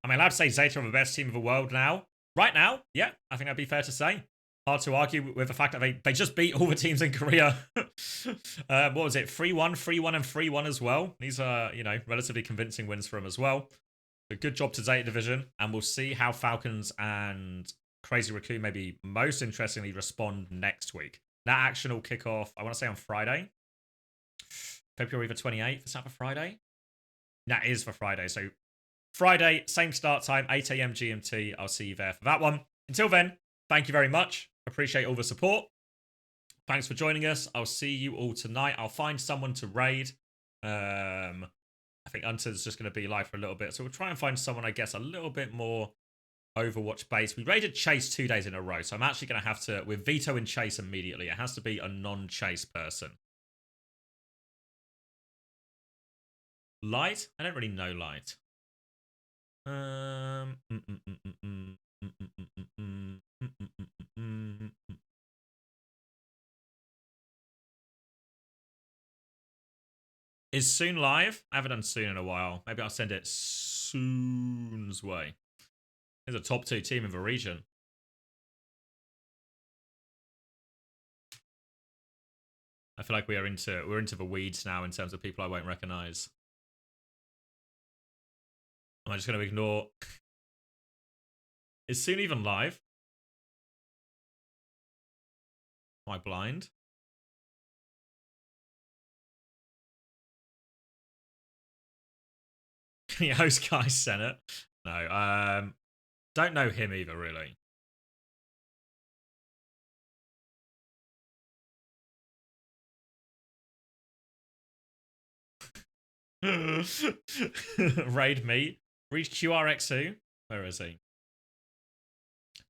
Am I allowed to say ZETA are the best team of the world now? Right now? Yeah, I think that'd be fair to say. Hard to argue with the fact that they just beat all the teams in Korea. What was it? 3-1, 3-1, and 3-1 as well. These are, you know, relatively convincing wins for them as well. So good job to ZETA Division. And we'll see how Falcons and Crazy Raccoon maybe most interestingly respond next week. That action will kick off, I want to say on Friday. February the 28th. Is that for Friday? That is for Friday. So Friday, same start time, 8 a.m. GMT. I'll see you there for that one. Until then, thank you very much. Appreciate all the support. Thanks for joining us. I'll see you all tonight. I'll find someone to raid. I think Unter's just going to be live for a little bit. So we'll try and find someone, I guess, a little bit more Overwatch based. We raided Chase 2 days in a row. So I'm actually going to have to, we're vetoing Chase immediately. It has to be a non-Chase person. Light? I don't really know Light. Is Soon live? I haven't done Soon in a while. Maybe I'll send it Soon's way. There's a top 2 team in the region. I feel like we're into the weeds now in terms of people I won't recognize. Am I just going to ignore? Is Soon even live? Am I blind? Can you host Guy Senate? No. Don't know him either, really. Raid me. Reach QRX2. Where is he?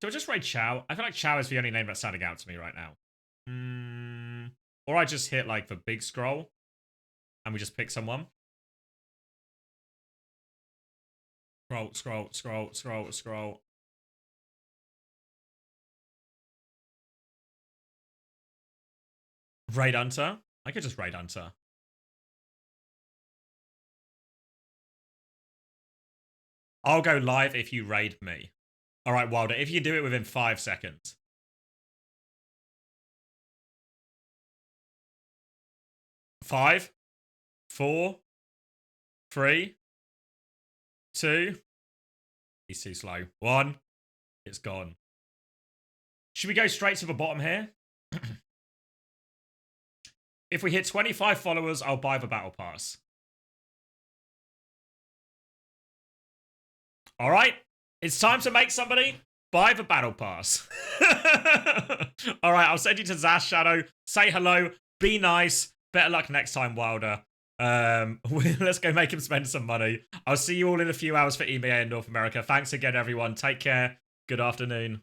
Do I just raid Chow? I feel like Chow is the only name that's standing out to me right now. Or I just hit like the big scroll and we just pick someone. Scroll. Raid Unter? I could just raid Unter. I'll go live if you raid me. All right, Wilder, if you do it within 5 seconds. 5, 4, 3, 2. He's too slow. 1. It's gone. Should we go straight to the bottom here? If we hit 25 followers, I'll buy the battle pass. All right. It's time to make somebody buy the battle pass. All right. I'll send you to Zash Shadow. Say hello. Be nice. Better luck next time, Wilder. Let's go make him spend some money. I'll see you all in a few hours for EMEA in North America. Thanks again, everyone. Take care. Good afternoon.